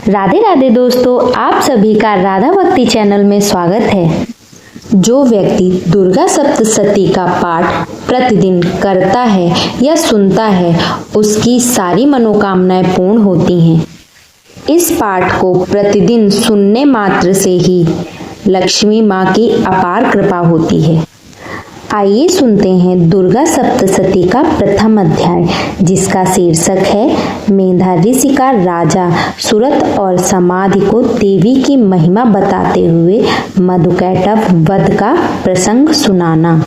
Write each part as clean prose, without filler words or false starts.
राधे राधे दोस्तों, आप सभी का राधा भक्ति चैनल में स्वागत है। जो व्यक्ति दुर्गा सप्तशती का पाठ प्रतिदिन करता है या सुनता है, उसकी सारी मनोकामनाएं पूर्ण होती हैं। इस पाठ को प्रतिदिन सुनने मात्र से ही लक्ष्मी माँ की अपार कृपा होती है। आइए सुनते हैं दुर्गा सप्तशती का प्रथम अध्याय, जिसका शीर्षक है मेधा ऋषि का राजा सुरत और समाधि को देवी की महिमा बताते हुए मधुकैटभ वध का प्रसंग सुनाना।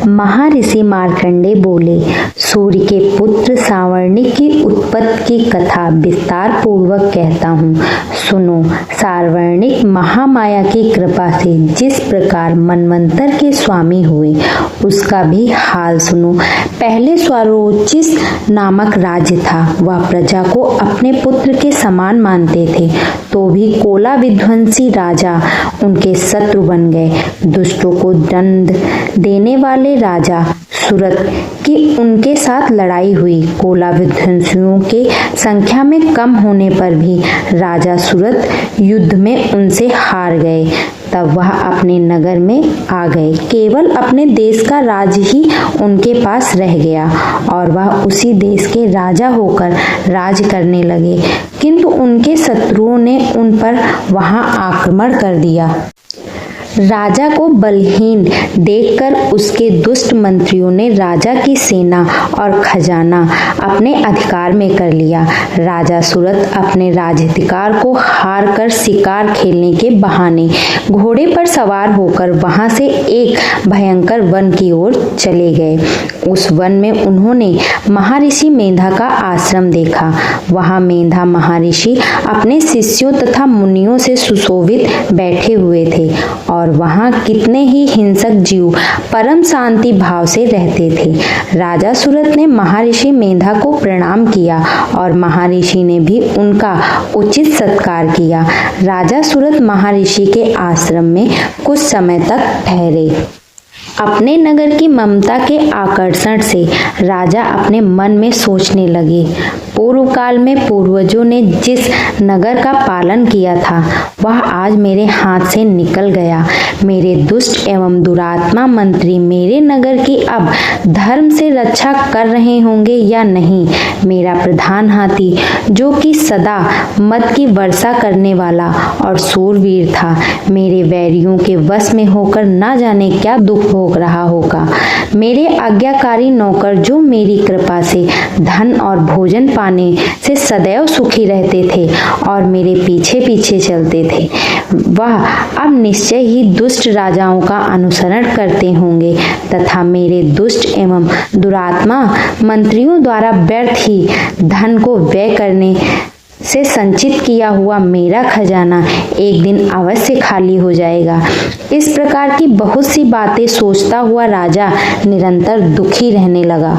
महर्षि मार्कंडे बोले, सूर्य के पुत्र सावर्णिक की उत्पत्ति की कथा विस्तार पूर्वक कहता हूँ, सुनो। सावर्णिक महामाया की कृपा से जिस प्रकार मनवंतर के स्वामी हुए, उसका भी हाल सुनो। पहले स्वरोचिष नामक राज्य था। वह प्रजा को अपने पुत्र के समान मानते थे, तो भी कोला विध्वंसी राजा उनके शत्रु बन गए। दुष्टों को दंड देने वाले राजा सुरत की उनके साथ लड़ाई हुई। कोला विध्वंसियों के संख्या में कम होने पर भी राजा सुरत युद्ध में उनसे हार गए। तब वह अपने नगर में आ गए। केवल अपने देश का राज ही उनके पास रह गया और वह उसी देश के राजा होकर राज करने लगे, किंतु उनके शत्रुओं ने उन पर वहां आक्रमण कर दिया। राजा को बलहीन देखकर उसके दुष्ट मंत्रियों ने राजा की सेना और खजाना अपने अधिकार में कर लिया। राजा सुरत अपने राज्याधिकार को हार कर शिकार खेलने के बहाने घोड़े पर सवार होकर वहां से एक भयंकर वन की ओर चले गए। उस वन में उन्होंने महर्षि मेधा का आश्रम देखा। वहां मेधा महर्षि अपने शिष्यों तथा मुनियों से सुशोभित बैठे हुए थे और वहां कितने ही हिंसक जीव परम शांति भाव से रहते थे। राजा सुरत ने महर्षि मेधा को प्रणाम किया और महर्षि ने भी उनका उचित सत्कार किया। राजा सुरत महर्षि के आश्रम में कुछ समय तक ठहरे। अपने नगर की ममता के आकर्षण से राजा अपने मन में सोचने लगे, पूर्व काल में पूर्वजों ने जिस नगर का पालन किया था, वह आज मेरे हाथ से निकल गया। मेरे दुष्ट एवं दुरात्मा मंत्री मेरे नगर की अब धर्म से रक्षा कर रहे होंगे या नहीं। मेरा प्रधान हाथी, जो कि सदा मद की वर्षा करने वाला और शूरवीर था, मेरे वैरियों के वश में होकर न जाने क्या दुख भोग रहा होगा। मेरे आज्ञाकारी नौकर, जो मेरी कृपा से धन और भोजन पाने से सदैव सुखी रहते थे और मेरे पीछे पीछे चलते थे, वह अब निश्चय ही दुष्ट राजाओं का अनुसरण करते होंगे तथा मेरे दुष्ट एवं दुरात्मा मंत्रियों द्वारा व्यर्थ ही धन को व्यय करने से संचित किया हुआ मेरा खजाना एक दिन अवश्य खाली हो जाएगा। इस प्रकार की बहुत सी बातें सोचता हुआ राजा निरंतर दुखी रहने लगा।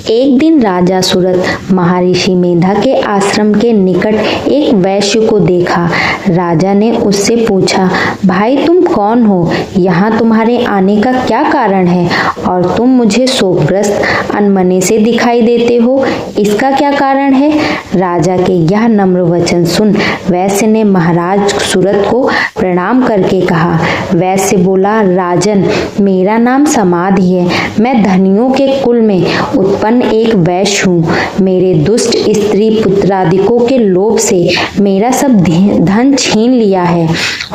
एक दिन राजा सुरत महर्षि मेधा के आश्रम के निकट एक वैश्य को देखा। राजा ने उससे पूछा, भाई तुम कौन हो? यहाँ तुम्हारे आने का क्या कारण है और तुम मुझे शोकग्रस्त अनमने से दिखाई देते हो? इसका क्या कारण है? राजा के यह नम्र वचन सुन वैश्य ने महाराज सुरत को प्रणाम करके कहा। वैश्य बोला, राजन, मेरा नाम समाधि है। मैं धनियों के कुल में उत्पन्न एक वैश्य हूँ। मेरे दुष्ट स्त्री पुत्रादिकों के लोभ से मेरा सब धन छीन लिया है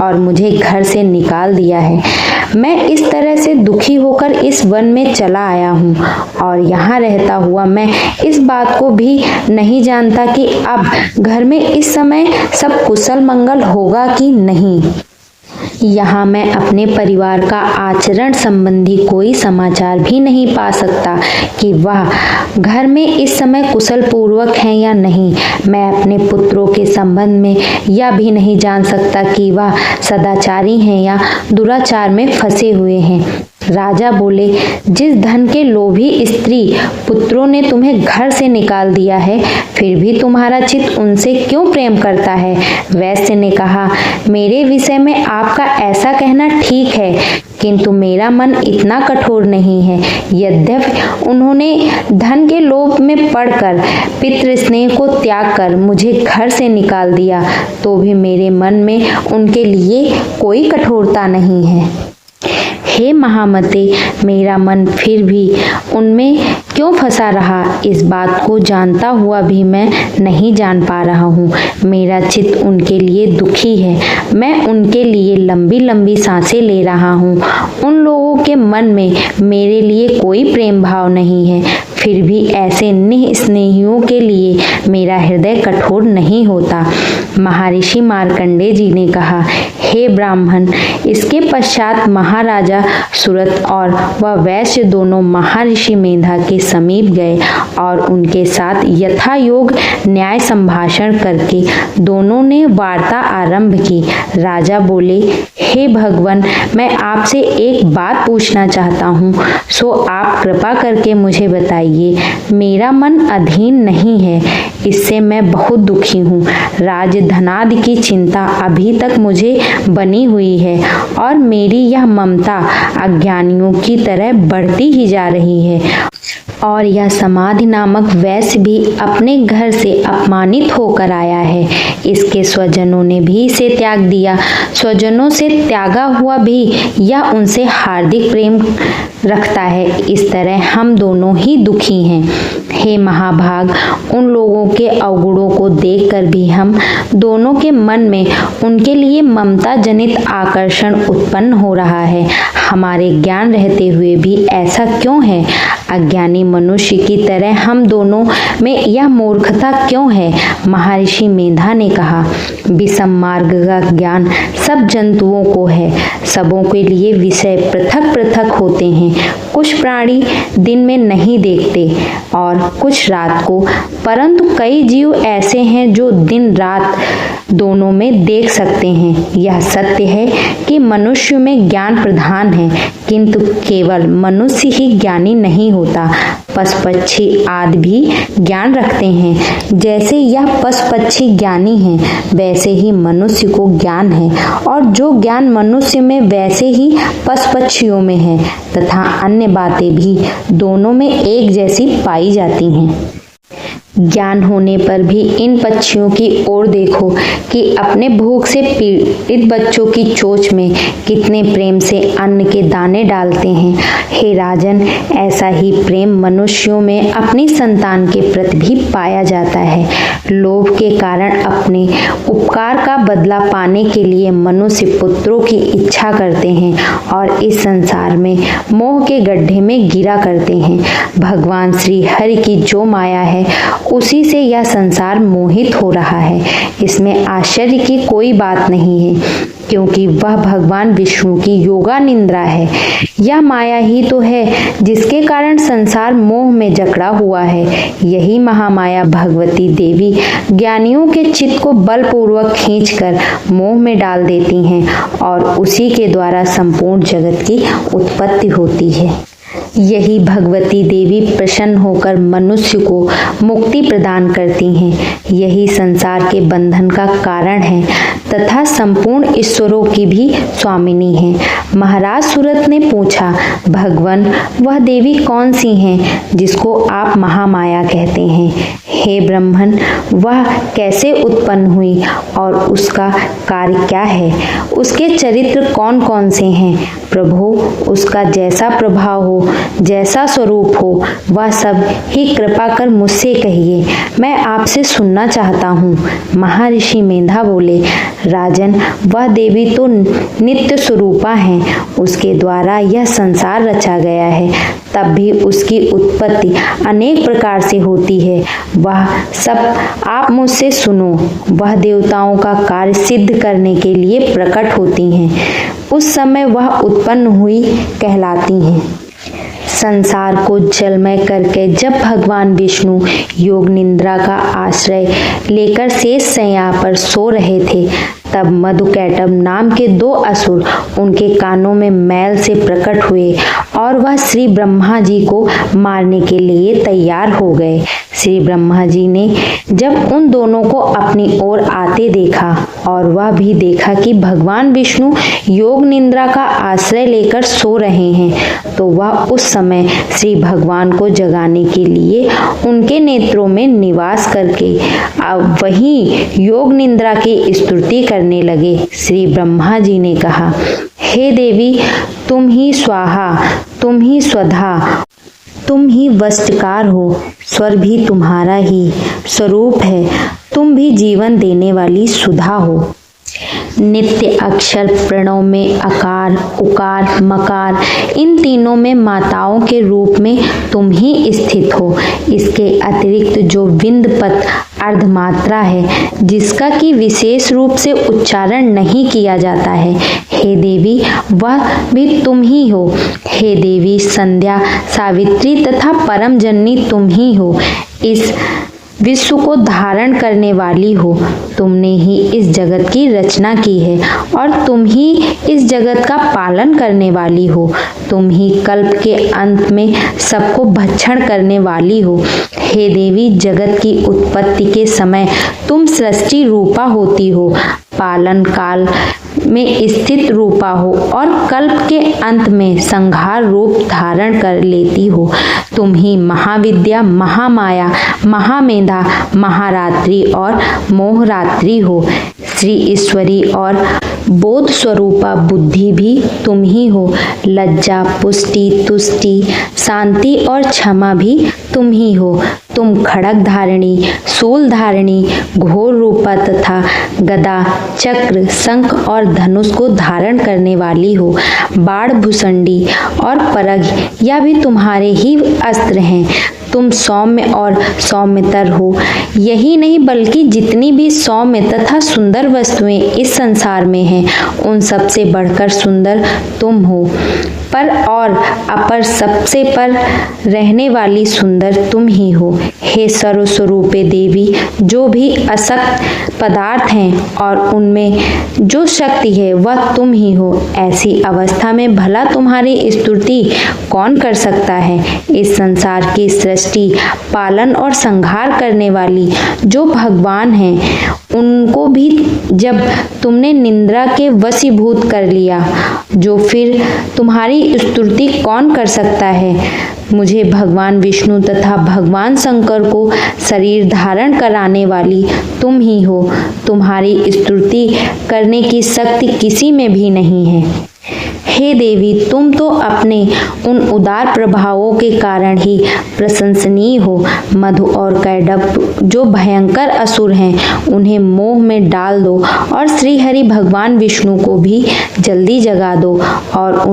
और मुझे घर से निकाल दिया है। मैं इस तरह से दुखी होकर इस वन में चला आया हूँ और यहाँ रहता हुआ मैं इस बात को भी नहीं जानता कि अब घर में इस समय सब कुशल मंगल होगा कि नहीं। यहाँ मैं अपने परिवार का आचरण संबंधी कोई समाचार भी नहीं पा सकता कि वह घर में इस समय कुशल पूर्वक हैं या नहीं। मैं अपने पुत्रों के संबंध में यह भी नहीं जान सकता कि वह सदाचारी हैं या दुराचार में फंसे हुए हैं। राजा बोले, जिस धन के लोभी स्त्री पुत्रों ने तुम्हें घर से निकाल दिया है, फिर भी तुम्हारा चित्त उनसे क्यों प्रेम करता है? वैश्य ने कहा, मेरे विषय में आपका ऐसा कहना ठीक है, किंतु मेरा मन इतना कठोर नहीं है। यद्यपि उन्होंने धन के लोभ में पड़कर पितृ स्नेह को त्याग कर मुझे घर से निकाल दिया, तो भी मेरे मन में उनके लिए कोई कठोरता नहीं है। हे महामते, मेरा मन फिर भी उनमें क्यों फंसा रहा, इस बात को जानता हुआ भी मैं नहीं जान पा रहा हूँ। मेरा चित्त उनके लिए दुखी है। मैं उनके लिए लंबी लंबी सांसें ले रहा हूँ। उन लोगों के मन में मेरे लिए कोई प्रेम भाव नहीं है, फिर भी ऐसे निस्नेहियों के लिए मेरा हृदय कठोर नहीं होता। महर्षि मार्कंडेय जी ने कहा, हे ब्राह्मण, इसके पश्चात महाराजा सुरथ और वह वैश्य दोनों महर्षि मेधा के समीप गए और उनके साथ यथा योग न्याय संभाषण करके दोनों ने वार्ता आरंभ की। राजा बोले, हे भगवान, मैं आपसे एक बात पूछना चाहता हूँ, सो आप कृपा करके मुझे बताइए। मेरा मन अधीन नहीं है, इससे मैं बहुत दुखी हूँ। राज धनादि की चिंता अभी तक मुझे बनी हुई है और मेरी यह ममता अज्ञानियों की तरह बढ़ती ही जा रही है। और यह समाधि नामक वैश्य भी अपने घर से अपमानित होकर आया है। इसके स्वजनों ने भी इसे त्याग दिया। स्वजनों से त्यागा हुआ भी यह उनसे हार्दिक प्रेम रखता है। इस तरह हम दोनों ही दुखी हैं। हे महाभाग, उन लोगों के अवगुणों को देखकर भी हम दोनों के मन में उनके लिए ममता जनित आकर्षण उत्पन्न हो रहा है। हमारे ज्ञान रहते हुए भी ऐसा क्यों है? अज्ञानी मनुष्य की तरह हम दोनों में यह मूर्खता क्यों है? महर्षि मेधा ने कहा, विषम मार्ग का ज्ञान सब जंतुओं को है। सबों के लिए विषय पृथक पृथक होते हैं। कुछ प्राणी दिन में नहीं देखते और कुछ रात को, परंतु कई जीव ऐसे हैं जो दिन रात दोनों में देख सकते हैं। यह सत्य है कि मनुष्य में ज्ञान प्रधान है, किंतु केवल मनुष्य ही ज्ञानी नहीं होता। पशु पक्षी आदि भी ज्ञान रखते हैं। जैसे यह पशु पक्षी ज्ञानी हैं, वैसे ही मनुष्य को ज्ञान है, और जो ज्ञान मनुष्य में वैसे ही पशु पक्षियों में है, तथा अन्य बातें भी दोनों में एक जैसी पाई जाती हैं। ज्ञान होने पर भी इन पक्षियों की ओर देखो कि अपने भूख से पीड़ित बच्चों की चोंच में कितने प्रेम से अन्न के दाने डालते हैं। हे राजन, ऐसा ही प्रेम मनुष्यों में अपनी संतान के प्रति भी पाया जाता है। लोभ के कारण अपने उपकार का बदला पाने के लिए मनुष्य पुत्रों की इच्छा करते हैं और इस संसार में मोह के गड्ढे में गिरा करते हैं। भगवान श्री हरि की जो माया है, उसी से यह संसार मोहित हो रहा है। इसमें आश्चर्य की कोई बात नहीं है, क्योंकि वह भगवान विष्णु की योगा निद्रा है। यह माया ही तो है जिसके कारण संसार मोह में जकड़ा हुआ है। यही महामाया भगवती देवी ज्ञानियों के चित्त को बलपूर्वक खींचकर मोह में डाल देती हैं और उसी के द्वारा संपूर्ण जगत की उत्पत्ति होती है। यही भगवती देवी प्रसन्न होकर मनुष्य को मुक्ति प्रदान करती हैं। यही संसार के बंधन का कारण है तथा संपूर्ण ईश्वरों की भी स्वामिनी है। महाराज सुरथ ने पूछा, भगवान, वह देवी कौन सी हैं जिसको आप महामाया कहते हैं? हे ब्राह्मण, वह कैसे उत्पन्न हुई और उसका कार्य क्या है? उसके चरित्र कौन कौन से हैं? प्रभु, उसका जैसा प्रभाव हो, जैसा स्वरूप हो, वह सब ही कृपा कर मुझसे कहिए, मैं आपसे सुनना चाहता हूँ। महर्षि मेधा बोले, राजन, वह देवी तो नित्य स्वरूपा हैं। उसके द्वारा यह संसार रचा गया है, तब भी उसकी उत्पत्ति अनेक प्रकार से होती है। वह सब आप मुझसे सुनो। वह देवताओं का कार्य सिद्ध करने के लिए प्रकट होती हैं। उस समय वह उत्पन्न हुई कहलाती हैं। संसार को जलमय करके जब भगवान विष्णु योग निद्रा का आश्रय लेकर शेष शैया पर सो रहे थे, तब मधुकैटभ नाम के 2 असुर उनके कानों में मैल से प्रकट हुए और वह श्री ब्रह्मा जी को मारने के लिए तैयार हो गए। श्री ब्रह्मा जी ने जब उन दोनों को अपनी ओर आते देखा और वह भी देखा कि भगवान विष्णु योग निद्रा का आश्रय लेकर सो रहे हैं, तो वह उस समय श्री भगवान को जगाने के लिए उनके नेत्रों में निवास करके वहीं योग निद्रा की स्तुति करने लगे। श्री ब्रह्मा जी ने कहा, हे देवी, तुम ही स्वाहा, तुम ही स्वधा, तुम ही वशकार हो, स्वर भी तुम्हारा ही स्वरूप है, तुम भी जीवन देने वाली सुधा हो। नित्य अक्षर प्रणव में अकार, उकार, मकार, इन तीनों में माताओं के रूप में तुम ही स्थित हो। इसके अतिरिक्त जो विंदपत अर्धमात्रा है, जिसका कि विशेष रूप से उच्चारण नहीं किया जाता है, हे देवी, वह भी तुम ही हो। हे देवी, संध्या, सावित्री तथा परम जननी तुम ही हो। इस विश्व को धारण करने वाली हो। तुमने ही इस जगत की रचना की है और तुम ही इस जगत का पालन करने वाली हो। तुम ही कल्प के अंत में सबको भक्षण करने वाली हो। हे देवी, जगत की उत्पत्ति के समय तुम सृष्टि रूपा होती हो, पालन काल में स्थित रूपा हो और कल्प के अंत में संहार रूप धारण कर लेती हो। तुम ही महाविद्या, महामाया, महामेधा, महारात्रि और मोहरात्रि हो। श्री ईश्वरी और बोध स्वरूपा बुद्धि भी तुम ही हो। लज्जा, पुष्टि, तुष्टि, शांति और क्षमा भी तुम ही हो। तुम खड़ग धारिणी, शूल धारिणी, घोर रूपा तथा गदा, चक्र, शंख और धनुष को धारण करने वाली हो। बाण, भुसंडी और परग, यह भी तुम्हारे ही अस्त्र हैं। तुम सौम्य और सौम्यतर हो। यही नहीं बल्कि जितनी भी सौम्य तथा सुंदर वस्तुएं इस संसार में हैं, उन सबसे बढ़कर सुंदर तुम हो। पर और अपर सबसे पर रहने वाली सुंदर तुम ही हो। हे सर्वस्वरूपे देवी, जो भी असक्त पदार्थ हैं और उनमें जो शक्ति है वह तुम ही हो। ऐसी अवस्था में भला तुम्हारी स्तुति कौन कर सकता है। इस संसार की सृष्टि, पालन और संहार करने वाली जो भगवान हैं, उनको भी जब तुमने निद्रा के वशीभूत कर लिया, जो फिर तुम्हारी स्तुति कौन कर सकता है। मुझे भगवान विष्णु तथा भगवान शंकर को शरीर धारण कराने वाली तुम ही हो। तुम्हारी स्तुति करने की शक्ति किसी में भी नहीं है। हे देवी, तुम तो अपने उन उदार प्रभावों के कारण ही प्रशंसनीय हो। मधु और कैडभ जो भयंकर असुर हैं, उन्हें मोह में डाल दो और श्री हरि भगवान विष्णु को भी जल्दी जगा दो और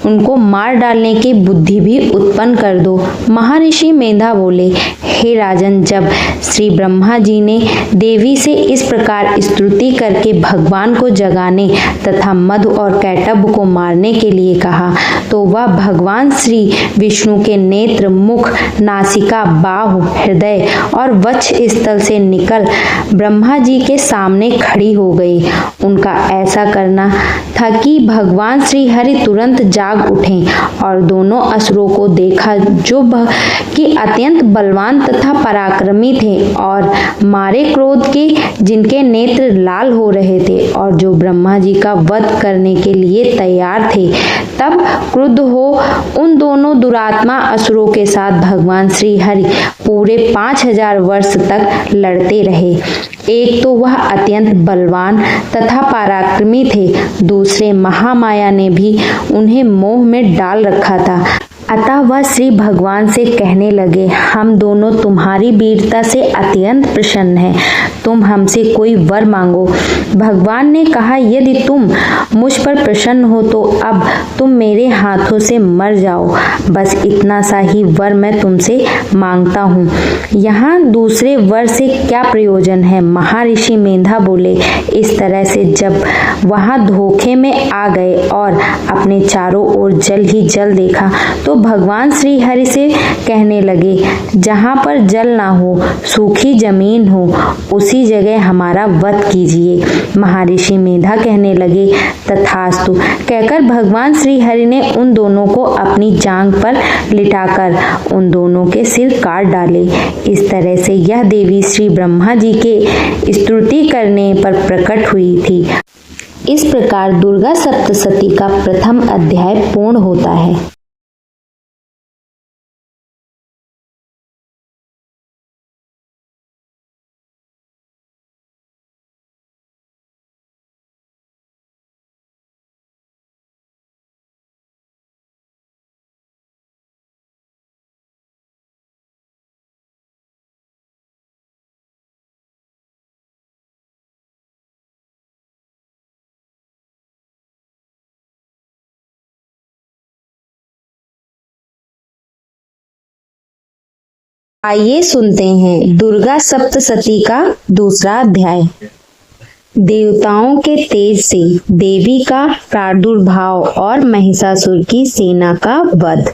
उनको मार डालने की बुद्धि भी उत्पन्न कर दो। महर्षि मेधा बोले, हे राजन, जब श्री ब्रह्मा जी ने देवी से इस प्रकार स्तुति करके भगवान को जगाने तथा मधु और कैटभ को मारने के लिए कहा, तो वह भगवान श्री विष्णु के नेत्र, मुख, नासिका, बाहु, हृदय और वक्ष स्थल से निकल ब्रह्मा जी के सामने खड़ी हो गई। उनका ऐसा करना था कि भगवान श्री हरि तुरंत जाग उठे और दोनों असुरों को देखा, जो कि अत्यंत बलवान तथा पराक्रमी थे और मारे क्रोध के, जिनके नेत्र लाल हो रहे थे और जो ब्रह्मा जी का वध करने के लिए तैयार थे। तब क्रुद्ध हो उन दोनों दुरात्मा असुरों के साथ भगवान श्री हरि पूरे 5000 वर्ष तक लड़ते रहे। एक तो वह अत्यंत बलवान तथा पराक्रमी थे, दूसरे महामाया ने भी उन्हें मोह में डाल रखा था। अतः वह श्री भगवान से कहने लगे, हम दोनों तुम्हारी वीरता से अत्यंत प्रसन्न हैं, तुम हमसे कोई वर मांगो। भगवान ने कहा, यदि तुम मुझ पर प्रसन्न हो तो अब तुम मेरे हाथों से मर जाओ। बस इतना सा ही वर मैं तुमसे मांगता हूँ। यहाँ दूसरे वर से क्या प्रयोजन है। महर्षि मेधा बोले, इस तरह से जब वहाँ धोखे में आ गए और अपने चारों ओर जल ही जल देखा, तो भगवान श्री हरि से कहने लगे, जहाँ पर जल ना हो, सूखी जमीन हो, उसी जगह हमारा वध कीजिए। महर्षि मेधा कहने लगे, तथास्तु कहकर भगवान श्री हरि ने उन दोनों को अपनी जांघ पर लिटाकर उन दोनों के सिर काट डाले। इस तरह से यह देवी श्री ब्रह्मा जी के स्तुति करने पर प्रकट हुई थी। इस प्रकार दुर्गा सप्तशती का प्रथम अध्याय पूर्ण होता है। आइए सुनते हैं दुर्गा सप्तशती का दूसरा अध्याय। देवताओं के तेज से देवी का प्रादुर्भाव और महिषासुर की सेना का वध।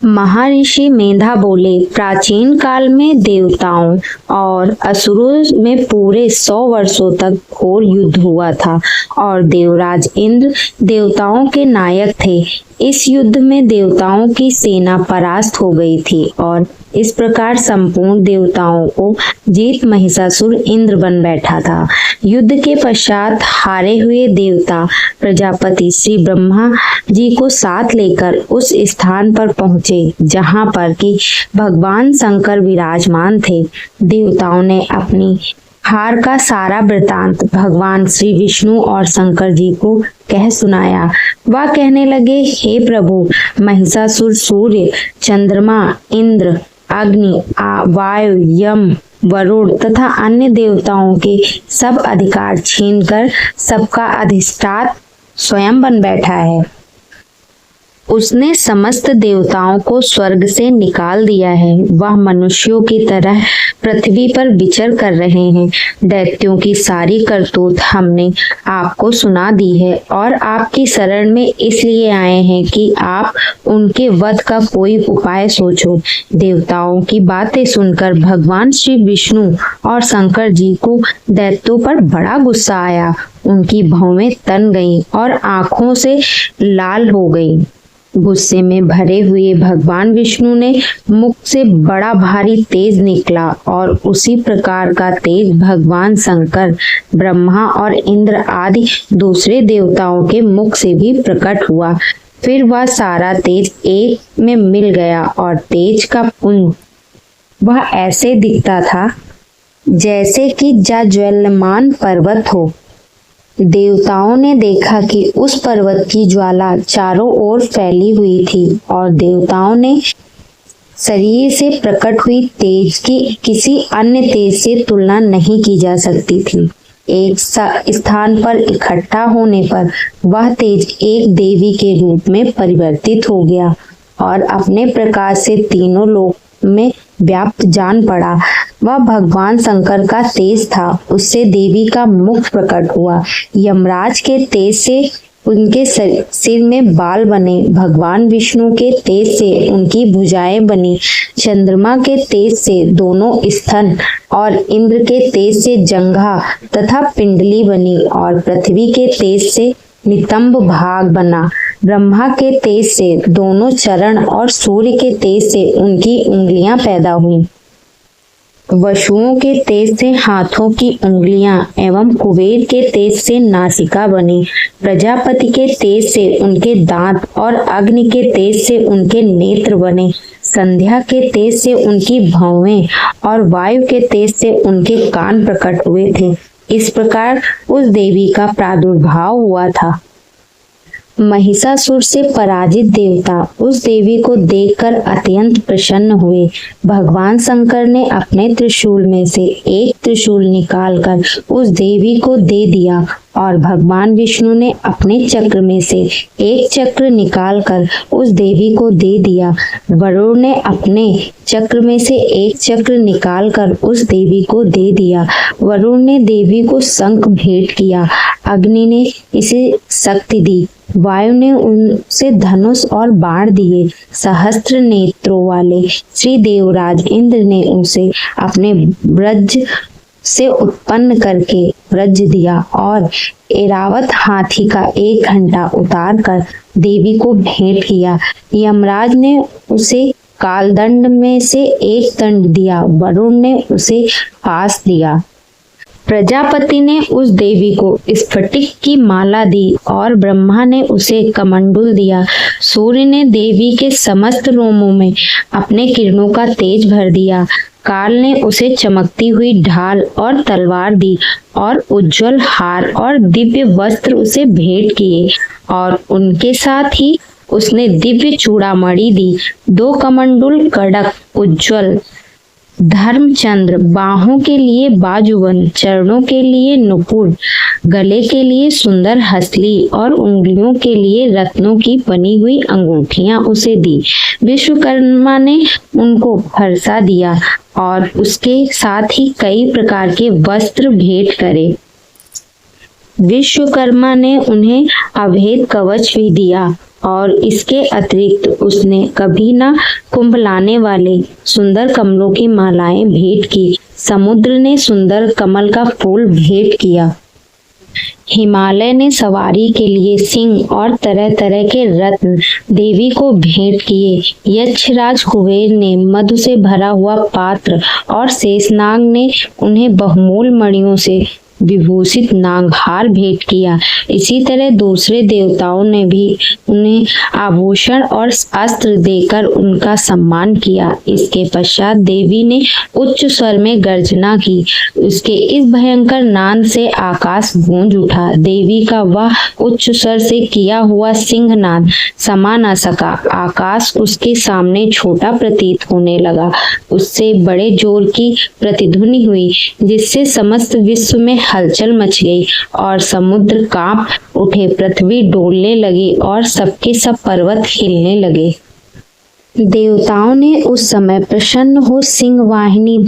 महर्षि मेधा बोले, प्राचीन काल में देवताओं और असुरों में पूरे 100 वर्षों तक घोर युद्ध हुआ था और देवराज इंद्र देवताओं के नायक थे। इस युद्ध में देवताओं की सेना परास्त हो गई थी और इस प्रकार संपूर्ण देवताओं को जीत महिषासुर इंद्र बन बैठा था। युद्ध के पश्चात हारे हुए देवता प्रजापति श्री ब्रह्मा जी को साथ लेकर उस स्थान पर पहुंचे जहां पर कि भगवान शंकर विराजमान थे। देवताओं ने अपनी हार का सारा वृतांत भगवान श्री विष्णु और शंकर जी को कह सुनाया। वह कहने लगे, हे प्रभु, महिषासुर सूर्य, चंद्रमा, इंद्र, अग्नि, वायु, यम, वरुण तथा अन्य देवताओं के सब अधिकार छीनकर सबका अधिष्ठाता स्वयं बन बैठा है। उसने समस्त देवताओं को स्वर्ग से निकाल दिया है। वह मनुष्यों की तरह पृथ्वी पर विचर कर रहे हैं। दैत्यों की सारी करतूत हमने आपको सुना दी है और आपकी शरण में इसलिए आए हैं कि आप उनके वध का कोई उपाय सोचो। देवताओं की बातें सुनकर भगवान श्री विष्णु और शंकर जी को दैत्यों पर बड़ा गुस्सा आया। उनकी भौहें तन गईं और आंखों से लाल हो गई। गुस्से में भरे हुए भगवान विष्णु ने मुख से बड़ा भारी तेज निकला और उसी प्रकार का तेज भगवान शंकर, ब्रह्मा और इंद्र आदि दूसरे देवताओं के मुख से भी प्रकट हुआ। फिर वह सारा तेज एक में मिल गया और तेज का पुंज वह ऐसे दिखता था जैसे कि ज्वलमान पर्वत हो। देवताओं ने देखा कि उस पर्वत की ज्वाला चारों ओर फैली हुई थी और देवताओं ने शरीर से प्रकट हुई तेज की किसी अन्य तेज से तुलना नहीं की जा सकती थी। एक स्थान पर इकट्ठा होने पर वह तेज एक देवी के रूप में परिवर्तित हो गया और अपने प्रकाश से तीनों लोक में व्याप्त जान पड़ा। वह भगवान शंकर का तेज था। उससे देवी का मुख प्रकट हुआ। यमराज के तेज से उनके सिर में बाल बने। भगवान विष्णु के तेज से उनकी भुजाएं बनी। चंद्रमा के तेज से दोनों स्तन और इंद्र के तेज से जंघा तथा पिंडली बनी और पृथ्वी के तेज से नितंब भाग बना। ब्रह्मा के तेज से दोनों चरण और सूर्य के तेज से उनकी उंगलियां पैदा हुई। वसुओं के तेज से हाथों की उंगलियां एवं कुबेर के तेज से नासिका बनी। प्रजापति के तेज से उनके दांत और अग्नि के तेज से उनके नेत्र बने। संध्या के तेज से उनकी भौहें और वायु के तेज से उनके कान प्रकट हुए थे। इस प्रकार उस देवी का प्रादुर्भाव हुआ था। महिषासुर से पराजित देवता उस देवी को देखकर अत्यंत प्रसन्न हुए। भगवान शंकर ने अपने त्रिशूल में से एक त्रिशूल निकालकर उस देवी को दे दिया और भगवान विष्णु ने अपने चक्र में से एक चक्र निकालकर उस देवी को दे दिया। वरुण ने अपने चक्र में से एक चक्र निकालकर उस देवी को दे दिया। वरुण ने देवी को शंख भेंट किया। अग्नि ने इसे शक्ति दी। वायु ने उनसे धनुष और बाण दिए। सहस्त्र नेत्रों वाले श्री देवराज इंद्र ने उसे अपने ब्रज से उत्पन्न करके व्रज दिया और ऐरावत हाथी का 1 घंटा उतार कर देवी को भेंट किया। यमराज ने उसे कालदंड में से 1 दंड दिया। वरुण ने उसे पास दिया। प्रजापति ने उस देवी को स्फटिक की माला दी और ब्रह्मा ने उसे कमंडल दिया। सूर्य ने देवी के समस्त रोमों में अपने किरणों का तेज भर दिया। काल ने उसे चमकती हुई ढाल और तलवार दी और उज्जवल हार और दिव्य वस्त्र उसे भेंट किए और उनके साथ ही उसने दिव्य चूड़ामणि दी। 2 कमंडल कड़क उज्जवल धर्मचंद्र, बाहों के लिए बाजूबन, चरणों के लिए नुपुर, गले के लिए सुंदर हसली और उंगलियों के लिए रत्नों की बनी हुई अंगूठियां उसे दी। विश्वकर्मा ने उनको फरसा दिया और उसके साथ ही कई प्रकार के वस्त्र भेंट करे। विश्वकर्मा ने उन्हें अभेद कवच भी दिया और इसके अतिरिक्त उसने कभी न कुंभलाने वाले सुंदर कमलों की मालाएं भेंट की। समुद्र ने सुंदर कमल का फूल भेंट किया। हिमालय ने सवारी के लिए सिंह और तरह तरह के रत्न देवी को भेंट किए। यक्षराज कुबेर ने मधु से भरा हुआ पात्र और शेषनाग ने उन्हें बहुमूल्य मणियों से विभूषित नागहार भेंट किया। इसी तरह दूसरे देवताओं ने भी उन्हें आभूषण और अस्त्र देकर उनका सम्मान किया। इसके पश्चात देवी ने उच्च स्वर में गर्जना की। उसके इस भयंकर नाद से आकाश गूंज उठा। देवी का वह उच्च स्वर से किया हुआ सिंहनाद समा न सका। आकाश उसके सामने छोटा प्रतीत होने लगा। उससे बड़े जोर की प्रतिध्वनि हुई जिससे समस्त विश्व में हलचल मच गई और समुद्र कांप उठे, पृथ्वी डोलने लगी और सबके सब पर्वत हिलने लगे। देवताओं ने उस समय प्रसन्न हो सिंह वाहिनी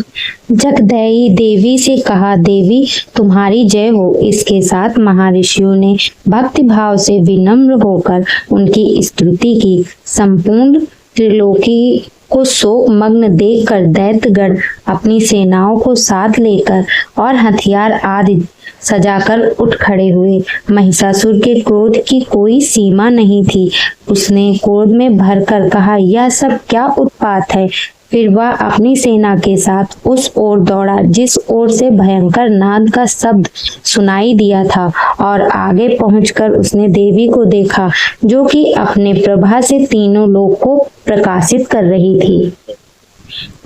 जगदयी देवी से कहा, देवी तुम्हारी जय हो। इसके साथ महर्षियों ने भक्ति भाव से विनम्र होकर उनकी स्तुति की। संपूर्ण त्रिलोकी को शोक मग्न देखकर दैत्यगण अपनी सेनाओं को साथ लेकर और हथियार आदि सजाकर उठ खड़े हुए। महिषासुर के क्रोध की कोई सीमा नहीं थी। उसने क्रोध में भरकर कहा, यह सब क्या उत्पात है। फिर वह अपनी सेना के साथ उस ओर दौड़ा जिस ओर से भयंकर नाद का शब्द सुनाई दिया था और आगे पहुंचकर उसने देवी को देखा जो कि अपने प्रभा से तीनों लोक को प्रकाशित कर रही थी।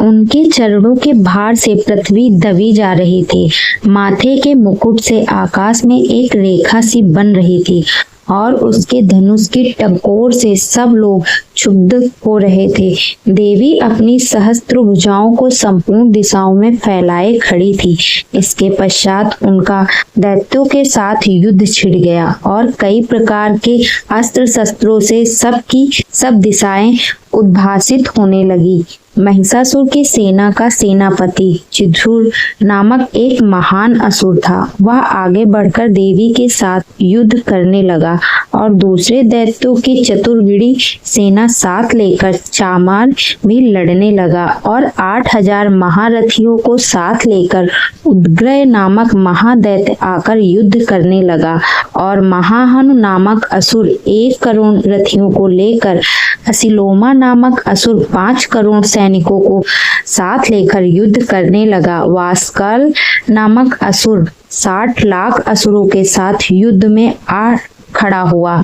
उनके चरणों के भार से पृथ्वी दबी जा रही थी। माथे के मुकुट से आकाश में एक रेखा सी बन रही थी और उसके धनुष की टकोर से सब लोग क्षुब्ध हो रहे थे। देवी अपनी सहस्त्र भुजाओं को संपूर्ण दिशाओं में फैलाए खड़ी थी। इसके पश्चात उनका दैत्यों के साथ युद्ध छिड़ गया और कई प्रकार के अस्त्र शस्त्रों से सबकी सब दिशाएं उद्भासित होने लगी। महिषासुर की सेना का सेनापति चित्रूर नामक एक महान असुर था। वह आगे बढ़कर देवी के साथ युद्ध करने लगा और दूसरे दैत्यों की चतुर्विड़ी सेना साथ लेकर चामार भी लड़ने लगा और 8000 महारथियों को साथ लेकर उद्ग्रह नामक महादैत्य आकर युद्ध करने लगा और महाहनु नामक असुर 1 करोड़ रथियों को लेकर असिलोमा नामक असुर 5 करोड़ सैनिकों को साथ लेकर युद्ध करने लगा। वास्कल नामक असुर 60 लाख असुरों के साथ युद्ध में आ खड़ा हुआ।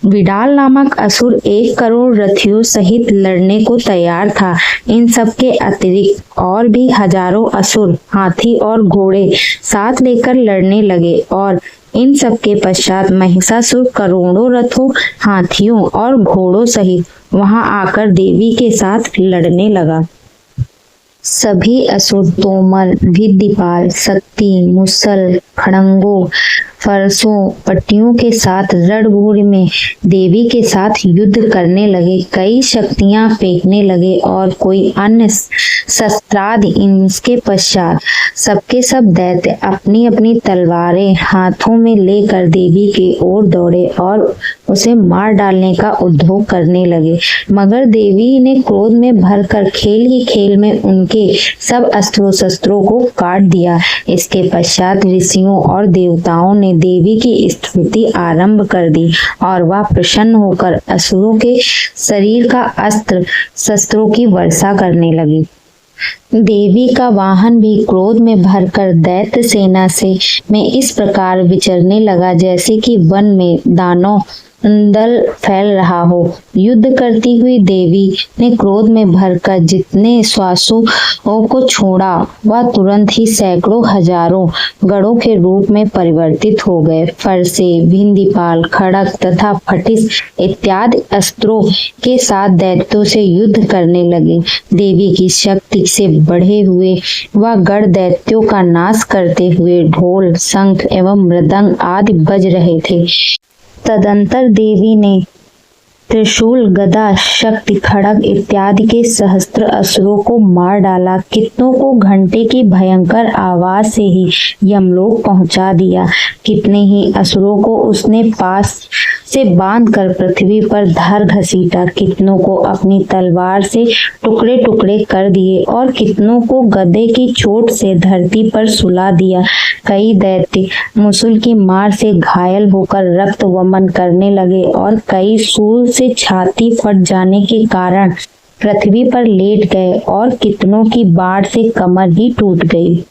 विडाल नामक असुर 1 करोड़ रथियों सहित लड़ने को तैयार था। इन सब के अतिरिक्त और भी हजारों असुर हाथी और घोड़े साथ लेकर लड़ने लगे और इन सब के पश्चात महिषासुर करोड़ों रथों, हाथियों और घोड़ों सहित वहां आकर देवी के साथ लड़ने लगा। सभी असुर तोमर, भिद्दिपाल, शक्ति, मुसल, खड़ंगों, फरसों पट्टियों के साथ रणभूमि में देवी के साथ युद्ध करने लगे। कई शक्तियां फेंकने लगे और कोई अन्य शस्त्रास्त्र। इनके पश्चात सबके सब दैत्य अपनी अपनी तलवारें हाथों में लेकर देवी की ओर दौड़े और उसे मार डालने का उद्योग करने लगे। मगर देवी ने क्रोध में भरकर खेल ही खेल में उनके सब अस्त्रों शस्त्रों को काट दिया। इसके पश्चात ऋषियों और देवताओं ने देवी की स्तुति आरंभ कर दी और वह प्रसन्न होकर असुरों के शरीर का अस्त्र शस्त्रों की वर्षा करने लगी। देवी का वाहन भी क्रोध में भरकर दैत्य सेना से में इस प्रकार विचरने लगा जैसे कि वन में दानव दल फैल रहा हो। युद्ध करती हुई देवी ने क्रोध में भरकर जितने श्वासों को छोड़ा वह तुरंत ही सैकड़ों हजारों गढ़ों के रूप में परिवर्तित हो गए। फरसे भिंदीपाल खड़ग तथा फटिस इत्यादि अस्त्रों के साथ दैत्यों से युद्ध करने लगे। देवी की शक्ति से बढ़े हुए वह गढ़ दैत्यों का नाश करते हुए ढोल शंख एवं मृदंग आदि बज रहे थे। तदंतर देवी ने त्रिशूल गदा शक्ति खड़ग इत्यादि के सहस्त्र असुरों को मार डाला। कितनों को घंटे की भयंकर आवाज से ही यमलोक पहुंचा दिया। कितने ही असुरों को उसने पास से बांधकर पृथ्वी पर धर घसीटा। कितनों को अपनी तलवार से टुकड़े टुकड़े कर दिए और कितनों को गदे की चोट से धरती पर सुला दिया। कई दैत्य मुसल की मार से घायल होकर रक्त वमन करने लगे और कई शूल से छाती फट जाने के कारण पृथ्वी पर लेट गए और कितनों की बाढ़ से कमर ही टूट गई।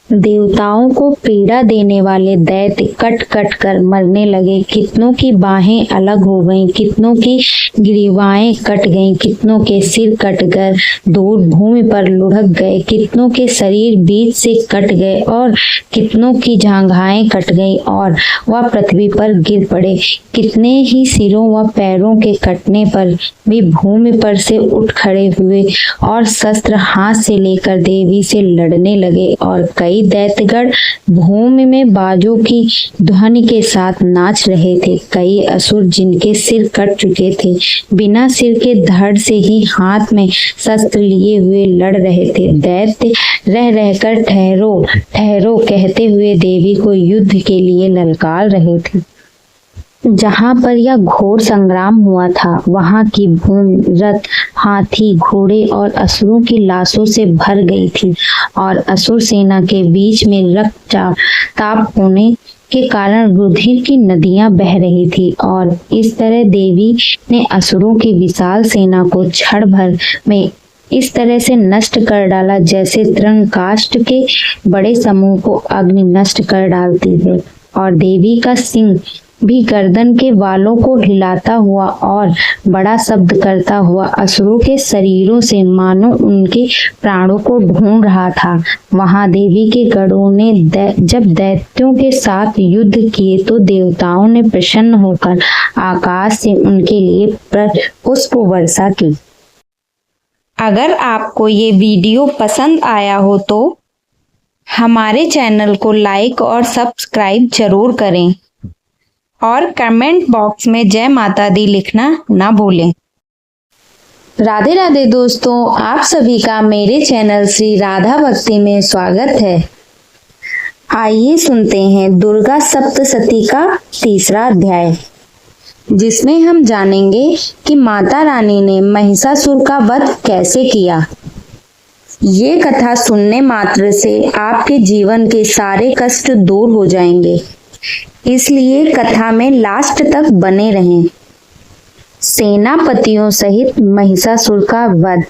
देवताओं को पीड़ा देने वाले दैत्य कट कट कर मरने लगे। कितनों की बाहें अलग हो गईं, कितनों की ग्रीवाएं कट गईं, कितनों के सिर कट गए दूर भूमि पर लुढ़क गए, कितनों के शरीर बीच से कट गए और कितनों की जांघाएं कट गईं और वह पृथ्वी पर गिर पड़े। कितने ही सिरों व पैरों के कटने पर भी भूमि पर से उठ खड़े हुए और शस्त्र हाथ से लेकर देवी से लड़ने लगे और कई दैत्यगण भूमि में बाजों की ध्वनि के साथ नाच रहे थे। कई असुर जिनके सिर कट चुके थे बिना सिर के धड़ से ही हाथ में शस्त्र लिए हुए लड़ रहे थे। दैत्य रह रहकर ठहरो ठहरो कहते हुए देवी को युद्ध के लिए ललकार रहे थे। जहाँ पर यह घोर संग्राम हुआ था वहाँ की भूमि रथ हाथी घोड़े और असुरों की लाशों से भर गई थी और असुर सेना के बीच में रक्तचाप होने के कारण रुधिर की नदियां बह रही थी और इस तरह देवी ने असुरों की विशाल सेना को क्षण भर में इस तरह से नष्ट कर डाला जैसे तृणकाष्ठ के बड़े समूह को अग्नि नष्ट कर डालती है। और देवी का सिंह भी गर्दन के वालों को हिलाता हुआ और बड़ा शब्द करता हुआ असुरों के शरीरों से मानो उनके प्राणों को ढूंढ रहा था। वहां देवी के गढ़ों ने जब दैत्यों के साथ युद्ध किए तो देवताओं ने प्रसन्न होकर आकाश से उनके लिए पुष्प वर्षा की। अगर आपको ये वीडियो पसंद आया हो तो हमारे चैनल को लाइक और सब्सक्राइब जरूर करें और कमेंट बॉक्स में जय माता दी लिखना ना भूलें। राधे राधे दोस्तों, आप सभी का मेरे चैनल श्री राधा भक्ति में स्वागत है। आइए सुनते हैं दुर्गा सप्तशती का तीसरा अध्याय, जिसमें हम जानेंगे कि माता रानी ने महिषासुर का वध कैसे किया। ये कथा सुनने मात्र से आपके जीवन के सारे कष्ट दूर हो जाएंगे, इसलिए कथा में लास्ट तक बने रहें। सेनापतियों सहित महिषासुर का वध।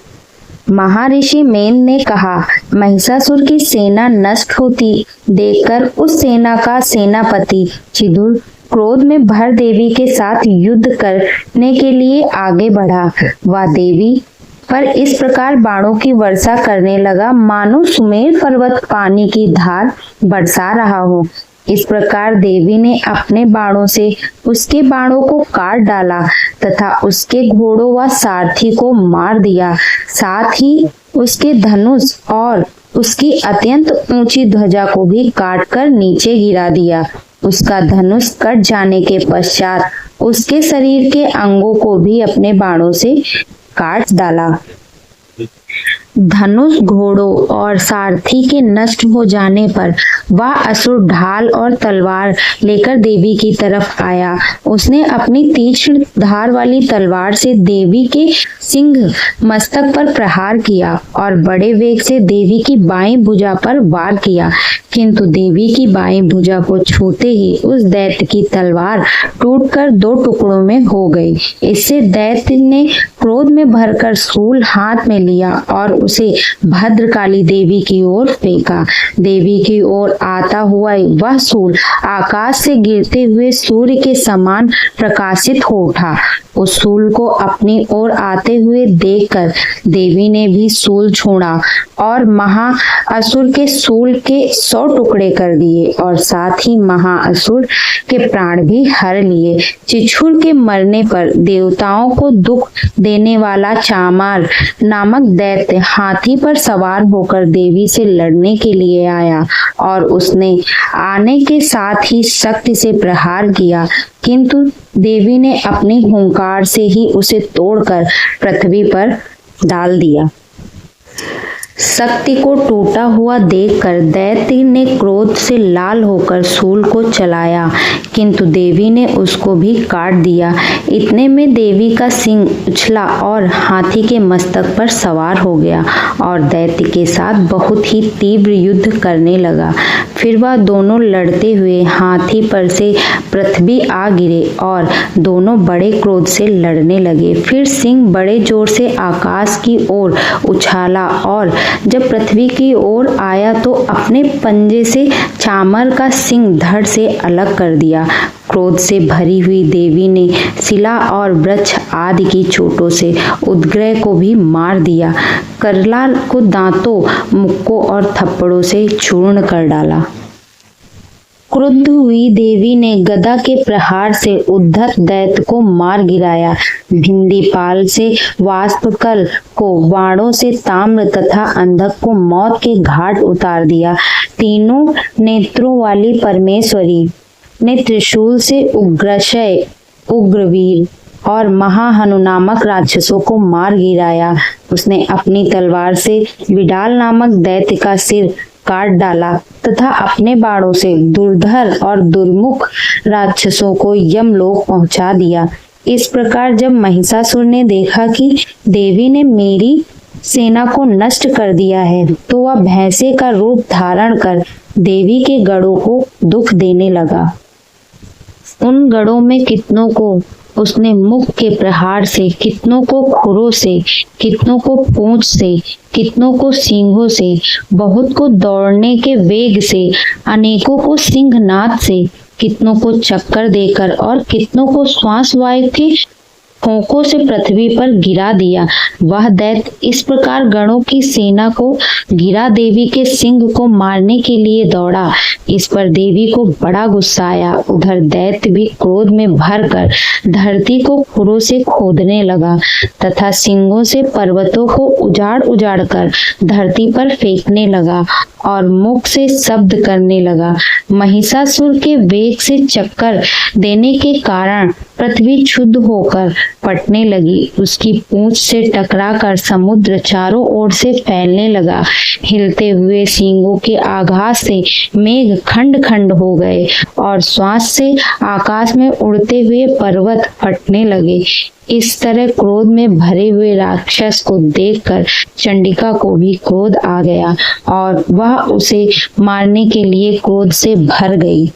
महर्षि मेन ने कहा, महिषासुर की सेना नष्ट होती देखकर उस सेना का सेनापति चिदुर क्रोध में भर देवी के साथ युद्ध करने के लिए आगे बढ़ा। वह देवी पर इस प्रकार बाणों की वर्षा करने लगा मानो सुमेर पर्वत पानी की धार बरसा रहा हो। इस प्रकार देवी ने अपने बाणों से उसके बाणों को काट डाला तथा उसके घोड़ों व सारथी को मार दिया, साथ ही उसके धनुष और उसकी अत्यंत ऊंची ध्वजा को भी काटकर नीचे गिरा दिया। उसका धनुष कट जाने के पश्चात उसके शरीर के अंगों को भी अपने बाणों से काट डाला। धनुष, घोड़ों और सारथी के नष्ट हो जाने पर वह असुर ढाल और तलवार लेकर देवी की तरफ आया। उसने अपनी तीक्ष्ण धार वाली तलवार से देवी के सिंह मस्तक पर प्रहार किया और बड़े वेग से देवी की बाईं भुजा पर वार किया, किंतु देवी की बाईं भुजा को छूते ही उस दैत्य की तलवार टूटकर 2 टुकड़ों में हो गई। इससे दैत्य ने क्रोध में भरकर शूल हाथ में लिया और उसे भद्रकाली देवी की ओर फेंका। देवी की ओर आता हुआ वह शूल आकाश से गिरते हुए सूर्य के समान प्रकाशित हो उठा। उस शूल को अपनी ओर आते हुए देखकर देवी ने भी शूल छोड़ा और महाअसुर के शूल के 100 टुकड़े कर दिए और साथ ही महाअसुर के प्राण भी हर लिए। चिछुर के मरने पर देवताओं को दुख देने वाला चामार नामक दैत्य हाथी पर सवार होकर देवी से लड़ने के लिए आया और उसने आने के साथ ही शक्ति से प्रहार किया, किंतु देवी ने अपनी हुंकार से ही उसे तोड़कर पृथ्वी पर डाल दिया। शक्ति को टूटा हुआ देखकर दैत्य ने क्रोध से लाल होकर शूल को चलाया, किंतु देवी ने उसको भी काट दिया। इतने में देवी का सिंह उछला और हाथी के मस्तक पर सवार हो गया और दैत्य के साथ बहुत ही तीव्र युद्ध करने लगा। फिर वह दोनों लड़ते हुए हाथी पर से पृथ्वी आ गिरे और दोनों बड़े क्रोध से लड़ने लगे। फिर सिंह बड़े जोर से आकाश की ओर उछाला और जब पृथ्वी की ओर आया तो अपने पंजे से चामर का सिंह धड़ से अलग कर दिया। क्रोध से भरी हुई देवी ने शिला और वृक्ष आदि की चोटों से उदग्रह को भी मार दिया। करला को दांतों, मुक्कों और थप्पड़ों से चूर्ण कर डाला। क्रुद्ध हुई देवी ने गदा के प्रहार से उद्धत दैत्य को मार गिराया। भिंदीपाल से वाष्पकल को बाणों से ताम्र तथा अंधक को मौत के घाट उतार दिया। तीनों नेत्रों वाली परमेश्वरी ने त्रिशूल से उग्रशय, उग्रवीर और महाहनु नामक राक्षसों को मार गिराया। उसने अपनी तलवार से विडाल नामक दैत्य का सिर काट डाला तथा अपने बाणों से दुर्धर और दुर्मुख राक्षसों को यमलोक पहुंचा दिया। इस प्रकार जब महिषासुर ने देखा कि देवी ने मेरी सेना को नष्ट कर दिया है, तो वह भैंसे का रूप धारण कर देवी के गढ़ों को दुख देने लगा। उन गढ़ों में कितनों को उसने मुख के प्रहार से, कितनों को खुरों से, कितनों को पूंछ से, कितनों को सींगों से, बहुत को दौड़ने के वेग से, अनेकों को सिंहनाद से, कितनों को चक्कर देकर और कितनों को श्वास वायु के खोखों से पृथ्वी पर गिरा दिया। वह दैत्य इस प्रकार गणों की सेना को गिरा देवी के सिंह को मारने के लिए दौड़ा। इस पर देवी को बड़ा गुस्सा आया। उधर दैत्य भी क्रोध में भरकर धरती को खुरों से खोदने लगा तथा सिंगों से पर्वतों को उजाड़ उजाड़ कर धरती पर फेंकने लगा और मुख से शब्द करने लगा। महिषासुर के वेग से चक्कर देने के कारण पृथ्वी क्षुब्ध होकर फटने लगी। उसकी पूंछ से टकराकर समुद्र चारों ओर से फैलने लगा। हिलते हुए सींगों के आघात से मेघ खंड खंड हो गए और श्वास से आकाश में उड़ते हुए पर्वत फटने लगे। इस तरह क्रोध में भरे हुए राक्षस को देखकर चंडिका को भी क्रोध आ गया और वह उसे मारने के लिए क्रोध से भर गई।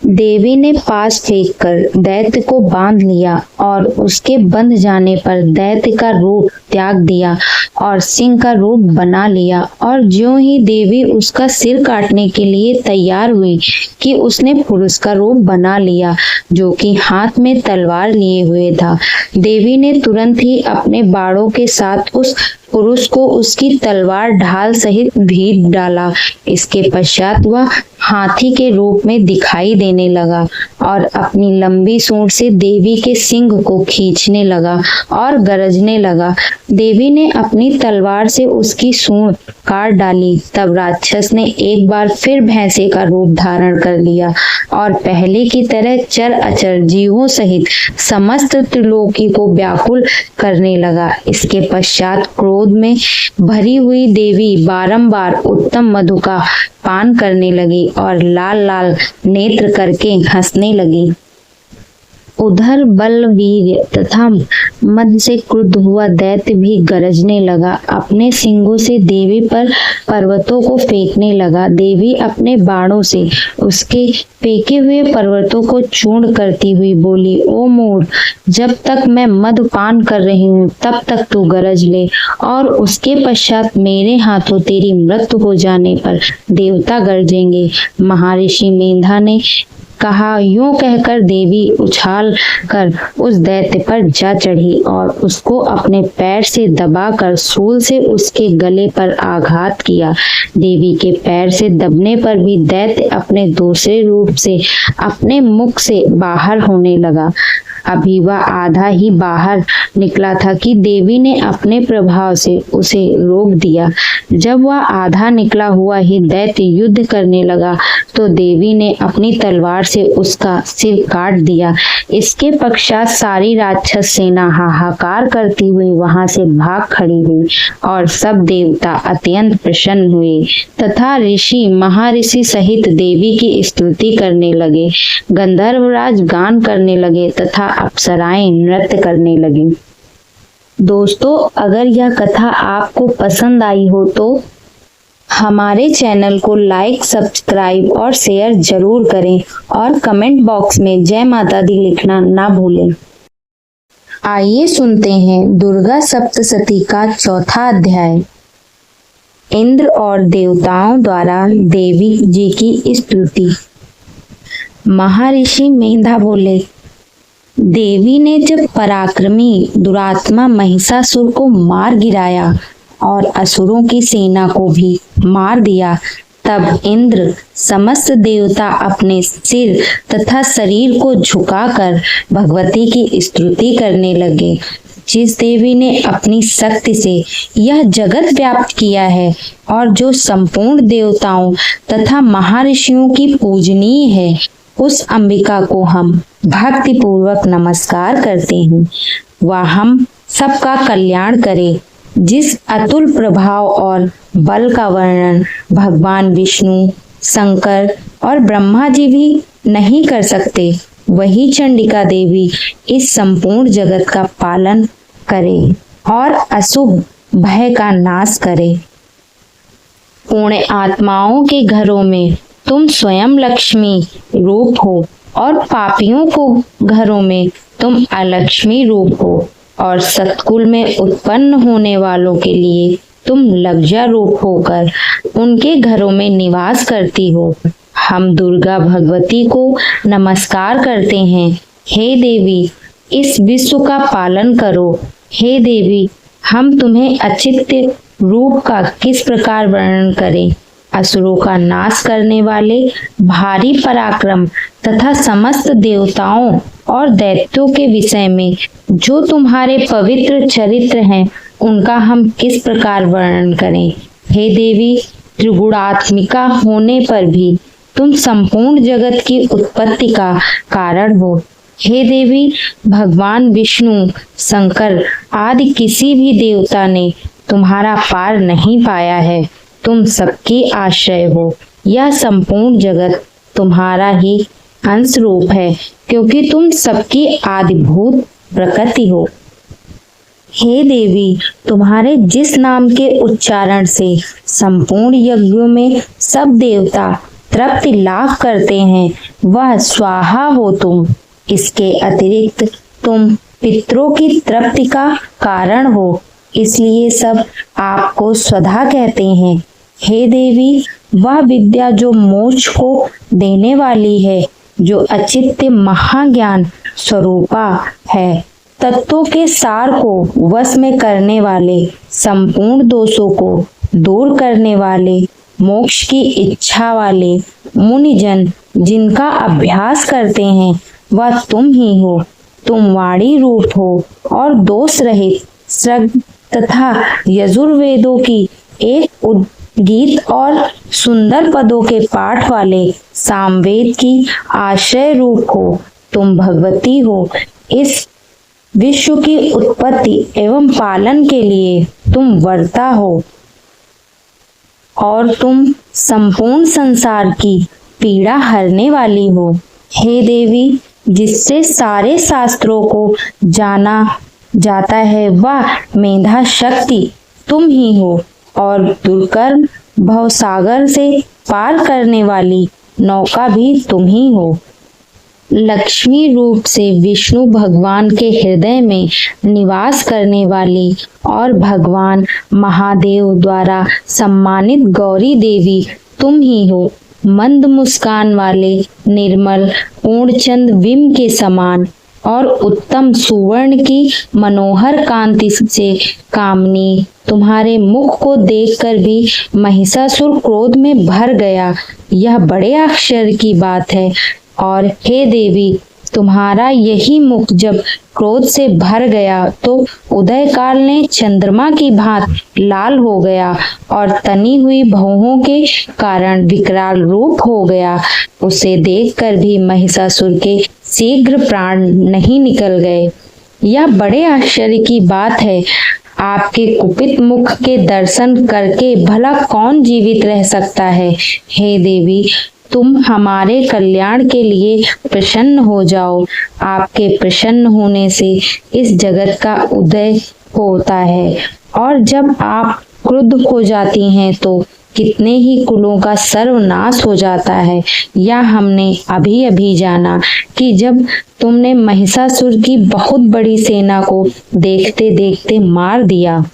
देवी ने पास फेंककर दैत्य को बांध लिया और उसके बंध जाने पर दैत्य का रूप त्याग दिया और सिंह का रूप बना लिया। और ज्यों ही देवी उसका सिर काटने के लिए तैयार हुई कि उसने पुरुष का रूप बना लिया, जो कि हाथ में तलवार लिए हुए था। देवी ने तुरंत ही अपने बाणों के साथ उस पुरुष को उसकी तलवार ढाल सहित भीड़ डाला। इसके पश्चात वह हाथी के रूप में दिखाई देने लगा और अपनी लंबी सूंड से देवी के सिंग को खींचने लगा और गरजने लगा। देवी ने अपनी तलवार से उसकी सूंड काट डाली। तब राक्षस ने एक बार फिर भैंसे का रूप धारण कर लिया और पहले की तरह चर अचर जीवों सहित समस्त त्रिलोकी को व्याकुल करने लगा। इसके पश्चात क्रोध में भरी हुई देवी बारंबार उत्तम मधु का पान करने लगी और लाल लाल नेत्र करके हंसने लगी। उधर बलवीर तथा मद से क्रुद्ध हुआ दैत्य भी गरजने लगा। अपने सिंगों से देवी पर पर्वतों को फेंकने लगा। देवी अपने बाणों से उसके फेंके हुए पर्वतों को चूर्ण करती हुई बोली, ओ मूढ़, जब तक मैं मद पान कर रही हूँ तब तक तू गरज ले, और उसके पश्चात मेरे हाथों तेरी मृत्यु हो जाने पर देवता गरजेंगे। महर्षि मेधा ने कहा। यूं कहकर देवी उछाल कर उस दैत्य पर जा चढ़ी और उसको अपने पैर से दबाकर सूल से उसके गले पर आघात किया। देवी के पैर से दबने पर भी दैत्य अपने दूसरे रूप से अपने मुख से बाहर होने लगा। अभी वह आधा ही बाहर निकला था कि देवी ने अपने प्रभाव से उसे रोक दिया। जब वह आधा निकला हुआ ही दैत्य युद्ध करने लगा तो देवी ने अपनी तलवार से उसका सिर काट दिया। इसके पश्चात सारी राक्षस सेना हाहाकार करती हुई वहां से भाग खड़ी हुई और सब देवता अत्यंत प्रसन्न हुए तथा ऋषि महर्षि सहित देवी की स्तुति करने लगे। गंधर्वराज गान करने लगे तथा अप्सराएं नृत्य करने लगी। दोस्तों, अगर यह कथा आपको पसंद आई हो तो हमारे चैनल को लाइक, सब्सक्राइब और शेयर जरूर करें और कमेंट बॉक्स में जय माता दी लिखना ना भूलें। आइए सुनते हैं दुर्गा सप्तशती का चौथा अध्याय। इंद्र और देवताओं द्वारा देवी जी की स्तुति। महर्षि मेधा बोले, देवी ने जब पराक्रमी दुरात्मा महिषासुर को मार गिराया और असुरों की सेना को भी मार दिया, तब इंद्र समस्त देवता अपने सिर तथा शरीर को झुकाकर भगवती की स्तुति करने लगे। जिस देवी ने अपनी शक्ति से यह जगत व्याप्त किया है और जो संपूर्ण देवताओं तथा महर्षियों की पूजनीय है, उस अंबिका को हम भक्ति पूर्वक नमस्कार करते हैं। वह हम सबका कल्याण करे। जिस अतुल प्रभाव और बल का वर्णन भगवान विष्णु, शंकर और ब्रह्मा जी भी नहीं कर सकते, वही चंडिका देवी इस संपूर्ण जगत का पालन करे और अशुभ भय का नाश करे। पुण्य आत्माओं के घरों में तुम स्वयं लक्ष्मी रूप हो और पापियों को घरों में तुम अलक्ष्मी रूप हो, और सतकुल में उत्पन्न होने वालों के लिए तुम लज्जा रूप होकर उनके घरों में निवास करती हो। हम दुर्गा भगवती को नमस्कार करते हैं। हे देवी, इस विश्व का पालन करो। हे देवी, हम तुम्हें अचित्य रूप का किस प्रकार वर्णन करें। असुरों का नाश करने वाले भारी पराक्रम तथा समस्त देवताओं और दैत्यों के विषय में जो तुम्हारे पवित्र चरित्र हैं, उनका हम किस प्रकार वर्णन करें। हे देवी, त्रिगुणात्मिका होने पर भी तुम संपूर्ण जगत की उत्पत्ति का कारण हो। हे देवी, भगवान विष्णु, शंकर आदि किसी भी देवता ने तुम्हारा पार नहीं पाया है। तुम सबकी आश्रय हो। यह संपूर्ण जगत तुम्हारा ही अंश रूप है, क्योंकि तुम सबकी आदिभूत प्रकृति हो। हे देवी, तुम्हारे जिस नाम के उच्चारण से संपूर्ण यज्ञों में सब देवता तृप्ति लाभ करते हैं, वह स्वाहा हो तुम। इसके अतिरिक्त तुम पितरों की तृप्ति का कारण हो, इसलिए सब आपको स्वधा कहते हैं। हे देवी, वह विद्या जो मोक्ष को देने वाली है, जो अचित्य महाज्ञान स्वरूपा है, तत्वों के सार को वश में करने वाले, संपूर्ण दोषों को दूर करने वाले, मोक्ष की इच्छा वाले मुनिजन जिनका अभ्यास करते हैं वह तुम ही हो। तुम वाणी रूप हो और दोष रहित सृग तथा यजुर्वेदों की एक गीत और सुंदर पदों के पाठ वाले सामवेद की आश्रय रूप हो। तुम भगवती हो। इस विश्व की उत्पत्ति एवं पालन के लिए तुम वर्ता हो और तुम संपूर्ण संसार की पीड़ा हरने वाली हो। हे देवी, जिससे सारे शास्त्रों को जाना जाता है वह मेधा शक्ति तुम ही हो और दुर्गम भवसागर से पार करने वाली नौका भी तुम ही हो। लक्ष्मी रूप से विष्णु भगवान के हृदय में निवास करने वाली और भगवान महादेव द्वारा सम्मानित गौरी देवी तुम ही हो। मंद मुस्कान वाले निर्मल पूर्णचंद बिंब के समान और उत्तम सुवर्ण की मनोहर कांति से कामनी तुम्हारे मुख को देखकर भी महिषासुर क्रोध में भर गया। यह बड़े आश्चर्य की बात है। और हे देवी, तुम्हारा यही मुख जब क्रोध से भर गया तो उदय काल ने चंद्रमा की भांति लाल हो गया और तनी हुई भौहों के कारण विकराल रूप हो गया। उसे देखकर भी महिषासुर के शीघ्र प्राण नहीं निकल गए। यह बड़े आश्चर्य की बात है। आपके कुपित मुख के दर्शन करके भला कौन जीवित रह सकता है। हे देवी, तुम हमारे कल्याण के लिए प्रसन्न हो जाओ। आपके प्रसन्न होने से इस जगत का उदय होता है और जब आप क्रुद्ध हो जाती हैं तो कितने ही कुलों का सर्वनाश हो जाता है। या हमने अभी अभी जाना कि जब तुमने महिषासुर की बहुत बड़ी सेना को देखते देखते मार दिया।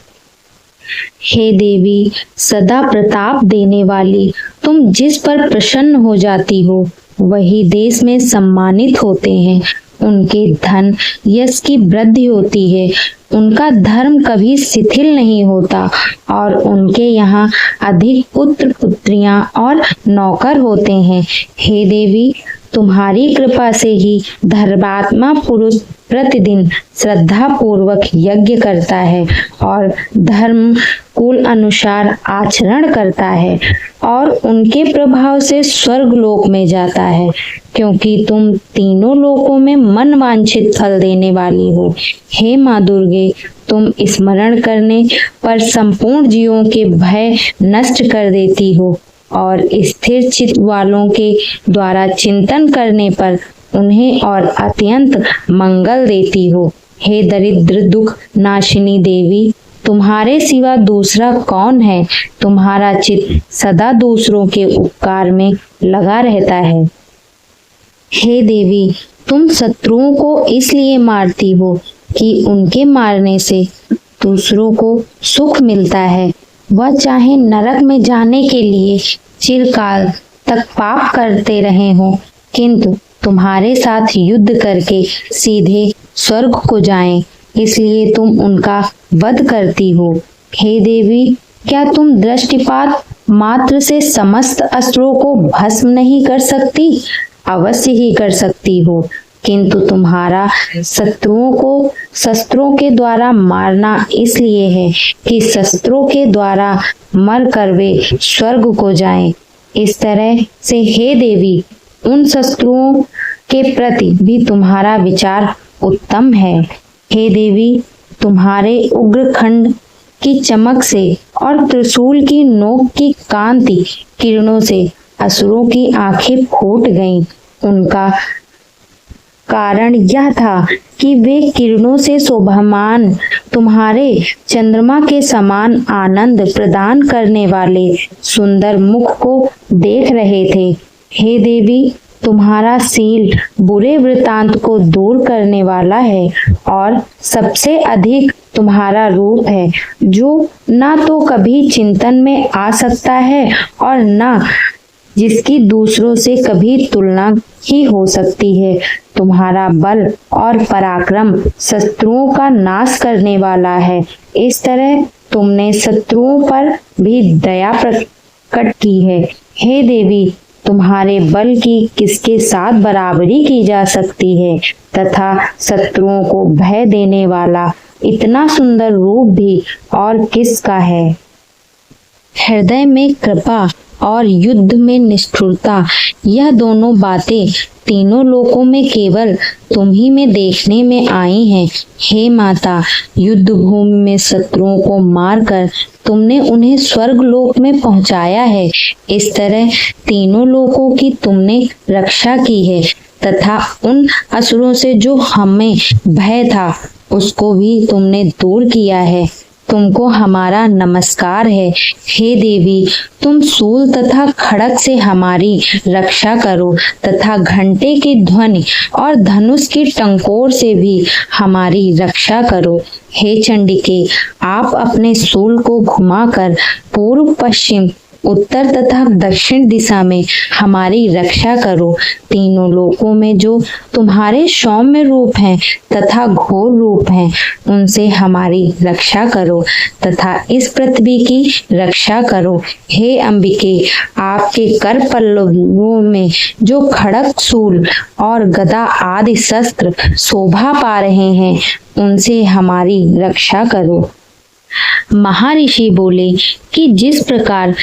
हे देवी, सदा प्रताप देने वाली, तुम जिस पर प्रसन्न हो जाती हो वही देश में सम्मानित होते हैं। उनके धन यश की वृद्धि होती है। उनका धर्म कभी शिथिल नहीं होता और उनके यहाँ अधिक पुत्र पुत्रियां और नौकर होते हैं। हे देवी, तुम्हारी कृपा से ही धर्मात्मा पुरुष प्रतिदिन श्रद्धा पूर्वक यज्ञ करता है और धर्म कुल अनुसार आचरण करता है और उनके प्रभाव से स्वर्ग लोक में जाता है, क्योंकि तुम तीनों लोकों में मन वांछित फल देने वाली हो। हे माँ दुर्गे, तुम स्मरण करने पर संपूर्ण जीवों के भय नष्ट कर देती हो और स्थिर चित्त वालों के द्वारा चिंतन करने पर उन्हें और अत्यंत मंगल देती हो। हे दरिद्र दुख नाशिनी देवी, तुम्हारे सिवा दूसरा कौन है। तुम्हारा चित्त सदा दूसरों के उपकार में लगा रहता है। हे देवी, तुम शत्रुओं को इसलिए मारती हो कि उनके मारने से दूसरों को सुख मिलता है। वह चाहे नरक में जाने के लिए चिरकाल तक पाप करते रहे हो, किंतु तुम्हारे साथ युद्ध करके सीधे स्वर्ग को जाएं, इसलिए तुम उनका वध करती हो। हे देवी, क्या तुम दृष्टिपात मात्र से समस्त अस्त्रों को भस्म नहीं कर सकती? अवश्य ही कर सकती हो, किंतु तुम्हारा शत्रुओं को शस्त्रों के द्वारा मारना इसलिए है कि शस्त्रों के द्वारा मर कर वे स्वर्ग को जाएं। इस तरह से हे देवी, उन शत्रुओं के प्रति भी तुम्हारा विचार उत्तम है। हे देवी, तुम्हारे उग्र खंड की चमक से और त्रिशूल की नोक की कांति किरणों से असुरों की आंखें फूट गईं। उनका कारण यह था कि वे किरणों से शोभामान तुम्हारे चंद्रमा के समान आनंद प्रदान करने वाले सुंदर मुख को देख रहे थे। हे देवी, तुम्हारा शील बुरे वृतांत को दूर करने वाला है और सबसे अधिक तुम्हारा रूप है, जो ना तो कभी चिंतन में आ सकता है और ना जिसकी दूसरों से कभी तुलना ही हो सकती है। तुम्हारा बल और पराक्रम शत्रुओं का नाश करने वाला है। इस तरह तुमने शत्रुओं पर भी दया प्रकट की है। हे देवी, तुम्हारे बल की किसके साथ बराबरी की जा सकती है तथा शत्रुओं को भय देने वाला इतना सुंदर रूप भी और किसका है। हृदय में कृपा और युद्ध में निष्ठुरता, यह दोनों बातें तीनों लोकों में केवल तुम ही में देखने में आई हैं। हे माता, युद्ध भूमि में शत्रुओं को मारकर तुमने उन्हें स्वर्ग लोक में पहुंचाया है। इस तरह तीनों लोकों की तुमने रक्षा की है तथा उन असुरों से जो हमें भय था उसको भी तुमने दूर किया है। तुमको हमारा नमस्कार है। हे देवी, तुम सूल तथा खड़ग से हमारी रक्षा करो तथा घंटे की ध्वनि और धनुष की टंकोर से भी हमारी रक्षा करो। हे चंडिके, आप अपने सूल को घुमाकर पूर्व पश्चिम उत्तर तथा दक्षिण दिशा में हमारी रक्षा करो। तीनों लोकों में जो तुम्हारे सौम्य रूप हैं तथा घोर रूप हैं उनसे हमारी रक्षा करो तथा इस पृथ्वी की रक्षा करो। हे अंबिके, आपके कर पल्लवों में जो खड़ग, सूल और गदा आदि शस्त्र शोभा पा रहे हैं उनसे हमारी रक्षा करो। महर्षि बोले कि जिस प्रकार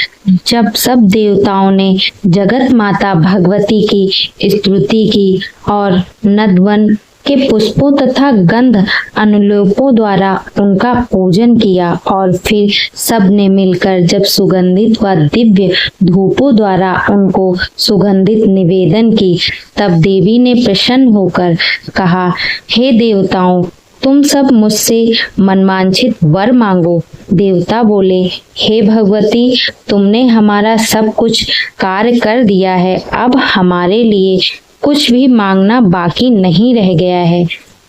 जब सब देवताओं ने जगत माता भगवती की स्तुति की और नदवन के पुष्पों तथा गंध अनुलेपों द्वारा उनका पूजन किया और फिर सब ने मिलकर जब सुगंधित व दिव्य धूपों द्वारा उनको सुगंधित निवेदन की, तब देवी ने प्रसन्न होकर कहा, हे देवताओं, तुम सब मुझसे मनवांछित वर मांगो। देवता बोले, हे भगवती, तुमने हमारा सब कुछ कार्य कर दिया है, अब हमारे लिए कुछ भी मांगना बाकी नहीं रह गया है,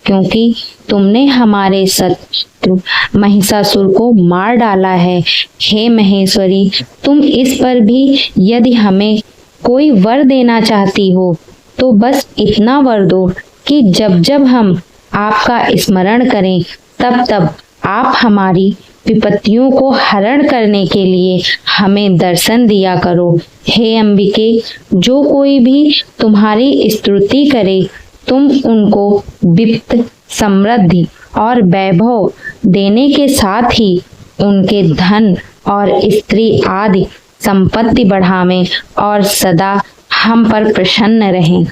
क्योंकि तुमने हमारे शत्रु महिषासुर को मार डाला है। हे महेश्वरी, तुम इस पर भी यदि हमें कोई वर देना चाहती हो तो बस इतना वर दो कि जब जब हम आपका स्मरण करें तब तब आप हमारी विपत्तियों को हरण करने के लिए हमें दर्शन दिया करो। हे अंबिके, जो कोई भी तुम्हारी स्तुति करे तुम उनको वित्त, समृद्धि और वैभव देने के साथ ही उनके धन और स्त्री आदि संपत्ति बढ़ावें और सदा हम पर प्रसन्न रहें।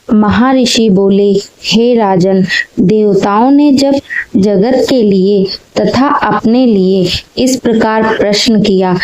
महर्षि बोले, हे राजन, देवताओं ने जब जगत के लिए तथा अपने लिए इस प्रकार प्रश्न किया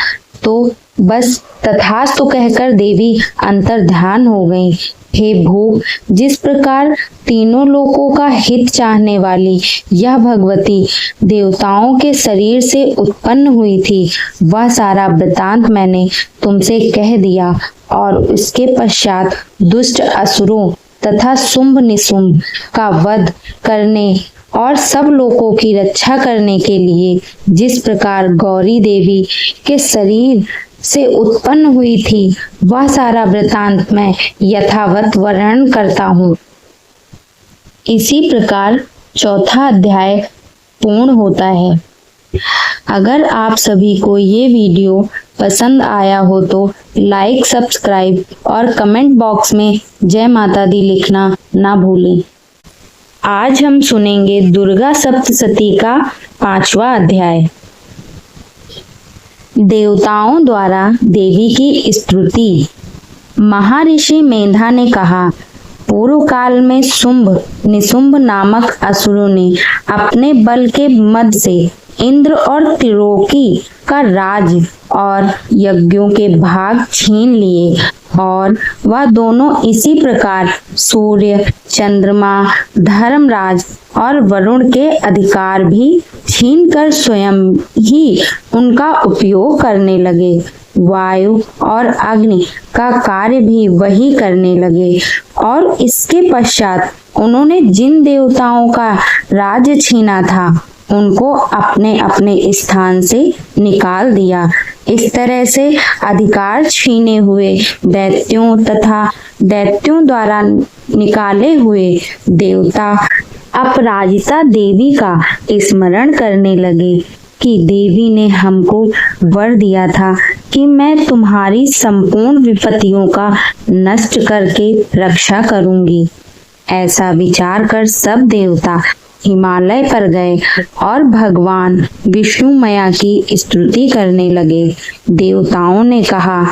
तो बस तथास्तु कहकर देवी अंतर्ध्यान हो गई। हे भूप, जिस प्रकार तीनों लोकों का हित चाहने वाली यह भगवती देवताओं के शरीर से उत्पन्न हुई थी, वह सारा वृतांत मैंने तुमसे कह दिया और उसके पश्चात दुष्ट असुरों तथा शुंभ निशुंभ का वध करने और सब लोगों की रक्षा करने के लिए जिस प्रकार गौरी देवी के शरीर से उत्पन्न हुई थी, वह सारा वृतांत मैं यथावत वर्णन करता हूँ। इसी प्रकार चौथा अध्याय पूर्ण होता है। अगर आप सभी को ये वीडियो पसंद आया हो तो लाइक, सब्सक्राइब और कमेंट बॉक्स में जय माता दी लिखना ना भूलें। आज हम सुनेंगे दुर्गा सप्तशती का 5वां अध्याय। देवताओं द्वारा देवी की स्तुति। महर्षि मेधा ने कहा, पूर्व काल में शुंभ निशुंभ नामक असुरों ने अपने बल के मद से इंद्र और त्रिलोकी का राज और यज्ञों के भाग छीन लिए और वह दोनों इसी प्रकार सूर्य, चंद्रमा, धर्मराज और वरुण के अधिकार भी छीनकर स्वयं ही उनका उपयोग करने लगे। वायु और अग्नि का कार्य भी वही करने लगे और इसके पश्चात उन्होंने जिन देवताओं का राज्य छीना था उनको अपने अपने स्थान से निकाल दिया। इस तरह से अधिकार छीने हुए दैत्यों तथा दैत्यों द्वारा निकाले हुए देवता अपराजिता देवी का स्मरण करने लगे कि देवी ने हमको वर दिया था कि मैं तुम्हारी संपूर्ण विपत्तियों का नष्ट करके रक्षा करूंगी। ऐसा विचार कर सब देवता हिमालय पर गए और भगवान विष्णु मैया की स्तुति करने लगे। देवताओं ने कहा,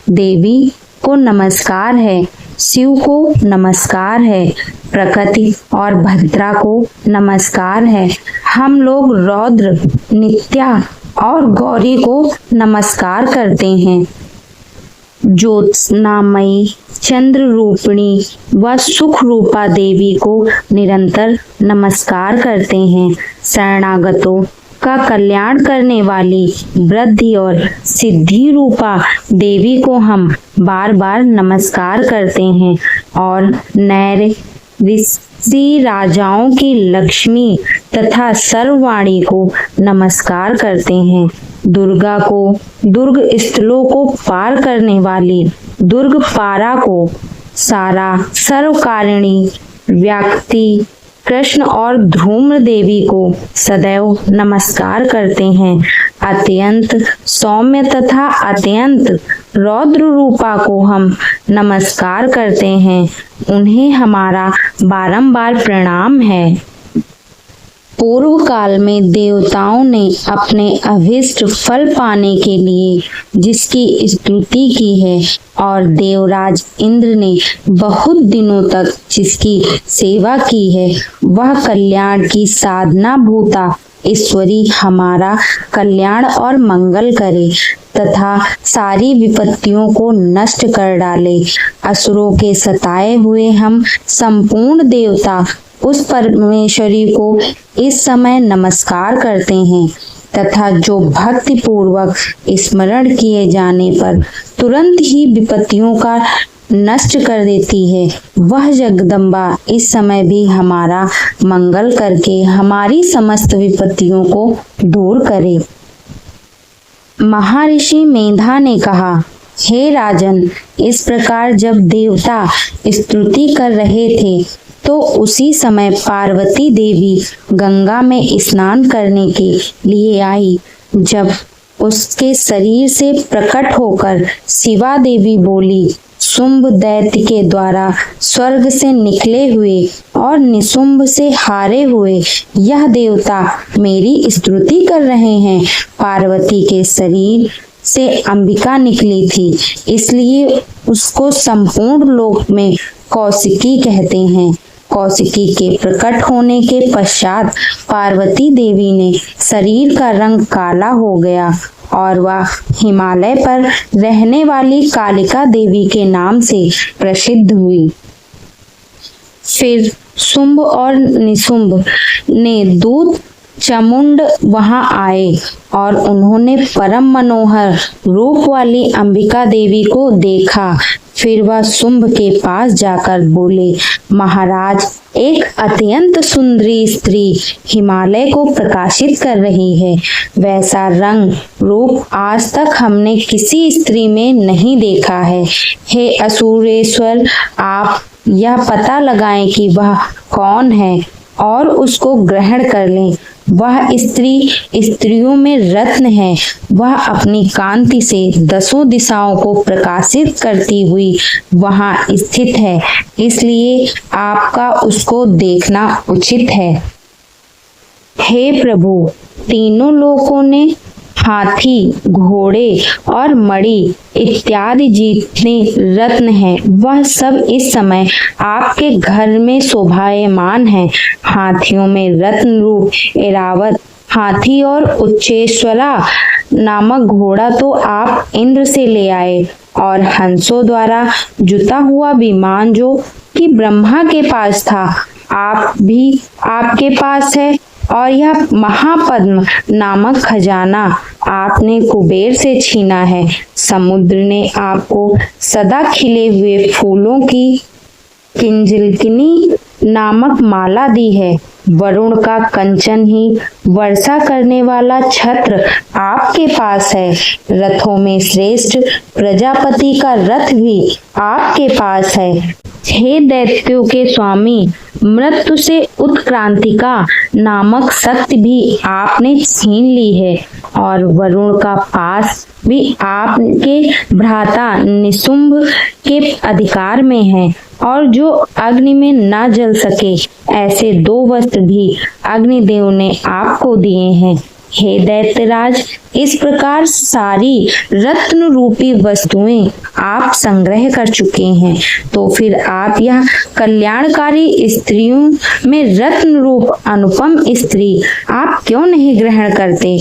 देवी को नमस्कार है, शिव को नमस्कार है, प्रकृति और भद्रा को नमस्कार है। हम लोग रौद्र, नित्या और गौरी को नमस्कार करते हैं। ज्योत्स्नामयी, चंद्र रूपिणी व सुख रूपा देवी को निरंतर नमस्कार करते हैं। शरणागतों का कल्याण करने वाली वृद्धि और सिद्धि रूपा देवी को हम बार बार नमस्कार करते हैं और नैर ऋषि राजाओं की लक्ष्मी तथा सर्ववाणी को नमस्कार करते हैं। दुर्गा को, दुर्ग स्थलों को पार करने वाली दुर्ग पारा को, सारा सर्वकारिणी व्याक्ति कृष्ण और धूम्र देवी को सदैव नमस्कार करते हैं। अत्यंत सौम्य तथा अत्यंत रौद्र रूपा को हम नमस्कार करते हैं। उन्हें हमारा बारंबार प्रणाम है। पूर्व काल में देवताओं ने अपने अभीष्ट फल पाने के लिए जिसकी स्तुति की है और देवराज इंद्र ने बहुत दिनों तक जिसकी सेवा की है, वह कल्याण की साधना भूता ईश्वरी हमारा कल्याण और मंगल करे तथा सारी विपत्तियों को नष्ट कर डाले। असुरों के सताए हुए हम संपूर्ण देवता उस परमेश्वरी को इस समय नमस्कार करते हैं तथा जो भक्ति पूर्वक स्मरण किए जाने पर तुरंत ही विपत्तियों का नष्ट कर देती है, वह जगदम्बा इस समय भी हमारा मंगल करके हमारी समस्त विपत्तियों को दूर करे। महर्षि मेधा ने कहा, हे राजन, इस प्रकार जब देवता स्तुति कर रहे थे तो उसी समय पार्वती देवी गंगा में स्नान करने के लिए आई। जब उसके शरीर से प्रकट होकर शिवा देवी बोली, शुंभ दैत्य के द्वारा स्वर्ग से निकले हुए और निशुंभ से हारे हुए यह देवता मेरी स्तुति कर रहे हैं। पार्वती के शरीर से अंबिका निकली थी, इसलिए उसको संपूर्ण लोक में कौशिकी कहते हैं। कौशिकी के प्रकट होने के पश्चात पार्वती देवी ने शरीर का रंग काला हो गया और वह हिमालय पर रहने वाली कालिका देवी के नाम से प्रसिद्ध हुई। फिर शुंभ और निशुंभ ने दूत चामुंड वहां आए और उन्होंने परम मनोहर रूप वाली अंबिका देवी को देखा। फिर वह शुंभ के पास जाकर बोले, महाराज, एक अत्यंत सुंदरी स्त्री हिमालय को प्रकाशित कर रही है। वैसा रंग रूप आज तक हमने किसी स्त्री में नहीं देखा है। हे असुरेश्वर, आप यह पता लगाएं कि वह कौन है और उसको ग्रहण कर लें। वह स्त्री स्त्रियों में रत्न है। वह अपनी कांति से दसों दिशाओं को प्रकाशित करती हुई वहां स्थित है, इसलिए आपका उसको देखना उचित है। हे प्रभु, तीनों लोकों ने हाथी, घोड़े और मणि इत्यादि जितने रत्न हैं, वह सब इस समय आपके घर में शोभायमान है। हाथियों में रत्न रूप ऐरावत हाथी और उच्चेश्वरा नामक घोड़ा तो आप इंद्र से ले आए और हंसों द्वारा जुता हुआ विमान जो कि ब्रह्मा के पास था, आप भी आपके पास है। और यह महापद्म नामक खजाना आपने कुबेर से छीना है। समुद्र ने आपको सदा खिले हुए फूलों की किंजलकिनी नामक माला दी है। वरुण का कंचन ही वर्षा करने वाला छत्र आपके पास है। रथों में श्रेष्ठ प्रजापति का रथ भी आपके पास है। हे दैत्यों के स्वामी, मृत्यु से उत्क्रांतिका नामक शक्ति भी आपने छीन ली है और वरुण का पास भी आपके भ्राता निशुंभ के अधिकार में है, और जो अग्नि में न जल सके ऐसे 2 वस्त्र भी अग्निदेव ने आपको दिए हैं। हे दैत्यराज, इस प्रकार सारी रत्न रूपी वस्तुएं आप संग्रह कर चुके हैं, तो फिर आप यह कल्याणकारी स्त्रियों में रत्न रूप अनुपम स्त्री आप क्यों नहीं ग्रहण करते?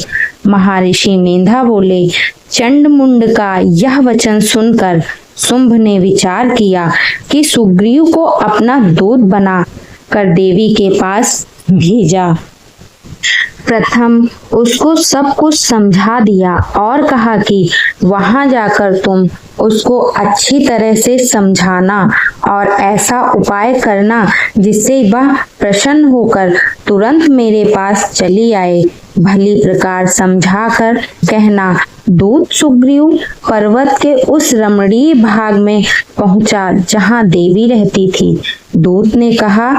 महर्षि मेधा बोले। चंडमुंड का यह वचन सुनकर शुंभ ने विचार किया कि सुग्रीव को अपना दूत बना कर देवी के पास भेजा। प्रथम उसको सब कुछ समझा दिया और कहा कि वहां जाकर तुम उसको अच्छी तरह से समझाना और ऐसा उपाय करना जिससे वह प्रसन्न होकर तुरंत मेरे पास चली आए। भली प्रकार समझाकर कहना। दूत सुग्रीव पर्वत के उस रमणीय भाग में पहुंचा जहां देवी रहती थी। दूत ने कहा,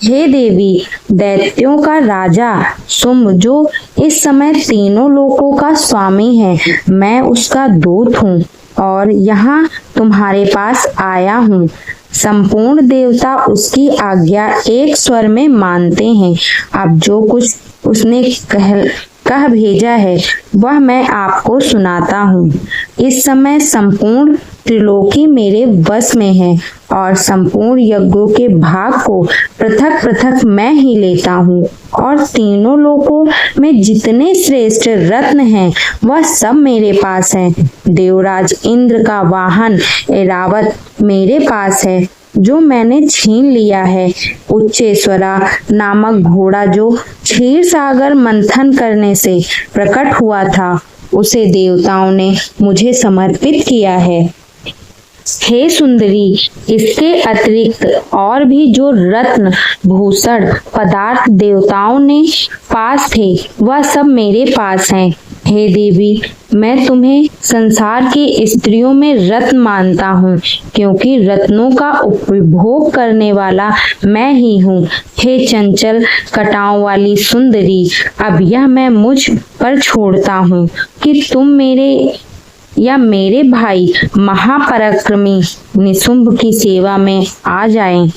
हे देवी, दैत्यों का राजा शुंभ जो इस समय तीनों लोकों का स्वामी है, मैं उसका दूत हूँ और यहाँ तुम्हारे पास आया हूँ। संपूर्ण देवता उसकी आज्ञा एक स्वर में मानते हैं। अब जो कुछ उसने कह भेजा है वह मैं आपको सुनाता हूँ। इस समय संपूर्ण त्रिलोकी मेरे वश में है और संपूर्ण यज्ञों के भाग को पृथक पृथक मैं ही लेता हूँ, और तीनों लोकों में जितने श्रेष्ठ रत्न हैं वह सब मेरे पास हैं। देवराज इंद्र का वाहन ऐरावत मेरे पास है जो मैंने छीन लिया है। उच्चेश्वरा नामक घोड़ा जो क्षीर सागर मंथन करने से प्रकट हुआ था उसे देवताओं ने मुझे समर्पित किया है। हे सुंदरी, इसके अतिरिक्त और भी जो रत्न भूषण पदार्थ देवताओं ने पास थे वह सब मेरे पास हैं। हे देवी, मैं तुम्हें संसार की स्त्रियों में रत्न मानता हूँ, क्योंकि रत्नों का उपभोग करने वाला मैं ही हूँ। हे चंचल कटाओं वाली सुंदरी, अब यह मैं मुझ पर छोड़ता हूँ कि तुम मेरे भाई महापराक्रमी निशुंभ की सेवा में आ जाएं।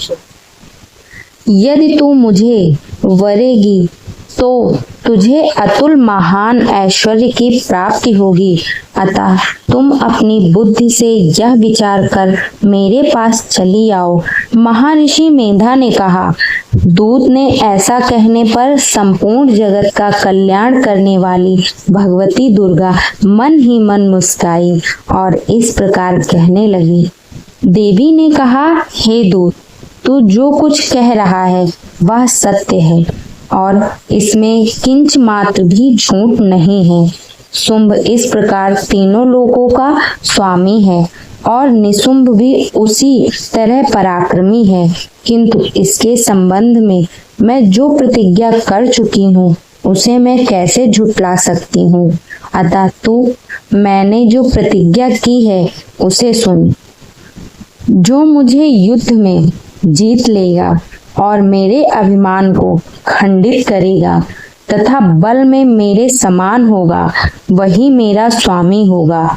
यदि तू मुझे वरेगी तो तुझे अतुल महान ऐश्वर्य की प्राप्ति होगी। अतः तुम अपनी बुद्धि से यह विचार कर मेरे पास चली आओ। महर्षि मेधा ने कहा। दूत ने ऐसा कहने पर संपूर्ण जगत का कल्याण करने वाली भगवती दुर्गा मन ही मन मुस्काई और इस प्रकार कहने लगी। देवी ने कहा, हे दूत, तू जो कुछ कह रहा है वह सत्य है और इसमें किंच मात्र भी झूठ नहीं है। शुंभ इस प्रकार तीनों लोकों का स्वामी है और निशुंभ भी उसी तरह पराक्रमी है, किंतु इसके संबंध में मैं जो प्रतिज्ञा कर चुकी हूँ उसे मैं कैसे झुठला सकती हूँ। अतः तू मैंने जो प्रतिज्ञा की है उसे सुन। जो मुझे युद्ध में जीत लेगा और मेरे अभिमान को खंडित करेगा तथा बल में मेरे समान होगा वही मेरा स्वामी होगा।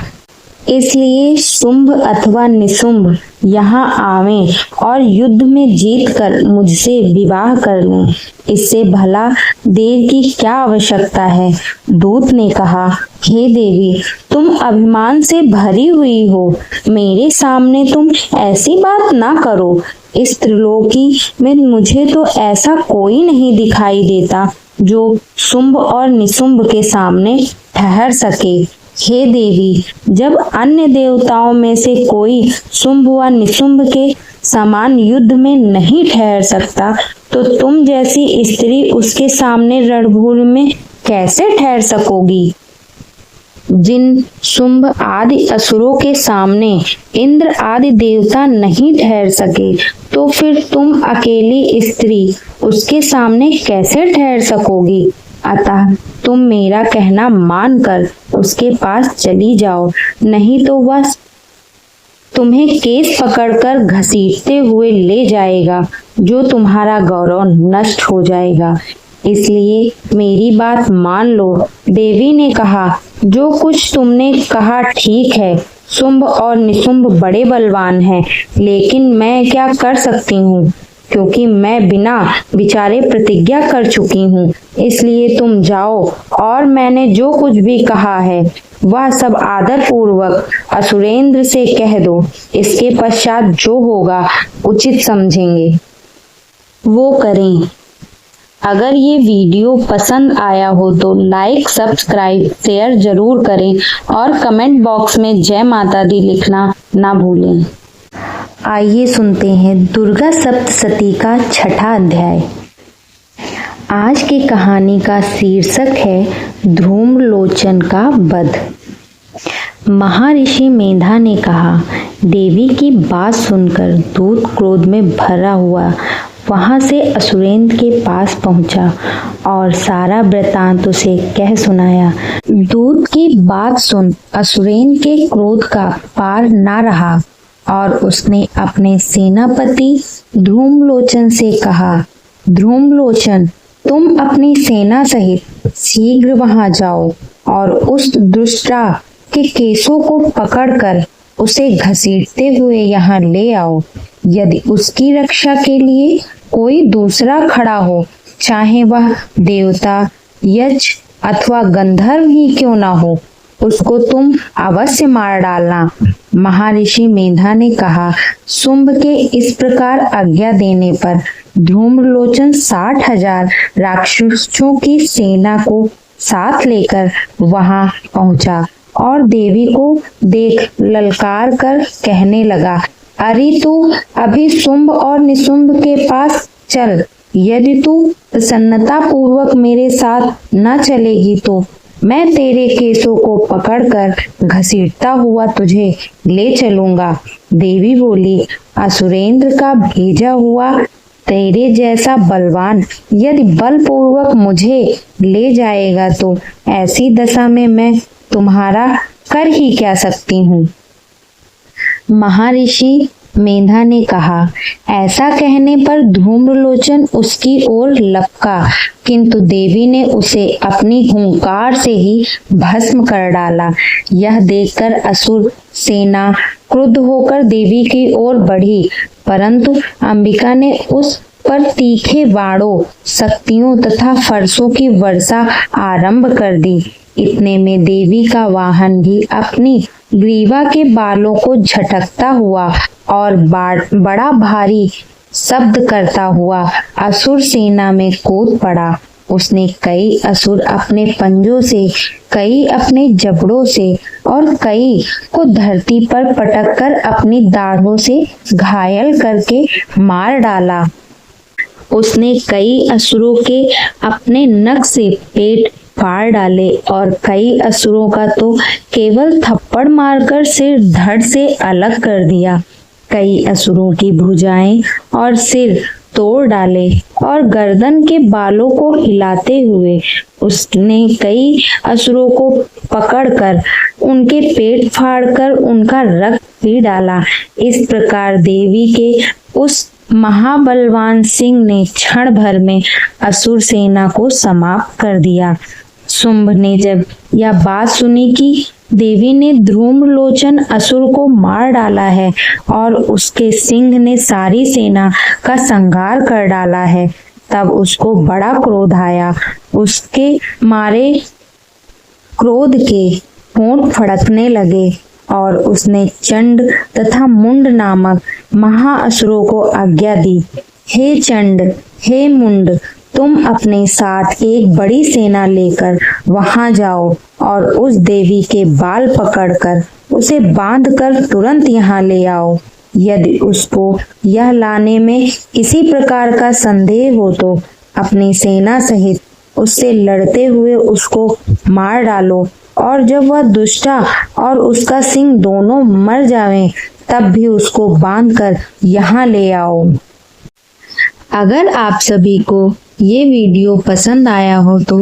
इसलिए शुंभ अथवा निशुंभ यहाँ आवें और युद्ध में जीत कर मुझसे विवाह कर लें। इससे भला देर की क्या आवश्यकता है। दूत ने कहा, हे देवी, तुम अभिमान से भरी हुई हो, मेरे सामने तुम ऐसी बात ना करो। इस त्रिलोकी में मुझे तो ऐसा कोई नहीं दिखाई देता जो शुंभ और निशुंभ के सामने ठहर सके। हे देवी, जब अन्य देवताओं में से कोई शुंभ व निशुंभ के समान युद्ध में नहीं ठहर सकता, तो तुम जैसी स्त्री उसके सामने रणभूमि में कैसे ठहर सकोगी। जिन शुंभ आदि असुरों के सामने इंद्र आदि देवता नहीं ठहर सके, तो फिर तुम अकेली स्त्री उसके सामने कैसे ठहर सकोगी। अतः तुम मेरा कहना मानकर उसके पास चली जाओ, नहीं तो वह तुम्हें केस पकड़कर घसीटते हुए ले जाएगा, जो तुम्हारा गौरव नष्ट हो जाएगा। इसलिए मेरी बात मान लो। देवी ने कहा, जो कुछ तुमने कहा ठीक है। शुंभ और निशुंभ बड़े बलवान हैं, लेकिन मैं क्या कर सकती हूँ, क्योंकि मैं बिना विचारे प्रतिज्ञा कर चुकी हूँ। इसलिए तुम जाओ और मैंने जो कुछ भी कहा है वह सब आदर पूर्वक असुरेंद्र से कह दो। इसके पश्चात जो होगा उचित समझेंगे वो करें। अगर ये वीडियो पसंद आया हो तो लाइक, सब्सक्राइब, शेयर जरूर करें और कमेंट बॉक्स में जय माता दी लिखना ना भूलें। आइए सुनते हैं दुर्गा सप्तशती का छठा अध्याय। आज की कहानी का शीर्षक है धूम्रलोचन का वध। महर्षि मेधा ने कहा, देवी की बात सुनकर दूत क्रोध में भरा हुआ वहां से असुरेंद्र के पास पहुंचा और सारा वृतांत उसे कह सुनाया। दूत की बात सुन असुरेंद्र के क्रोध का पार न रहा और उसने अपने सेनापति धूम्रलोचन से कहा, धूम्रलोचन, तुम अपनी सेना सहित शीघ्र वहां जाओ और उस दुष्टा के केसों को पकड़कर उसे घसीटते हुए यहाँ ले आओ। यदि उसकी रक्षा के लिए कोई दूसरा खड़ा हो, चाहे वह देवता, यक्ष अथवा गंधर्व ही क्यों ना हो, उसको तुम अवश्य मार डालना। महर्षि मेधा ने कहा। शुंभ के इस प्रकार आज्ञा देने पर धूम्रलोचन 60,000 राक्षसों की सेना को साथ लेकर वहां पहुंचा और देवी को देख ललकार कर कहने लगा, अरे तू अभी शुंभ और निशुंभ के पास चल। यदि तू प्रसन्नता पूर्वक मेरे साथ न चलेगी तो मैं तेरे केसों को पकड़कर घसीटता हुआ तुझे ले चलूंगा। देवी बोली, असुरेंद्र का भेजा हुआ तेरे जैसा बलवान यदि बलपूर्वक मुझे ले जाएगा तो ऐसी दशा में मैं तुम्हारा कर ही क्या सकती हूँ। महर्षि मेधा ने कहा। ऐसा कहने पर धूम्रलोचन उसकी ओर लपका, किंतु देवी ने उसे अपनी हुंकार से ही भस्म कर डाला। यह देखकर असुर सेना क्रुद्ध होकर देवी की ओर बढ़ी, परंतु अंबिका ने उस पर तीखे बाणों, शक्तियों तथा फरसों की वर्षा आरंभ कर दी। इतने में देवी का वाहन भी अपनी ग्रीवा के बालों को झटकता हुआ और बड़ा भारी शब्द करता हुआ असुर सेना में कूद पड़ा। उसने कई असुर अपने पंजों से, कई अपने जबड़ों से और कई को धरती पर पटक कर अपनी दाढ़ों से घायल करके मार डाला। उसने कई असुरों के अपने नख से पेट फाड़ डाले और कई असुरों का तो केवल थप्पड़ मारकर सिर धड़ से अलग कर दिया। कई असुरों की भुजाएं और सिर तोड़ डाले और गर्दन के बालों को हिलाते हुए उसने कई असुरों को पकड़कर उनके पेट फाड़कर उनका रक्त पी डाला। इस प्रकार देवी के उस महाबलवान सिंह ने क्षण भर में असुर सेना को समाप्त कर दिया। शुंभ ने जब यह बात सुनी कि देवी ने धूम्रलोचन असुर को मार डाला है और उसके सिंह ने सारी सेना का संहार कर डाला है, तब उसको बड़ा क्रोध आया। उसके मारे क्रोध के होंठ फड़कने लगे और उसने चंड तथा मुंड नामक महाअसुरों को आज्ञा दी, हे चंड, हे मुंड, तुम अपने साथ एक बड़ी सेना लेकर वहां जाओ और उस देवी के बाल पकड़कर उसे बांधकर तुरंत यहाँ ले आओ। यदि उसको यह लाने में किसी प्रकार का संदेह हो तो अपनी सेना सहित उससे लड़ते हुए उसको मार डालो और जब वह दुष्टा और उसका सिंह दोनों मर जावें तब भी उसको बांधकर यहाँ ले आओ। अगर आप सभी को ये वीडियो पसंद आया हो तो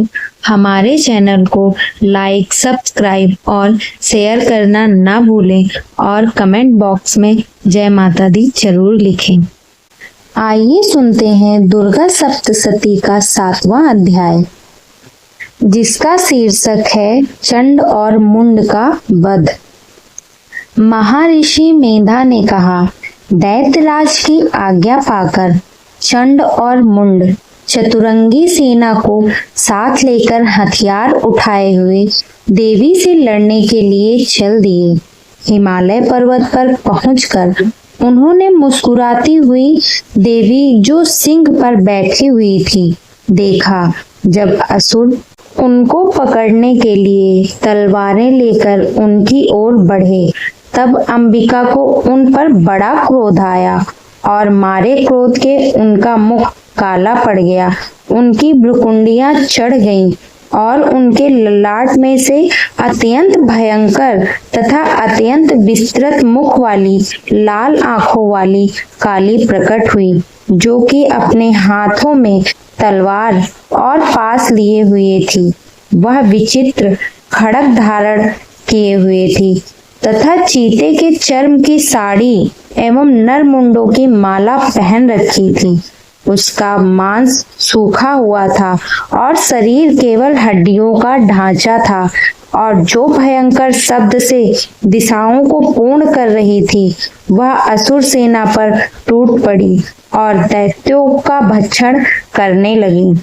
हमारे चैनल को लाइक, सब्सक्राइब और शेयर करना ना भूलें और कमेंट बॉक्स में जय माता दी जरूर लिखें। आइए सुनते हैं दुर्गा सप्तशती का 7वां अध्याय, जिसका शीर्षक है चंड और मुंड का वध। महर्षि मेधा ने कहा, दैत्यराज की आज्ञा पाकर चंड और मुंड चतुरंगी सेना को साथ लेकर हथियार उठाए हुए देवी से लड़ने के लिए चल दिए। हिमालय पर्वत पर पहुंचकर उन्होंने मुस्कुराती हुई देवी जो सिंह पर बैठी हुई थी देखा। जब असुर उनको पकड़ने के लिए तलवारें लेकर उनकी ओर बढ़े, तब अंबिका को उन पर बड़ा क्रोध आया और मारे क्रोध के उनका मुख काला पड़ गया, उनकी भ्रुकुंडियां चढ़ गईं और उनके ललाट में से अत्यंत भयंकर तथा अत्यंत विस्तृत मुख वाली लाल आंखों वाली काली प्रकट हुई, जो कि अपने हाथों में तलवार और पास लिए हुए थी। वह विचित्र खड़ग धारण किए हुए थी तथा चीते के चर्म की साड़ी एवं नरमुंडों की माला पहन रखी थी। उसका मांस सूखा हुआ था और शरीर केवल हड्डियों का ढांचा था, और जो भयंकर शब्द से दिशाओं को पूर्ण कर रही थी, वह असुर सेना पर टूट पड़ी और दैत्यों का भक्षण करने लगी।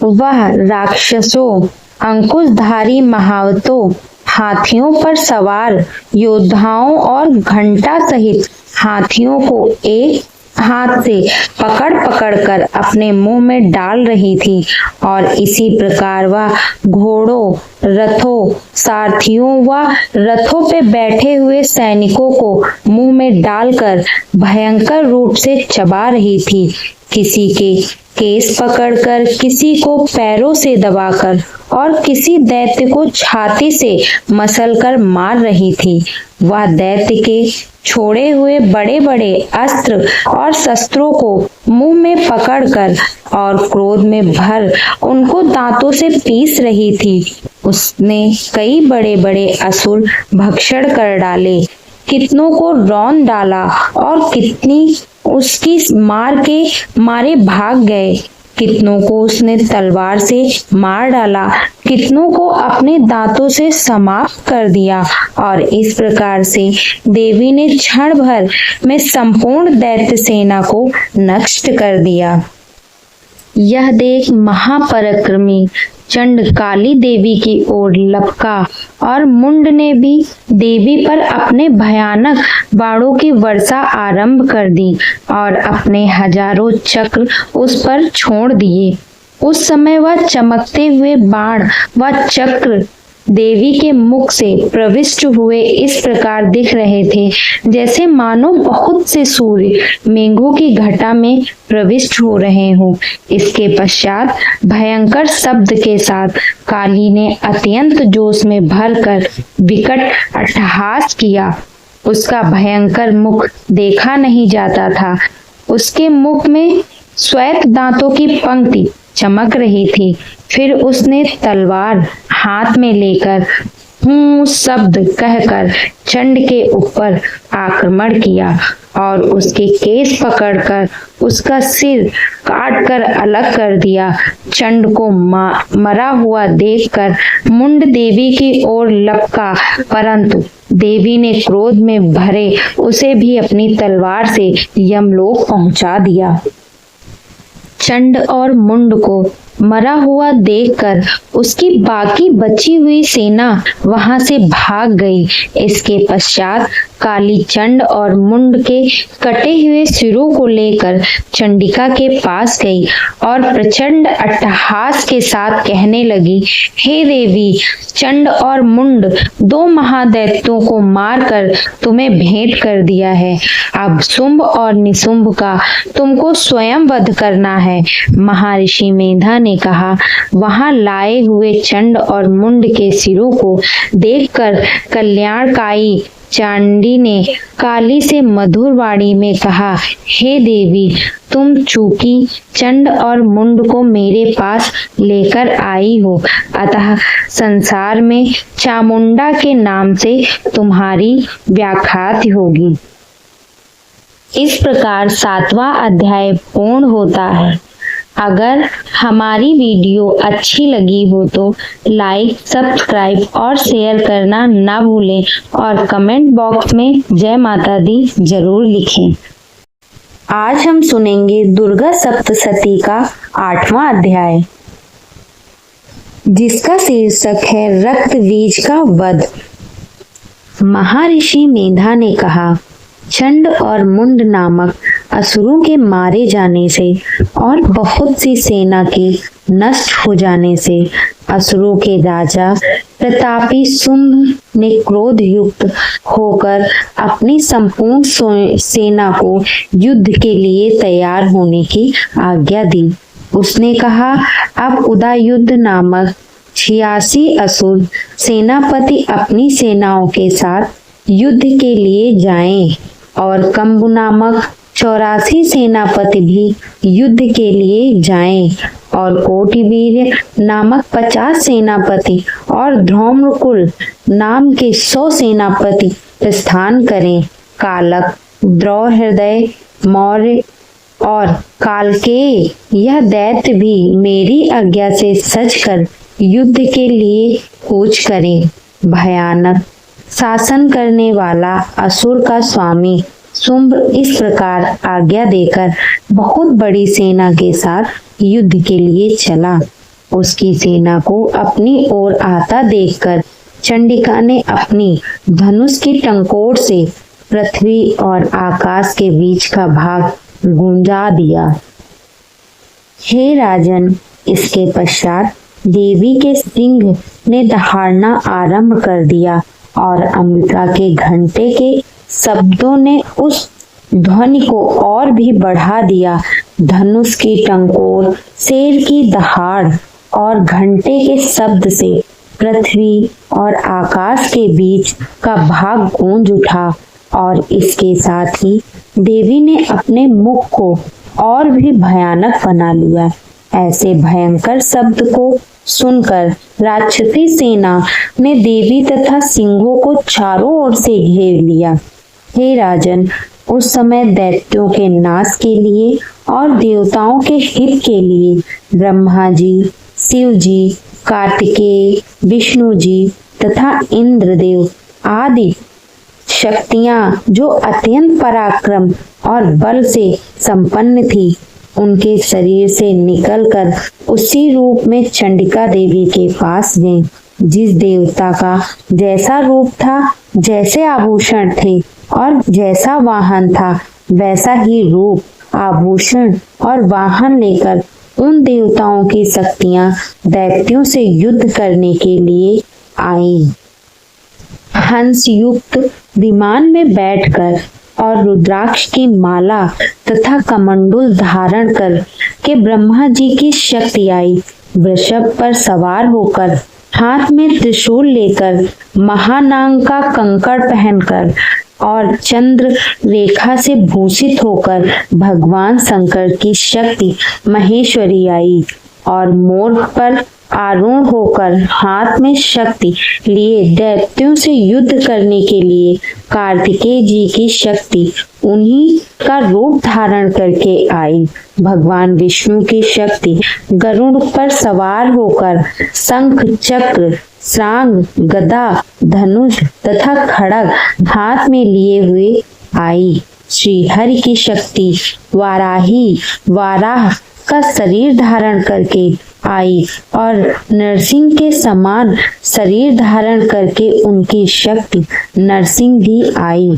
वह राक्षसों, अंकुशधारी महावतों, हाथियों पर सवार योद्धाओं और घंटा सहित हाथियों को एक हाथ से पकड़ पकड़ कर अपने मुंह में डाल रही थी, और इसी प्रकार वह घोड़ों, रथों, सारथियों व रथों पे बैठे हुए सैनिकों को मुंह में डालकर भयंकर रूप से चबा रही थी। किसी के केस पकड़कर, किसी को पैरों से दबाकर और किसी दैत्य को छाती से मसलकर मार रही थी। वह दैत्य के छोड़े हुए बड़े बड़े अस्त्र और शस्त्रों को मुंह में पकड़कर और क्रोध में भर उनको दांतों से पीस रही थी। उसने कई बड़े बड़े असुर भक्षण कर डाले, कितनों को रौंद डाला और कितनी उसकी मार के मारे भाग गए। कितनों को उसने तलवार से मार डाला, कितनों को अपने दांतों से समाप्त कर दिया, और इस प्रकार से देवी ने क्षण भर में संपूर्ण दैत्य सेना को नष्ट कर दिया। यह देख महापराक्रमी चंड काली देवी की ओर लपका और मुंड ने भी देवी पर अपने भयानक बाणों की वर्षा आरंभ कर दी और अपने हजारों चक्र उस पर छोड़ दिए। उस समय वह चमकते हुए बाण व चक्र देवी के मुख से प्रविष्ट हुए इस प्रकार दिख रहे थे, जैसे मानो बहुत से सूर्य मेघों की घटा में प्रविष्ट हो रहे हों। इसके पश्चात भयंकर शब्द के साथ काली ने अत्यंत जोश में भरकर विकट अट्टहास किया। उसका भयंकर मुख देखा नहीं जाता था। उसके मुख में श्वेत दांतों की पंक्ति चमक रही थी। फिर उसने तलवार हाथ में लेकर हूं शब्द कहकर चंड के ऊपर आक्रमण किया और उसके केस पकड़कर उसका सिर काटकर अलग कर दिया। चंड को मरा हुआ देखकर मुंड देवी की ओर लपका, परंतु देवी ने क्रोध में भरे उसे भी अपनी तलवार से यमलोक पहुंचा दिया। चंड और मुंड को मरा हुआ देखकर उसकी बाकी बची हुई सेना वहां से भाग गई। इसके पश्चात काली चंड और मुंड के कटे हुए सिरों को लेकर चंडिका के पास गई और प्रचंड अट्टहास के साथ कहने लगी, हे देवी, चंड और मुंड दो महादैत्यों को मारकर तुम्हें भेंट कर दिया है। अब शुंभ और निशुंभ का तुमको स्वयं वध करना है। महर्षि मेधा ने कहा। वहां लाए हुए चंड और मुंड के सिरों को देखकर कल्याणकायी चांडी ने काली से मधुर वाणी में कहा, हे देवी, तुम चूंकि चंड और मुंड को मेरे पास लेकर आई हो, अतः संसार में चामुंडा के नाम से तुम्हारी व्याख्यात होगी। इस प्रकार 7वां अध्याय पूर्ण होता है। अगर हमारी वीडियो अच्छी लगी हो तो लाइक, सब्सक्राइब और शेयर करना ना भूलें और कमेंट बॉक्स में जय माता दी जरूर लिखें। आज हम सुनेंगे दुर्गा सप्तशती का 8वां अध्याय, जिसका शीर्षक है रक्त बीज का वध। महर्षि मेधा ने कहा, चंड और मुंड नामक असुरों के मारे जाने से और बहुत सी सेना के नष्ट हो जाने से असुरों के राजा प्रतापी शुंभ ने क्रोध युक्त होकर अपनी संपूर्ण सेना को युद्ध के लिए तैयार होने की आज्ञा दी। उसने कहा, अब उदयुद्ध नामक 86 असुर सेनापति अपनी सेनाओं के साथ युद्ध के लिए जाएं और कंबु नामक 84 सेनापति भी युद्ध के लिए जाएं और कोटिवीर्य नामक 50 सेनापति और धौम्रकुल नाम के 100 सेनापति प्रस्थान करें। कालक, द्रौहृदय, मौर्य और कालकेय यह दैत्य भी मेरी आज्ञा से सजकर युद्ध के लिए कूच करें। भयानक शासन करने वाला असुर का स्वामी शुंभ इस प्रकार आज्ञा देकर बहुत बड़ी सेना के साथ युद्ध के लिए चला। उसकी सेना को अपनी ओर आता देखकर चंडिका ने अपनी धनुष की टंकोर से पृथ्वी और आकाश के बीच का भाग गुंजा दिया। हे राजन, इसके पश्चात देवी के सिंह ने दहाड़ना आरंभ कर दिया और अंबिका के घंटे के शब्दों ने उस ध्वनि को और भी बढ़ा दिया। धनुष की टंकोर, शेर की दहाड़ और घंटे के शब्द से पृथ्वी और आकाश के बीच का भाग गूंज उठा और इसके साथ ही देवी ने अपने मुख को और भी भयानक बना लिया। ऐसे भयंकर शब्द को सुनकर राक्षसी सेना ने देवी तथा सिंहों को चारों ओर से घेर लिया। हे राजन, उस समय दैत्यों के नाश के लिए और देवताओं के हित के लिए ब्रह्मा जी, शिव जी, कार्तिकेय, विष्णु जी तथा इंद्रदेव आदि शक्तियां जो अत्यंत पराक्रम और बल से संपन्न थी, उनके शरीर से निकलकर उसी रूप में चंडिका देवी के पास गए। जिस देवता का जैसा रूप था, जैसे आभूषण थे और जैसा वाहन था, वैसा ही रूप, आभूषण और वाहन लेकर उन देवताओं की शक्तियां दैत्यों से युद्ध करने के लिए आई। हंस युक्त विमान में बैठकर और रुद्राक्ष की माला तथा कमंडल धारण कर के ब्रह्मा जी की शक्ति आई। वृषभ पर सवार होकर, हाथ में त्रिशूल लेकर, महानांग का कंकड़ पहनकर और चंद्र रेखा से भूषित होकर भगवान शंकर की शक्ति महेश्वरी आई और मोर पर आरूढ़ होकर हाथ में शक्ति लिए दैत्यों से युद्ध करने के लिए कार्तिकेय जी की शक्ति उन्हीं का रूप धारण करके आई। भगवान विष्णु की शक्ति गरुड़ पर सवार होकर शंख, चक्र, श्रांग, गदा, धनुष तथा खड़ग हाथ में लिए हुए आई। श्री हरि की शक्ति वाराह का शरीर धारण करके आई और नरसिंह के समान शरीर धारण करके उनकी शक्ति नरसिंह भी आई।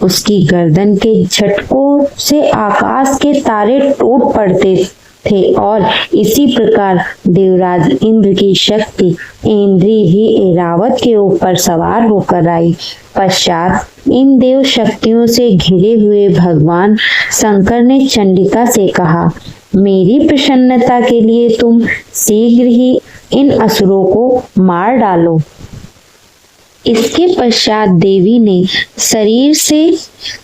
उसकी गर्दन के झटकों से आकाश के तारे टूट पड़ते थे और इसी प्रकार देवराज इंद्र की शक्ति इंद्री भी ऐरावत के ऊपर सवार होकर आई। पश्चात इन देव शक्तियों से घिरे हुए भगवान शंकर ने चंडिका से कहा, मेरी प्रसन्नता के लिए तुम शीघ्र ही इन असुरों को मार डालो। इसके पश्चात देवी ने शरीर से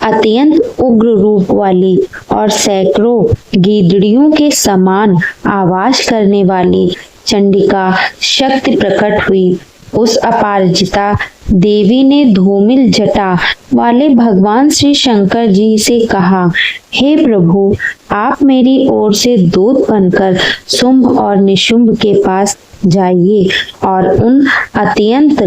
अत्यंत उग्र रूप वाली और सैकड़ों गीदड़ियों के समान आवाज करने वाली चंडिका शक्ति प्रकट हुई। उस अपराजिता देवी ने धूमिल जटा वाले भगवान श्री शंकर जी से कहा, हे प्रभु, आप मेरी ओर से दूत बनकर शुंभ और निशुंभ के पास जाइए और उन अत्यंत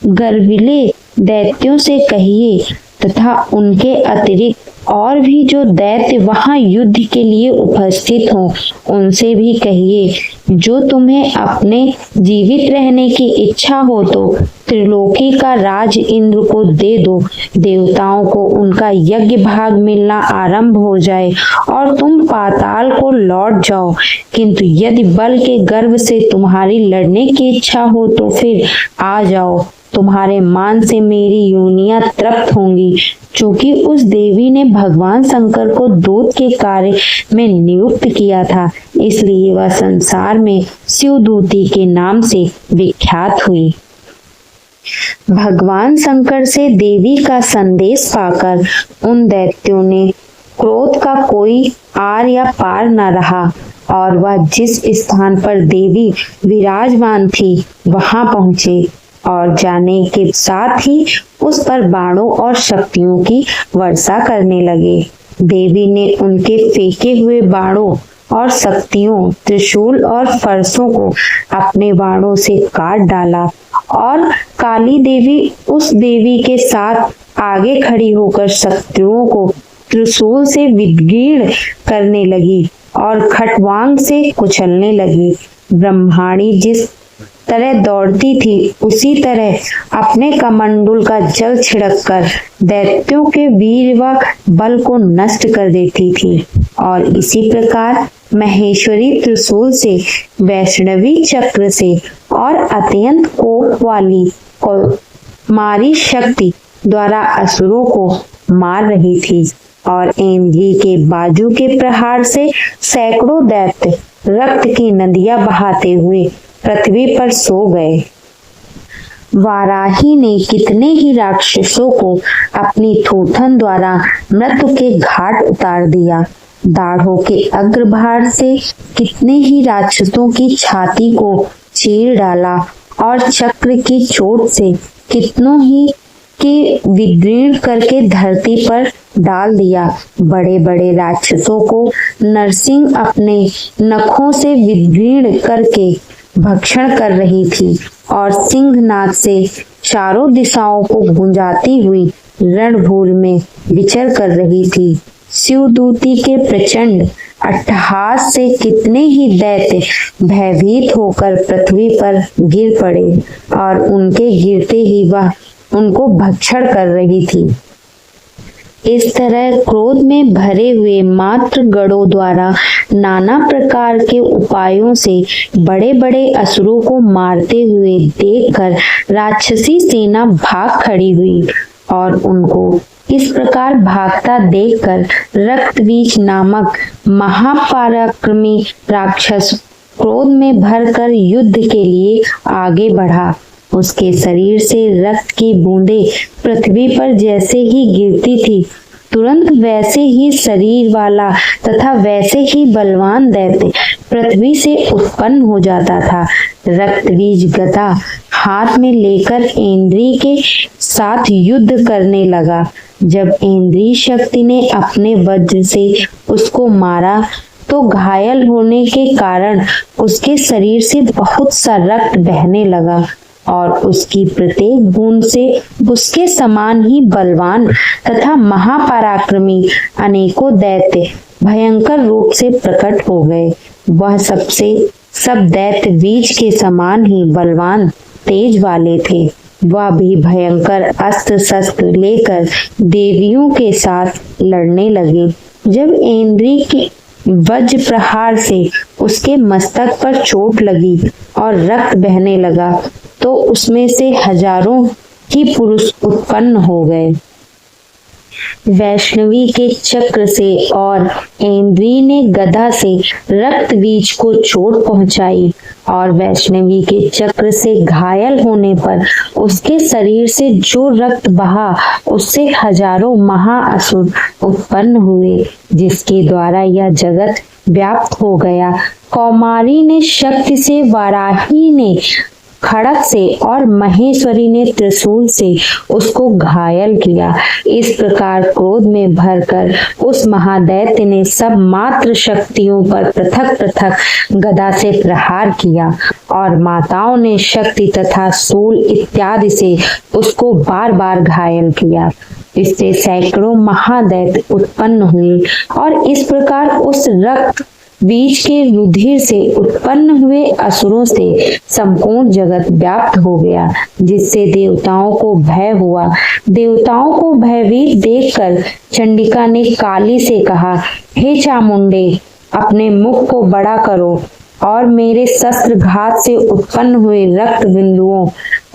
गर्विले दैत्यों से कहिए तथा उनके अतिरिक्त और भी जो दैत्य वहां युद्ध के लिए उपस्थित हों उनसे भी कहिए, जो तुम्हें अपने जीवित रहने की इच्छा हो तो त्रिलोकी का राज इंद्र को दे दो। देवताओं को उनका यज्ञ भाग मिलना आरंभ हो जाए और तुम पाताल को लौट जाओ। किंतु यदि बल के गर्व से तुम्हारी लड़ने की इच्छा हो तो फिर आ जाओ, तुम्हारे मान से मेरी योनियां तृप्त होंगी। चूंकि उस देवी ने भगवान शंकर को दूत के कार्य में नियुक्त किया था, इसलिए वह संसार में शिवदूती के नाम से विख्यात हुई। भगवान शंकर से देवी का संदेश पाकर उन दैत्यों ने क्रोध का कोई आर या पार न रहा और वह जिस स्थान पर देवी विराजमान थी वहां पहुंचे और जाने के साथ ही उस पर बाणों और शक्तियों की वर्षा करने लगे। देवी ने उनके फेंके हुए बाणों और शक्तियों, त्रिशूल और फरसों को अपने बाणों से काट डाला और काली देवी उस देवी के साथ आगे खड़ी होकर शत्रुओं को त्रिशूल से विदीर्ण करने लगी और खटवांग से कुचलने लगी। ब्रह्माणी जिस तरह दौड़ती थी उसी तरह अपने कमंडल का जल छिड़ककर दैत्यों के वीर व बल को नष्ट कर देती थी और इसी प्रकार महेश्वरी त्रिशूल से, वैष्णवी चक्र से और अत्यंत कोप वाली कौमारी शक्ति द्वारा असुरों को मार रही थी और इंद्री के बाजू के प्रहार से सैकड़ों दैत्य रक्त की नदियां बहाते हुए पृथ्वी पर सो गए। वाराही ने कितने ही राक्षसों को अपनी थूथन द्वारा मृत्यु के घाट उतार दिया। दाढ़ों के अग्रभाग से कितने ही राक्षसों की छाती को चीर डाला और चक्र की चोट से कितनों ही के विदीर्ण करके धरती पर डाल दिया। बड़े बड़े राक्षसों को नरसिंह अपने नखों से विदीर्ण करके भक्षण कर रही थी और सिंहनाद से चारों दिशाओं को गुंजाती हुई रणभूमि में विचर कर रही थी। शिवदूती के प्रचंड अट्टहास से कितने ही दैत्य भयभीत होकर पृथ्वी पर गिर पड़े और उनके गिरते ही वह उनको भक्षण कर रही थी। इस तरह क्रोध में भरे हुए मात्र गणों द्वारा नाना प्रकार के उपायों से बड़े बड़े असुरों को मारते हुए देखकर राक्षसी सेना भाग खड़ी हुई और उनको इस प्रकार भागता देखकर रक्तबीज नामक महापराक्रमी राक्षस क्रोध में भरकर युद्ध के लिए आगे बढ़ा। उसके शरीर से रक्त की बूंदें पृथ्वी पर जैसे ही गिरती थी, तुरंत वैसे ही शरीर वाला तथा वैसे ही बलवान दैत्य पृथ्वी से उत्पन्न हो जाता था। रक्तबीज गदा हाथ में लेकर इंद्री के साथ युद्ध करने लगा। जब इंद्री शक्ति ने अपने वज्र से उसको मारा तो घायल होने के कारण उसके शरीर से बहुत सा रक्त बहने लगा और उसकी प्रत्येक बूंद से उसके समान ही बलवान तथा महापराक्रमी अनेकों दैत्य भयंकर रूप से प्रकट हो गए। वह सब दैत्य बीज के समान ही बलवान तेज वाले थे। वह भी भयंकर अस्त्र शस्त्र लेकर देवियों के साथ लड़ने लगे। जब इंद्री के वज्र प्रहार से उसके मस्तक पर चोट लगी और रक्त बहने लगा तो उसमें से हजारों ही पुरुष उत्पन्न हो गए। वैष्णवी के चक्र से और इंद्री ने गदा से रक्त बीज को चोट पहुंचाई और वैष्णवी के चक्र से घायल होने पर उसके शरीर से जो रक्त बहा उससे हजारों महाअसुर उत्पन्न हुए, जिसके द्वारा यह जगत व्याप्त हो गया। कौमारी ने शक्ति से वाराही ने खड़ग से और महेश्वरी ने त्रिशूल से उसको घायल किया। इस प्रकार क्रोध में भरकर उस महादैत्य ने सब मात्र शक्तियों पर पृथक पृथक गदा से प्रहार किया और माताओं ने शक्ति तथा शूल इत्यादि से उसको बार बार घायल किया। इससे सैकड़ों महादैत्य उत्पन्न हुए और इस प्रकार उस रक्त बीज के रुधिर से उत्पन्न हुए असुरों से संपूर्ण जगत व्याप्त हो गया, जिससे देवताओं को भय हुआ। देवताओं को भयभीत देखकर चंडिका ने काली से कहा, हे चामुंडे, अपने मुख को बड़ा करो और मेरे शस्त्र घात से उत्पन्न हुए रक्त बिंदुओं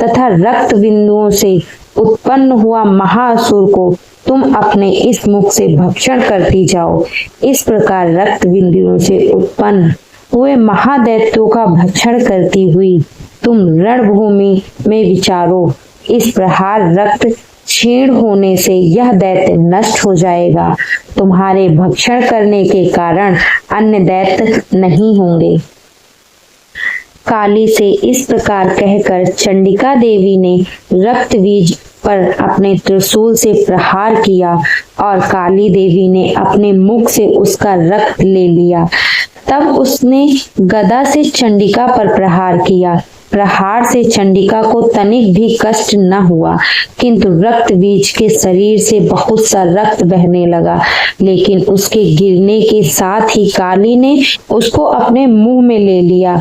तथा रक्त बिंदुओं से उत्पन्न हुआ महाअसुर को तुम अपने इस मुख से भक्षण करती जाओ। इस प्रकार रक्त बिंदुओं से उत्पन्न हुए महादैत्यों का भक्षण करती हुई तुम रणभूमि में विचारो। इस प्रकार रक्त क्षीण होने से यह दैत्य नष्ट हो जाएगा। तुम्हारे भक्षण करने के कारण अन्य दैत्य नहीं होंगे। काली से इस प्रकार कहकर चंडिका देवी ने रक्त बीज पर अपने त्रिशूल से प्रहार किया और काली देवी ने अपने मुख से उसका रक्त ले लिया। तब उसने गदा से चंडिका पर प्रहार किया। प्रहार से चंडिका को तनिक भी कष्ट न हुआ, किंतु रक्त बीज के शरीर से बहुत सा रक्त बहने लगा। लेकिन उसके गिरने के साथ ही काली ने उसको अपने मुंह में ले लिया।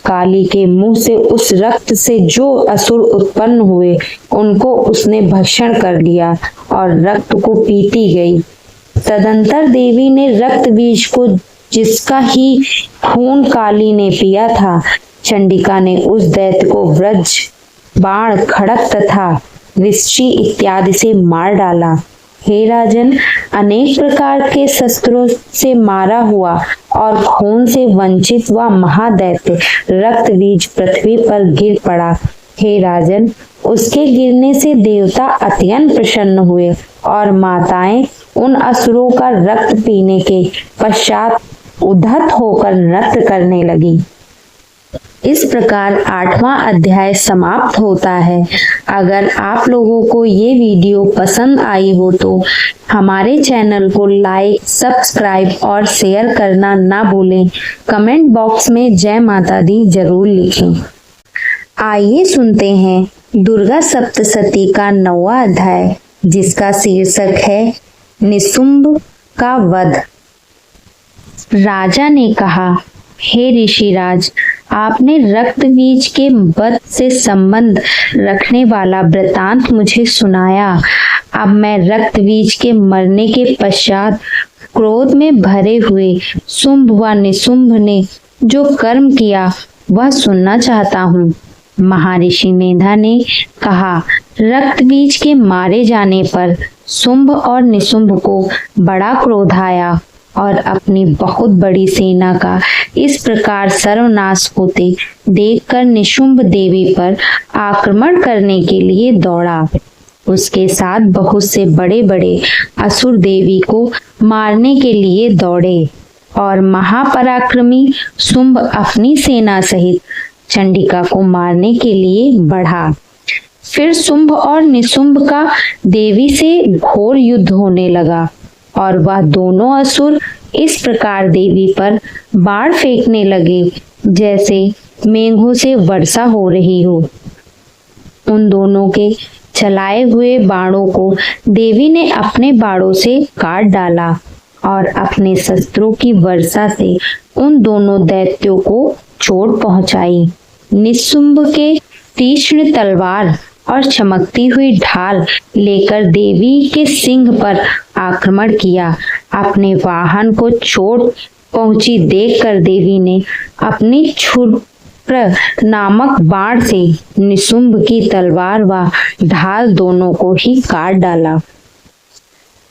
काली के मुंह से उस रक्त से जो असुर उत्पन्न हुए उनको उसने भक्षण कर लिया और रक्त को पीती गई। तदंतर देवी ने रक्त बीज को, जिसका ही खून काली ने पिया था, चंडिका ने उस दैत्य को वज्र, बाण, खड़ग तथा विष्टि इत्यादि से मार डाला। हे राजन, अनेक प्रकार के शस्त्रों से मारा हुआ और खून से वंचित हुआ महादैत्य रक्त बीज पृथ्वी पर गिर पड़ा। हे राजन, उसके गिरने से देवता अत्यंत प्रसन्न हुए और माताएं उन असुरों का रक्त पीने के पश्चात उद्धत होकर नृत्य करने लगी। इस प्रकार 8वां अध्याय समाप्त होता है। अगर आप लोगों को ये वीडियो पसंद आई हो तो हमारे चैनल को लाइक, सब्सक्राइब और शेयर करना ना भूलें। कमेंट बॉक्स में जय माता दी जरूर लिखें। आइए सुनते हैं दुर्गा सप्तशती का 9वां अध्याय, जिसका शीर्षक है निशुंभ का वध। राजा ने कहा, हे ऋषिराज, आपने रक्त बीज के वध से संबंध रखने वाला वृतांत मुझे सुनाया। अब मैं रक्त बीज के मरने के पश्चात क्रोध में भरे हुए शुंभ व निशुंभ ने जो कर्म किया वह सुनना चाहता हूँ। महर्षि मेधा ने कहा, रक्त बीज के मारे जाने पर शुंभ और निशुंभ को बड़ा क्रोध आया और अपनी बहुत बड़ी सेना का इस प्रकार सर्वनाश होते देखकर निशुंभ देवी पर आक्रमण करने के लिए दौड़ा। उसके साथ बहुत से बड़े बड़े असुर देवी को मारने के लिए दौड़े और महापराक्रमी शुंभ अपनी सेना सहित चंडिका को मारने के लिए बढ़ा। फिर शुंभ और निशुंभ का देवी से घोर युद्ध होने लगा और वह दोनों असुर इस प्रकार देवी पर बाण फेंकने लगे जैसे मेघों से वर्षा हो रही हो। उन दोनों के चलाए हुए बाणों को देवी ने अपने बाणों से काट डाला और अपने शस्त्रों की वर्षा से उन दोनों दैत्यों को चोट पहुंचाई। निशुंभ के तीक्ष्ण तलवार और चमकती हुई ढाल लेकर देवी के सिंह पर आक्रमण किया। अपने वाहन को चोट पहुंची देखकर देवी ने अपनी क्षुद्र नामक बाण से निशुंभ की तलवार व ढाल दोनों को ही काट डाला।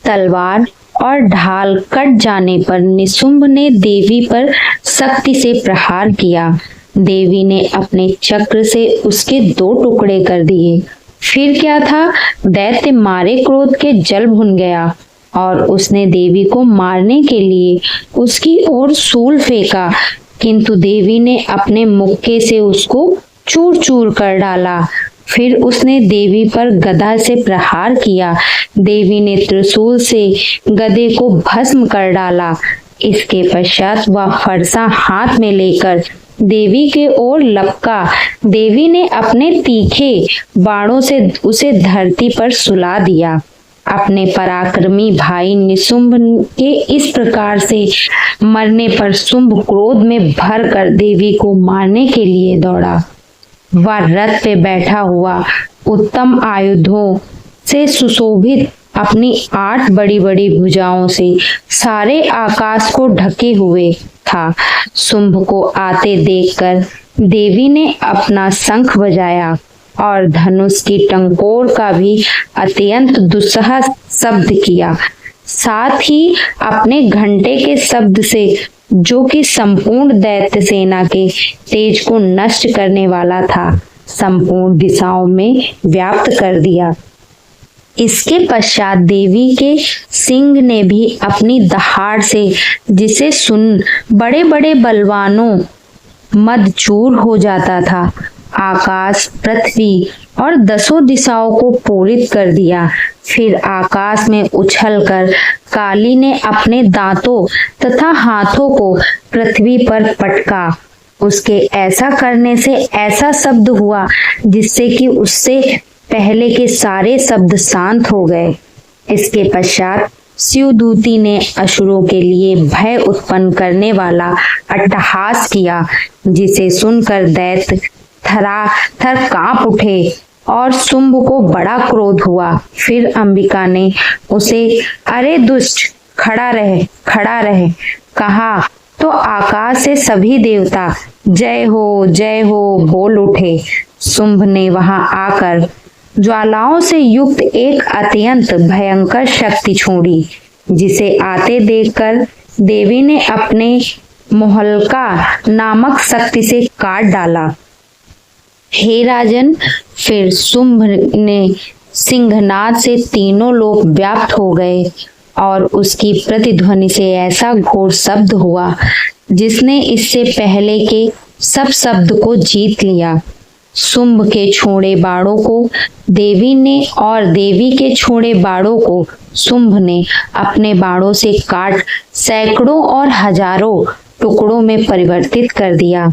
तलवार और ढाल कट जाने पर निशुंभ ने देवी पर शक्ति से प्रहार किया। देवी ने अपने चक्र से उसके 2 टुकड़े कर दिए। फिर क्या था, दैत्य मारे क्रोध के जल भुन गया और उसने देवी को मारने के लिए उसकी ओर शूल फेंका, किंतु देवी ने अपने मुक्के से उसको चूर चूर कर डाला। फिर उसने देवी पर गदा से प्रहार किया। देवी ने त्रिशूल से गधे को भस्म कर डाला। इसके पश्चात वह फरसा हाथ में लेकर देवी के ओर लपका। देवी ने अपने तीखे बाणों से उसे धरती पर सुला दिया। अपने पराक्रमी भाई निशुंभ के इस प्रकार से मरने पर शुंभ क्रोध में भर कर देवी को मारने के लिए दौड़ा। वह रथ पे बैठा हुआ उत्तम आयुधों से सुशोभित अपनी 8 बड़ी बड़ी भुजाओं से सारे आकाश को ढके हुए था। शुंभ को आते देखकर देवी ने अपना शंख बजाया और धनुष की टंकोर का भी अत्यंत दुस्सह शब्द किया। साथ ही अपने घंटे के शब्द से, जो कि संपूर्ण दैत्य सेना के तेज को नष्ट करने वाला था, संपूर्ण दिशाओं में व्याप्त कर दिया। इसके पश्चात देवी के सिंह ने भी अपनी दहाड़ से, जिसे सुन बड़े बड़े बलवानों मदचूर हो जाता था, आकाश, पृथ्वी और 10 दिशाओं को पूरित कर दिया। फिर आकाश में उछलकर काली ने अपने दांतों तथा हाथों को पृथ्वी पर पटका। उसके ऐसा करने से ऐसा शब्द हुआ जिससे कि उससे पहले के सारे शब्द शांत हो गए। इसके पश्चात शिवदूती ने असुरों के लिए भय उत्पन्न करने वाला अट्टहास किया, जिसे सुनकर दैत्य थर कांप उठे और शुंभ को बड़ा क्रोध हुआ। फिर अंबिका ने उसे अरे दुष्ट, खड़ा रहे कहा तो आकाश से सभी देवता जय हो बोल उठे। शुंभ ने वहां आकर ज्वालाओं से युक्त एक अत्यंत भयंकर शक्ति छोड़ी, जिसे आते देखकर देवी ने अपने मोहल्का नामक शक्ति से काट डाला। हे राजन, फिर शुंभ ने सिंहनाद से तीनों लोक व्याप्त हो गए और उसकी प्रतिध्वनि से ऐसा घोर शब्द हुआ जिसने इससे पहले के सब शब्द को जीत लिया। शुंभ के छोड़े बाणों को देवी ने और देवी के छोड़े बाणों को शुंभ ने अपने बाणों से काट सैकड़ों और हजारों टुकड़ों में परिवर्तित कर दिया।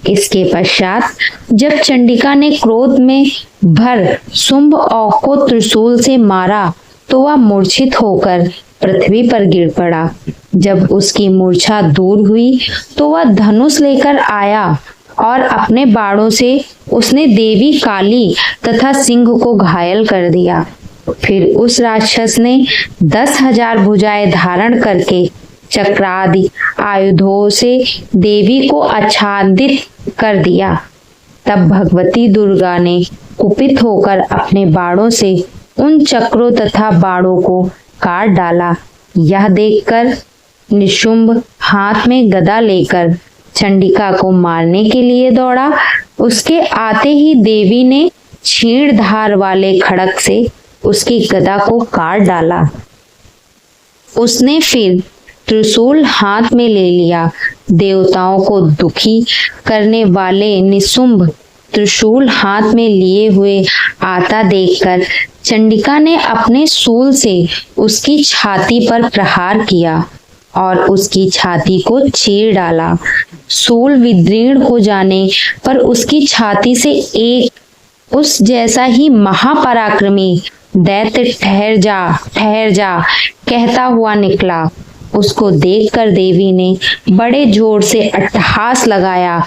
इसके पश्चात जब चंडिका ने क्रोध में भर शुंभ को त्रिशूल से मारा तो वह मूर्छित होकर पृथ्वी पर गिर पड़ा। जब उसकी मूर्छा दूर हुई तो वह धनुष लेकर आया और अपने बाणों से उसने देवी काली तथा सिंह को घायल कर दिया। फिर उस राक्षस ने 10,000 भुजाएं धारण करके चक्रादि आयुधों से देवी को आच्छादित कर दिया। तब भगवती दुर्गा ने कुपित होकर अपने बाणों से उन चक्रों तथा बाणों को काट डाला। यह देखकर निशुंभ हाथ में गदा लेकर चंडिका को मारने के लिए दौड़ा। उसके आते ही देवी ने छीण धार वाले खड़ग से उसकी गदा को काट डाला। उसने फिर त्रिशूल हाथ में ले लिया। देवताओं को दुखी करने वाले निशुंभ त्रिशूल हाथ में लिए हुए आता देखकर चंडिका ने अपने शूल से उसकी छाती पर प्रहार किया और उसकी छाती को चीर डाला। शूल विदीर्ण हो जाने पर उसकी छाती से एक उस जैसा ही महापराक्रमी दैत्य ठहर जा कहता हुआ निकला। उसको देखकर देवी ने बड़े जोर से अट्टहास लगाया।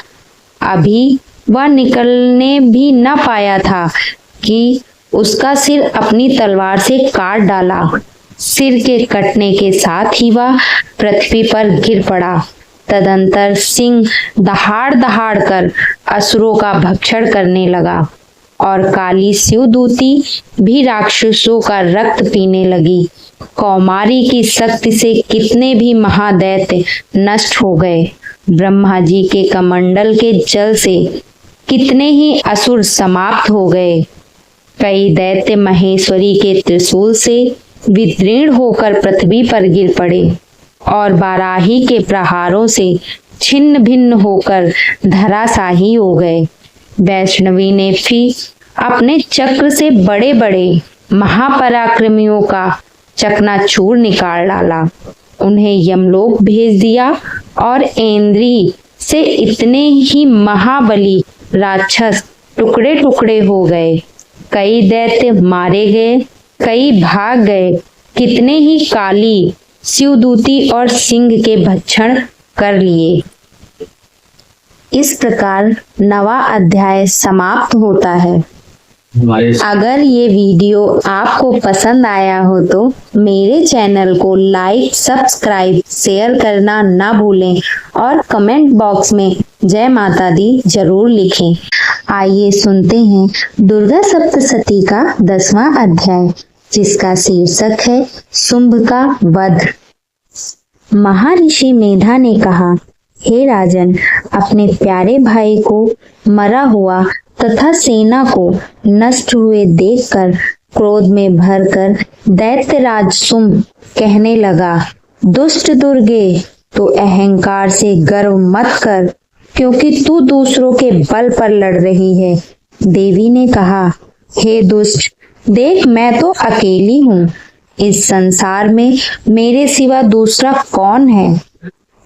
अभी वह निकलने भी न पाया था कि उसका सिर अपनी तलवार से काट डाला। सिर के कटने के साथ ही वह पृथ्वी पर गिर पड़ा। तदंतर सिंह दहाड़ दहाड़ कर असुरों का भक्षण करने लगा और काली शिवदूती भी राक्षसों का रक्त पीने लगी। कौमारी की शक्ति से कितने भी महादैत्य नष्ट हो गए। ब्रह्मा जी के कमंडल के जल से कितने ही असुर समाप्त हो गए। कई दैत्य महेश्वरी के त्रिशूल से विदीर्ण होकर पृथ्वी पर गिर पड़े और बाराही के प्रहारों से छिन्न भिन्न होकर धराशाही हो गए। वैष्णवी ने फिर अपने चक्र से बड़े बड़े महापराक्रमियों का चकनाचूर निकाल डाला, उन्हें यमलोक भेज दिया और इंद्री से इतने ही महाबली राक्षस टुकड़े टुकड़े हो गए। कई दैत्य मारे गए, कई भाग गए, कितने ही काली, शिवदूती और सिंह के भक्षण कर लिए। इस प्रकार 9वां अध्याय समाप्त होता है। अगर ये वीडियो आपको पसंद आया हो तो मेरे चैनल को लाइक, सब्सक्राइब, शेयर करना ना भूलें और कमेंट बॉक्स में जय माता दी जरूर लिखें। आइए सुनते हैं दुर्गा सप्तशती का 10वां अध्याय, जिसका शीर्षक है शुंभ का वध। महर्षि मेधा ने कहा, हे राजन, अपने प्यारे भाई को मरा हुआ तथा सेना को नष्ट हुए देखकर क्रोध में भरकर दैत्यराज शुंभ कहने लगा, दुष्ट दुर्गे, तो अहंकार से गर्व मत कर, क्योंकि तू दूसरों के बल पर लड़ रही है। देवी ने कहा, हे दुष्ट, देख मैं तो अकेली हूँ, इस संसार में मेरे सिवा दूसरा कौन है?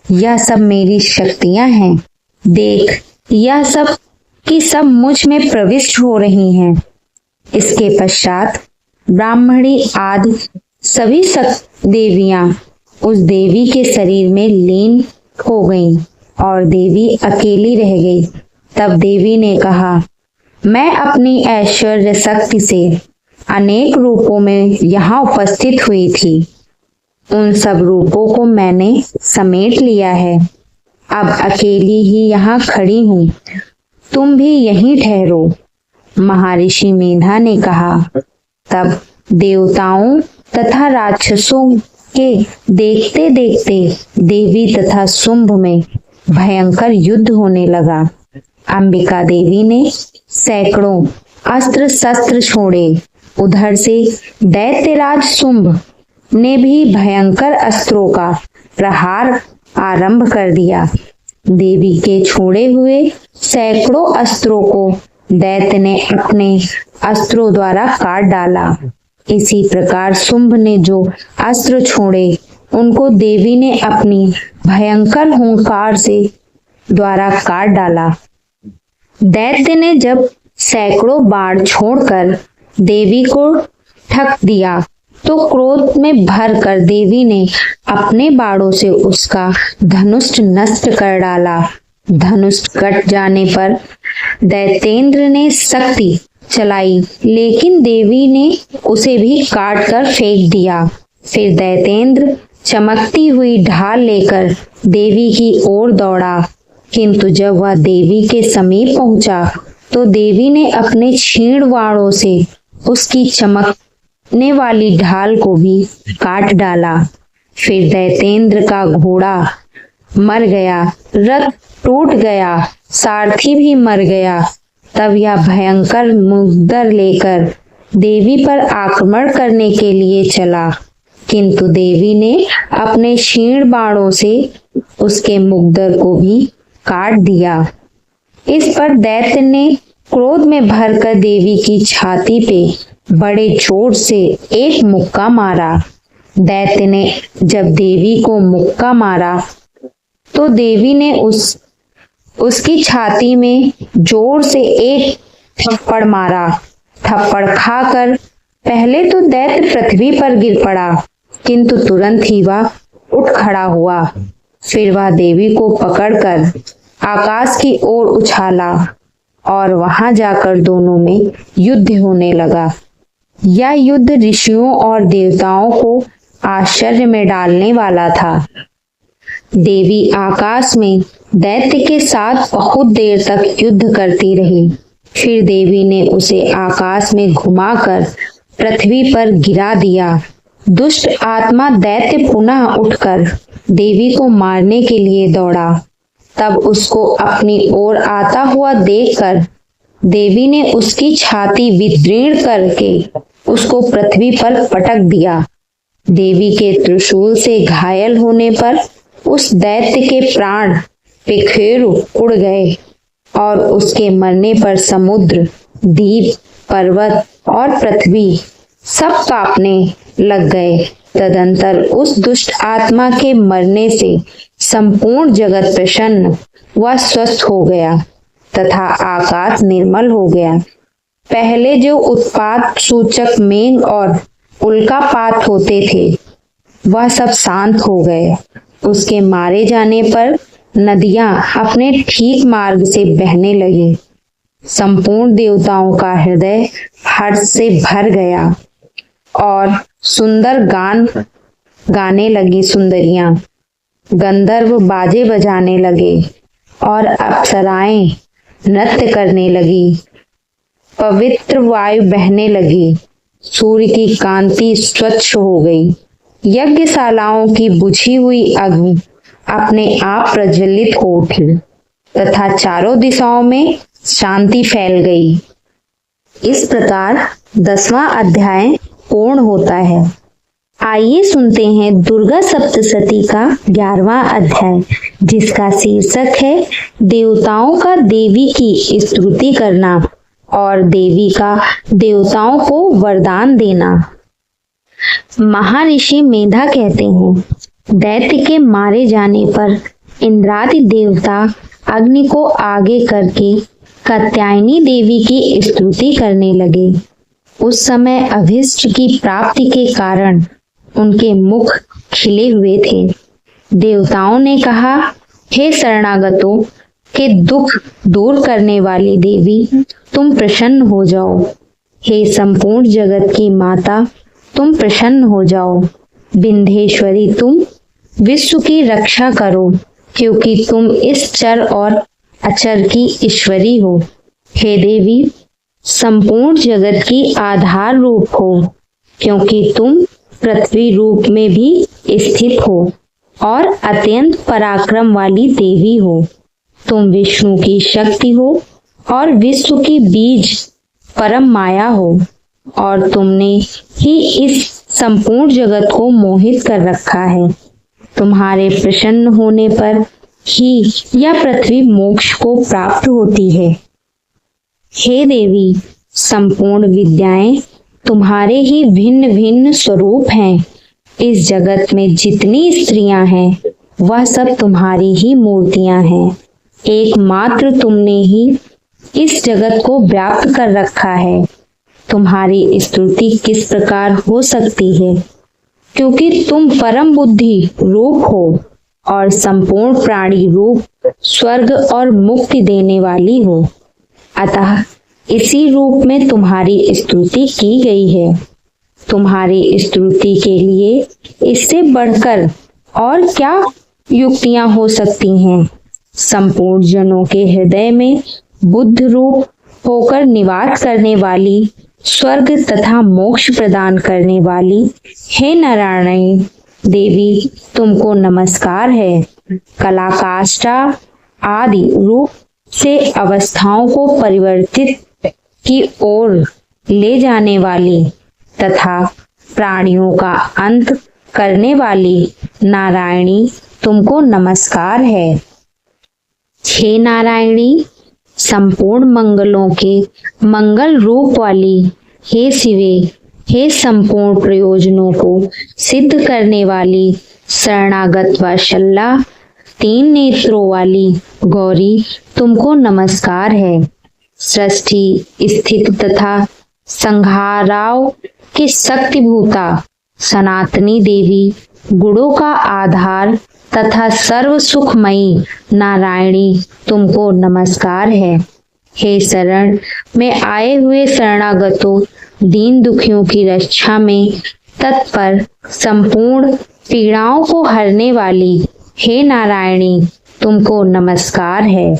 यह सब मेरी शक्तियां हैं। देख, यह सब कि सब मुझ में प्रविष्ट हो रही हैं। इसके पश्चात ब्राह्मणी आदि सभी देवियां उस देवी के शरीर में लीन हो गईं और देवी अकेली रह गई। तब देवी ने कहा, मैं अपनी ऐश्वर्य शक्ति से अनेक रूपों में यहाँ उपस्थित हुई थी। उन सब रूपों को मैंने समेट लिया है। अब अकेली ही यहाँ खड़ी हूँ, तुम भी यहीं ठहरो। महर्षि मेधा ने कहा। तब देवताओं तथा राक्षसों के देखते देखते देवी तथा शुंभ में भयंकर युद्ध होने लगा। अंबिका देवी ने सैकड़ों अस्त्र शस्त्र छोड़े। उधर से दैत्यराज शुंभ ने भी भयंकर अस्त्रों का प्रहार आरंभ कर दिया। देवी के छोड़े हुए सैकड़ों अस्त्रों को दैत्य ने अपने अस्त्रों द्वारा काट डाला। इसी प्रकार शुंभ ने जो अस्त्र छोड़े उनको देवी ने अपनी भयंकर हुंकार से द्वारा काट डाला। दैत्य ने जब सैकड़ों बाण छोड़कर देवी को ठक दिया तो क्रोध में भरकर देवी ने अपने बाणों से उसका धनुष नष्ट कर डाला। धनुष कट जाने पर दैत्येंद्र ने शक्ति चलाई, लेकिन देवी ने उसे भी काट कर फेंक दिया। फिर दैत्येंद्र चमकती हुई ढाल लेकर देवी की ओर दौड़ा, किंतु जब वह देवी के समीप पहुंचा तो देवी ने अपने क्षीण बाणों से उसकी चमकने वाली ढाल को भी काट डाला। फिर दैत्येंद्र का घोड़ा मर गया, रथ टूट गया, सारथी भी मर गया। तब यह भयंकर मुग्दर लेकर देवी पर आक्रमण करने के लिए चला, किंतु देवी ने अपने क्षीण बाणों से उसके मुग्दर को भी काट दिया। इस पर दैत्य ने क्रोध में भरकर देवी की छाती पे बड़े जोर से एक मुक्का मारा। दैत्य ने जब देवी को मुक्का मारा तो देवी ने उसकी छाती में जोर से एक थप्पड़ मारा। थप्पड़ खाकर पहले तो दैत्य पृथ्वी पर गिर पड़ा, किंतु तुरंत ही वह उठ खड़ा हुआ। फिर वह देवी को पकड़कर आकाश की ओर उछाला और वहां जाकर दोनों में युद्ध होने लगा। यह युद्ध ऋषियों और देवताओं को आश्चर्य में डालने वाला था। देवी आकाश में दैत्य के साथ बहुत देर तक युद्ध करती रही। फिर देवी ने उसे आकाश में घुमाकर पृथ्वी पर गिरा दिया। दुष्ट आत्मा दैत्य पुनः उठकर देवी को मारने के लिए दौड़ा। तब उसको अपनी ओर आता हुआ देखकर देवी ने उसकी छाती विदीर्ण करके उसको पृथ्वी पर पटक दिया। देवी के त्रिशूल से घायल होने पर उस दैत्य के प्राण बिखेर उड़ गए। और उसके मरने पर समुद्र, द्वीप, पर्वत और पृथ्वी सब कांपने लग गए। तदंतर उस दुष्ट आत्मा के मरने से संपूर्ण जगत प्रसन्न व स्वस्थ हो गया तथा आकाश निर्मल हो गया। पहले जो उत्पात सूचक मेघ और उल्कापात होते थे वह सब शांत हो गए। उसके मारे जाने पर नदियां अपने ठीक मार्ग से बहने लगी। संपूर्ण देवताओं का हृदय हर्ष से भर गया और सुंदर गान गाने लगी सुंदरियां। गंधर्व बाजे बजाने लगे और अप्सराएं नृत्य करने लगी। पवित्र वायु बहने लगी। सूर्य की कांति स्वच्छ हो गई। यज्ञशालाओं की बुझी हुई अग्नि अपने आप प्रज्वलित हो उठी तथा चारों दिशाओं में शांति फैल गई। इस प्रकार 10वां अध्याय पूर्ण होता है। आइए सुनते हैं दुर्गा सप्तशती का 11वां अध्याय, जिसका शीर्षक है देवताओं का देवी की स्तुति करना और देवी का देवताओं को वरदान देना। महर्षि मेधा कहते हैं, दैत्य के मारे जाने पर इंद्रादि देवता अग्नि को आगे करके कात्यायनी देवी की स्तुति करने लगे। उस समय अभीष्ट की प्राप्ति के कारण उनके मुख खिले हुए थे। देवताओं ने कहा, हे शरणागतों के दुख दूर करने वाली देवी, तुम प्रसन्न हो जाओ। हे संपूर्ण जगत की माता, तुम प्रसन्न हो जाओ। विंध्येश्वरी, तुम विश्व की रक्षा करो, क्योंकि तुम इस चर और अचर की ईश्वरी हो। हे देवी, संपूर्ण जगत की आधार रूप हो, क्योंकि तुम पृथ्वी रूप में भी स्थित हो और अत्यंत पराक्रम वाली देवी हो। तुम विष्णु की शक्ति हो और विश्व की बीज परम माया हो, और तुमने ही इस संपूर्ण जगत को मोहित कर रखा है। तुम्हारे प्रसन्न होने पर ही यह पृथ्वी मोक्ष को प्राप्त होती है। हे देवी, संपूर्ण विद्याएं तुम्हारे ही भिन्न भिन्न स्वरूप हैं। इस जगत में जितनी स्त्रियां हैं वह सब तुम्हारी ही मूर्तियां हैं। एकमात्र तुमने ही इस जगत को व्याप्त कर रखा है। तुम्हारी स्तुति किस प्रकार हो सकती है, क्योंकि तुम परम बुद्धि रूप हो और संपूर्ण प्राणी रूप स्वर्ग और मुक्ति देने वाली हो। अतः इसी रूप में तुम्हारी स्तुति की गई है। तुम्हारी स्तुति के लिए इससे बढ़कर और क्या युक्तियां हो सकती हैं। संपूर्ण जनों के हृदय में बुद्ध रूप होकर निवास करने वाली, स्वर्ग तथा मोक्ष प्रदान करने वाली, हे नारायणी देवी, तुमको नमस्कार है। कलाकाष्ठा आदि रूप से अवस्थाओं को परिवर्तित की ओर ले जाने वाली तथा प्राणियों का अंत करने वाली नारायणी, तुमको नमस्कार है। हे नारायणी, संपूर्ण मंगलों के मंगल रूप वाली, हे शिवे, हे संपूर्ण प्रयोजनों को सिद्ध करने वाली, शरणागत वात्सल्या, 3 नेत्रों वाली गौरी, तुमको नमस्कार है। सृष्टि स्थित तथा संहाराव की शक्तिभूता सनातनी देवी, गुणों का आधार तथा सर्व सुखमयी नारायणी, तुमको नमस्कार है। हे शरण में आए हुए शरणागतों, दीन दुखियों की रक्षा में तत्पर, संपूर्ण पीड़ाओं को हरने वाली, हे नारायणी, तुमको नमस्कार है।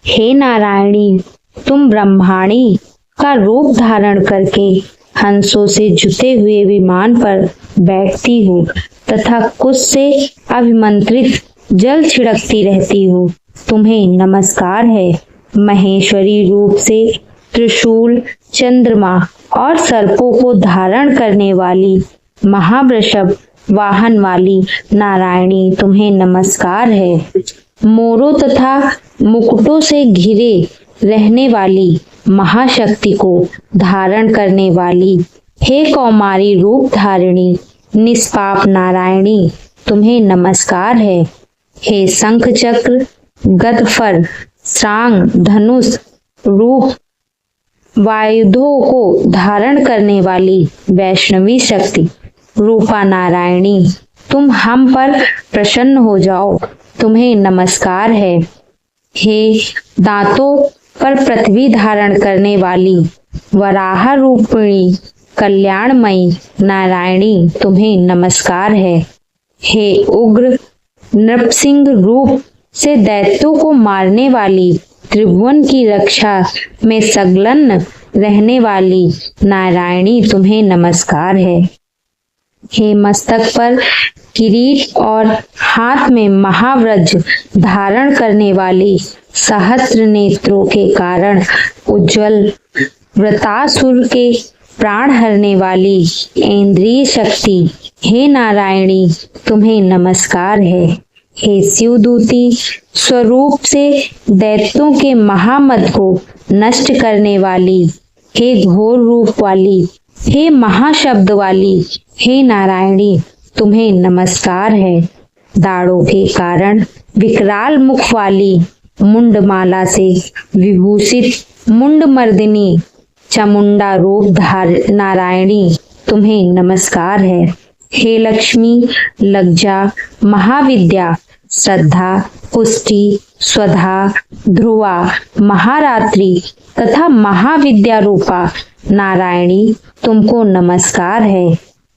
हे नारायणी, तुम ब्रह्माणी का रूप धारण करके हंसों से जुते हुए विमान पर बैठती हो तथा कुछ से अभिमंत्रित जल छिड़कती रहती हो, तुम्हें नमस्कार है। महेश्वरी रूप से त्रिशूल, चंद्रमा और सर्पों को धारण करने वाली, महावृषभ वाहन वाली नारायणी, तुम्हें नमस्कार है। मोरों तथा मुकुटों से घिरे रहने वाली महाशक्ति को धारण करने वाली, हे कौमारी रूप धारिणी निष्पाप नारायणी, तुम्हें नमस्कार है। हे शंख चक्र गदफर श्रांग धनुष रूप वायुधों को धारण करने वाली वैष्णवी शक्ति रूपा नारायणी, तुम हम पर प्रसन्न हो जाओ, तुम्हें नमस्कार है। हे दांतों पर पृथ्वी धारण करने वाली वराह रूपिणी कल्याणमयी नारायणी, तुम्हें नमस्कार है। हे उग्र नृसिंह रूप से दैत्यों को मारने वाली त्रिभुवन की रक्षा में संलग्न रहने वाली नारायणी, तुम्हें नमस्कार है। हे मस्तक पर किरीट और हाथ में महावज्र धारण करने वाली सहस्त्र नेत्रों के कारण उज्जवल वृतासुर के प्राण हरने वाली इंद्रिय शक्ति, हे नारायणी, तुम्हें नमस्कार है। हे शिवदूती स्वरूप से दैत्यों के महामद को नष्ट करने वाली, हे घोर रूप वाली, हे महाशब्द वाली, हे नारायणी, तुम्हें नमस्कार है। दाढ़ों के कारण विकराल मुख वाली मुंडमाला से विभूषित मुंडमर्दिनी चामुंडा रूप नारायणी, तुम्हें नमस्कार है। हे लक्ष्मी लज्जा महाविद्या श्रद्धा पुष्टि स्वधा ध्रुवा महारात्रि तथा महाविद्या रूपा नारायणी, तुमको नमस्कार है।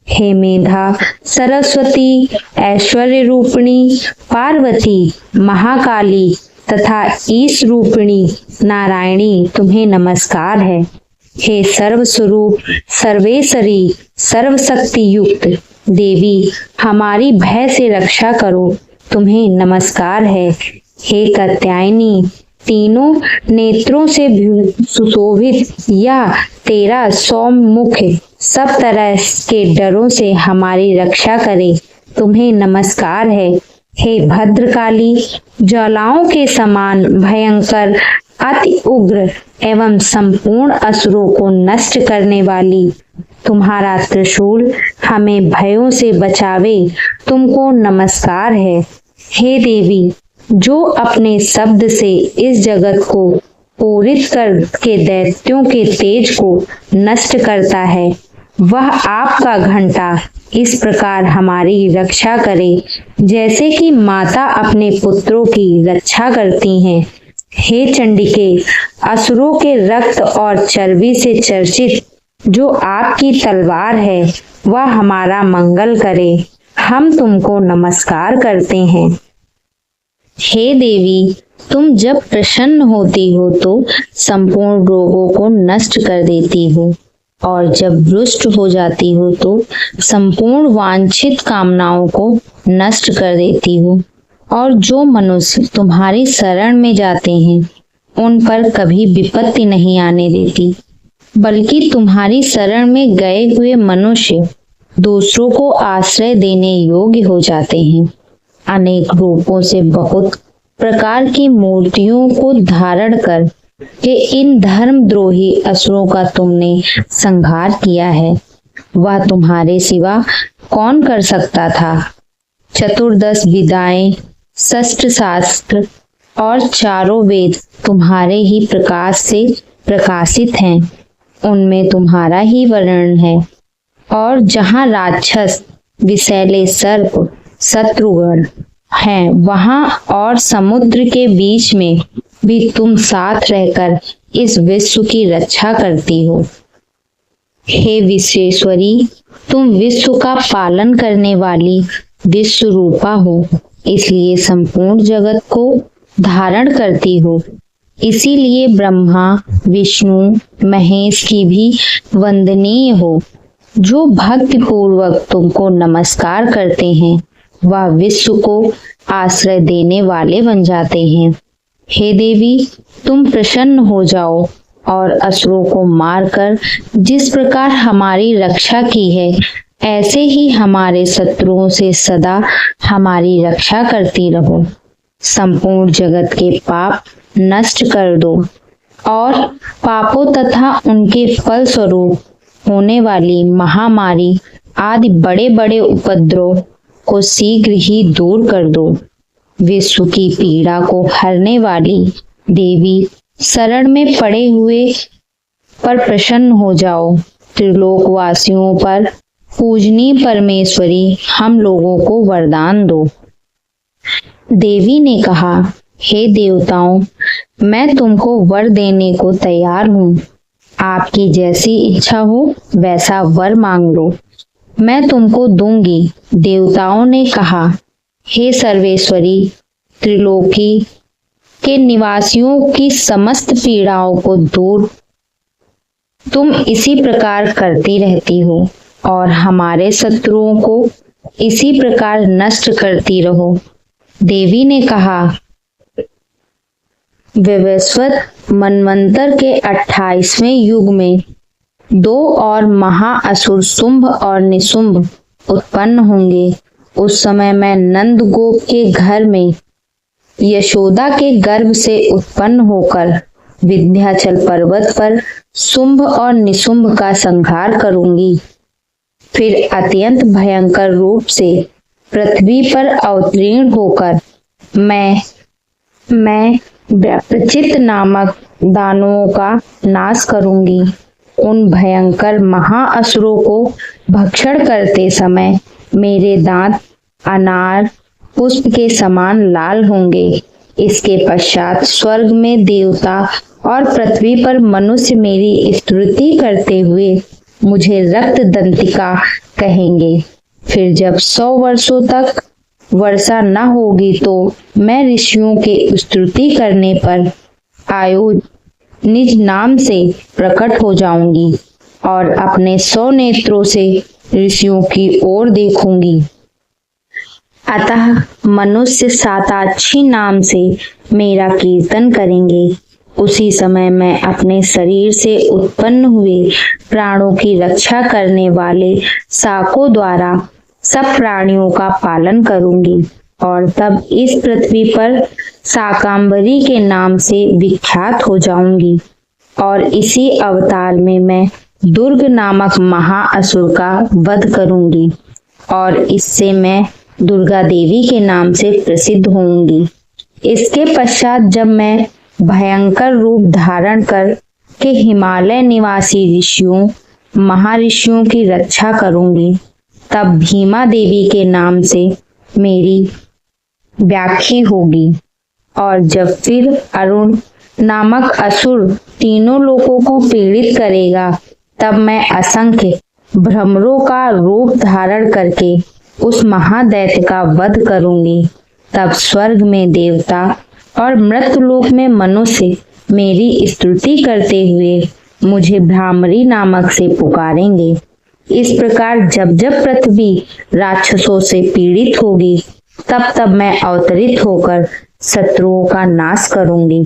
हे मेधा सरस्वती ऐश्वर्य रूपिणी पार्वती महाकाली तथा ईश रूपिणी नारायणी, तुम्हें नमस्कार है। हे सर्वस्वरूप सर्वेश्वरी सर्वशक्ति युक्त देवी, हमारी भय से रक्षा करो, तुम्हें नमस्कार है। हे कात्यायनी तीनों नेत्रों से सुशोभित या तेरा सौमुख सब तरह के डरों से हमारी रक्षा करे, तुम्हें नमस्कार है। हे भद्रकाली ज्वालाओं के समान भयंकर अति उग्र एवं संपूर्ण असुरों को नष्ट करने वाली, तुम्हारा त्रिशूल हमें भयों से बचावे, तुमको नमस्कार है। हे देवी, जो अपने शब्द से इस जगत को पूरित करके दैत्यों के तेज को नष्ट करता है, वह आपका घंटा इस प्रकार हमारी रक्षा करे जैसे कि माता अपने पुत्रों की रक्षा करती हैं। हे चंडिके, असुरों के रक्त और चर्बी से चर्चित जो आपकी तलवार है वह हमारा मंगल करे, हम तुमको नमस्कार करते हैं। हे देवी, तुम जब प्रसन्न होती हो तो संपूर्ण रोगों को नष्ट कर देती हो और जब रुष्ट हो जाती हो तो संपूर्ण वांछित कामनाओं को नष्ट कर देती हो, और जो मनुष्य तुम्हारी शरण में जाते हैं उन पर कभी विपत्ति नहीं आने देती, बल्कि तुम्हारी शरण में गए हुए मनुष्य दूसरों को आश्रय देने योग्य हो जाते हैं। अनेक रूपों से बहुत प्रकार की मूर्तियों को धारण कर के इन धर्मद्रोही असुरों का तुमने संहार किया है, वह तुम्हारे सिवा कौन कर सकता था। चतुर्दश विद्याएं, शस्त्र शास्त्र और चारों वेद तुम्हारे ही प्रकाश से प्रकाशित हैं, उनमें तुम्हारा ही वर्णन है। और जहाँ राक्षस विषैले सर्प शत्रुगण हैं, वहाँ और समुद्र के बीच में भी तुम साथ रहकर इस विश्व की रक्षा करती हो। हे विश्वेश्वरी, तुम विश्व का पालन करने वाली विश्व रूपा हो, इसलिए संपूर्ण जगत को धारण करती हो। इसीलिए ब्रह्मा विष्णु महेश की भी वंदनीय हो। जो भक्ति पूर्वक तुमको नमस्कार करते हैं वह विश्व को आश्रय देने वाले बन जाते हैं। हे देवी, तुम प्रसन्न हो जाओ और असुरों को मारकर जिस प्रकार हमारी रक्षा की है, ऐसे ही हमारे शत्रुओं से सदा हमारी रक्षा करती रहो। संपूर्ण जगत के पाप नष्ट कर दो और पापों तथा उनके फल स्वरूप होने वाली महामारी आदि बड़े बड़े उपद्रव को शीघ्र ही दूर कर दो। विश्व की पीड़ा को हरने वाली देवी, शरण में पड़े हुए पर प्रसन्न हो जाओ। त्रिलोकवासियों पर पूजनीय परमेश्वरी, हम लोगों को वरदान दो। देवी ने कहा, हे देवताओं, मैं तुमको वर देने को तैयार हूँ। आपकी जैसी इच्छा हो वैसा वर मांग लो, मैं तुमको दूंगी। देवताओं ने कहा, हे सर्वेश्वरी, त्रिलोकी के निवासियों की समस्त पीड़ाओं को दूर तुम इसी प्रकार करती रहती हो और हमारे शत्रुओं को इसी प्रकार नष्ट करती रहो। देवी ने कहा, वैवस्वत मनवंतर के 28वें युग में 2 और महाअसुर शुंभ और निशुंभ उत्पन्न होंगे। उस समय मैं नंद गोप के घर में यशोदा के गर्भ से उत्पन्न होकर विंध्याचल पर्वत पर शुंभ और निशुंभ का संहार करूंगी। फिर अत्यंत भयंकर रूप से पृथ्वी पर अवतीर्ण होकर मैं प्रचित नामक दानवों का नाश करूंगी। उन भयंकर महाअसुरों को भक्षण करते समय मेरे दांत अनार पुष्प के समान लाल होंगे। इसके पश्चात स्वर्ग में देवता और पृथ्वी पर मनुष्य मेरी स्तुति करते हुए मुझे रक्त दंतिका कहेंगे। फिर जब 100 वर्षों तक वर्षा न होगी तो मैं ऋषियों के स्तुति करने पर आयु निज नाम से प्रकट हो जाऊंगी और अपने 100 नेत्रों से ऋषियों की ओर देखूंगी। अतः मनुष्य साताक्षी नाम से मेरा कीर्तन करेंगे। उसी समय मैं अपने शरीर से उत्पन्न हुए प्राणों की रक्षा करने वाले शाकों द्वारा सब प्राणियों का पालन करूंगी और तब इस पृथ्वी पर शाकांबरी के नाम से विख्यात हो जाऊंगी। और इसी अवतार में मैं दुर्ग नामक महाअसुर का वध करूंगी और इससे मैं दुर्गा देवी के नाम से प्रसिद्ध होंगी। इसके पश्चात जब मैं भयंकर रूप धारण कर के हिमालय निवासी ऋषियों महर्षियों की रक्षा करूंगी, तब भीमा देवी के नाम से मेरी व्याख्या होगी। और जब फिर अरुण नामक असुर तीनों लोगों को पीड़ित करेगा, तब मैं असंख्य भ्रमरों का रूप धारण करके उस महादैत्य का वध करूंगी। तब स्वर्ग में देवता और मृतलोक में मनुष्य मेरी स्तुति करते हुए मुझे भ्रामरी नामक से पुकारेंगे। इस प्रकार जब जब पृथ्वी राक्षसों से पीड़ित होगी, तब तब मैं अवतरित होकर शत्रुओं का नाश करूंगी।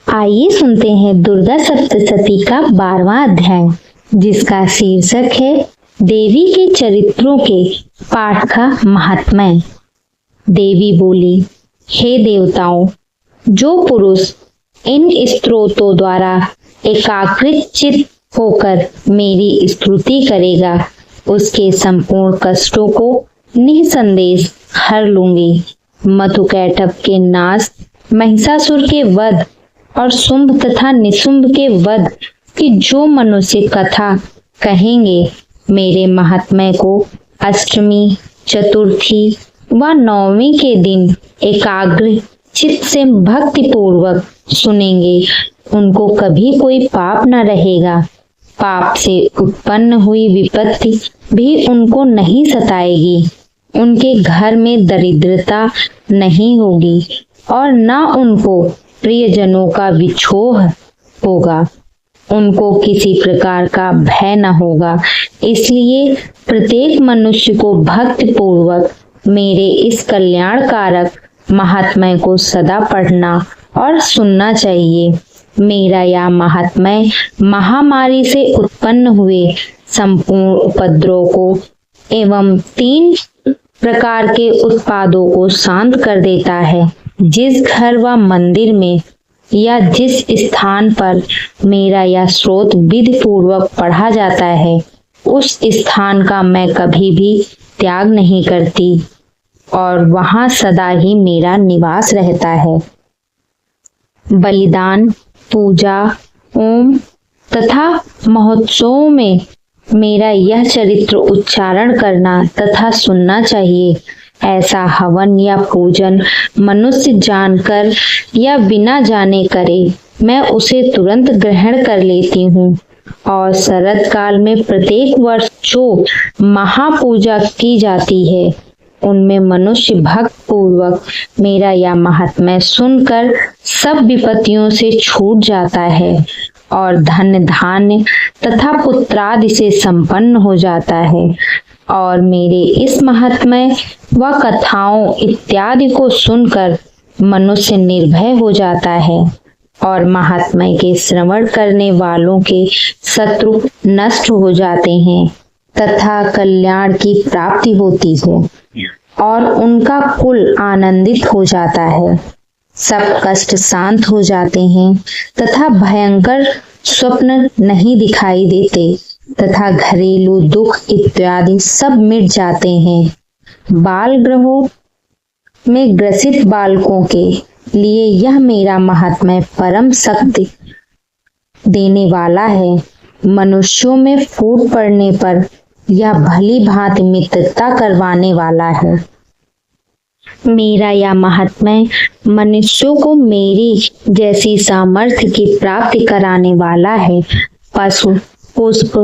आइए सुनते हैं दुर्गा सप्तशती का 12वां अध्याय, जिसका शीर्षक है देवी के चरित्रों के पाठ का महात्म्य। देवी बोली, हे देवताओं, जो पुरुष इन स्तोत्रों द्वारा एकाग्रित चित्त होकर मेरी स्तुति करेगा, उसके संपूर्ण कष्टों को निसंदेह हर लूंगी। मधुकैटभ के नाश, महिषासुर के वध और शुंभ तथा निशुंभ के वध की जो मनुष्य कथा कहेंगे, मेरे महात्म्य को अष्टमी, चतुर्थी व नवमी के दिन एकाग्र चित्त से भक्ति पूर्वक सुनेंगे, उनको कभी कोई पाप न रहेगा। पाप से उत्पन्न हुई विपत्ति भी उनको नहीं सताएगी। उनके घर में दरिद्रता नहीं होगी और न उनको प्रियजनों का विछोह होगा। उनको किसी प्रकार का भय न होगा। इसलिए प्रत्येक मनुष्य को भक्ति पूर्वक मेरे इस कल्याणकारक महात्म्य को सदा पढ़ना और सुनना चाहिए। मेरा यह महात्म्य महामारी से उत्पन्न हुए संपूर्ण उपद्रव को एवं 3 प्रकार के उत्पादों को शांत कर देता है। जिस घर व मंदिर में या जिस स्थान पर मेरा यह स्रोत विधि पूर्वक पढ़ा जाता है, उस स्थान का मैं कभी भी त्याग नहीं करती और वहां सदा ही मेरा निवास रहता है। बलिदान, पूजा, ओम तथा महोत्सवों में मेरा यह चरित्र उच्चारण करना तथा सुनना चाहिए। ऐसा हवन या पूजन मनुष्य जानकर या बिना जाने करे, मैं उसे तुरंत ग्रहण कर लेती हूँ। और शरद काल में प्रत्येक वर्ष जो महापूजा की जाती है, उनमें मनुष्य भक्त पूर्वक मेरा यह महात्म्य सुनकर सब विपत्तियों से छूट जाता है और धन धान्य तथा पुत्रादि से संपन्न हो जाता है। और मेरे इस महात्म्य व कथाओं इत्यादि को सुनकर मनुष्य निर्भय हो जाता है और महात्म्य के श्रवण करने वालों के शत्रु नष्ट हो जाते हैं तथा कल्याण की प्राप्ति होती है और उनका कुल आनंदित हो जाता है। सब कष्ट शांत हो जाते हैं तथा भयंकर स्वप्न नहीं दिखाई देते तथा घरेलू दुख इत्यादि सब मिट जाते हैं। बाल गृहों में ग्रसित बालकों के लिए यह मेरा महात्म्य परम शक्ति देने वाला है। मनुष्यों में फूट पड़ने पर यह भली भांति मित्रता करवाने वाला है। मेरा यह महात्म्य मनुष्यों को मेरी जैसी सामर्थ्य की प्राप्ति कराने वाला है। पशु, पुष्प,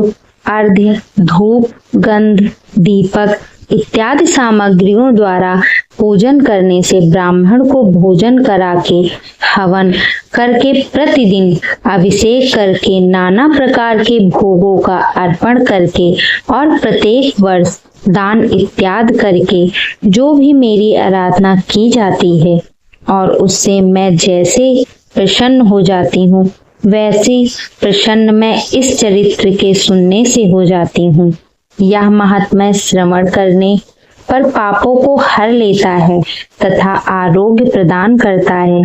अर्घ्य, धूप, गंध, दीपक इत्यादि सामग्रियों द्वारा पूजन करने से ब्राह्मण को भोजन करा के, हवन करके, प्रतिदिन अभिषेक करके, नाना प्रकार के भोगों का अर्पण करके और प्रत्येक वर्ष दान इत्यादि करके जो भी मेरी आराधना की जाती है और उससे मैं जैसे प्रसन्न हो जाती हूँ, वैसी प्रसन्न मैं इस चरित्र के सुनने से हो जाती हूँ। यह महात्म्य श्रवण करने पर पापों को हर लेता है तथा आरोग्य प्रदान करता है।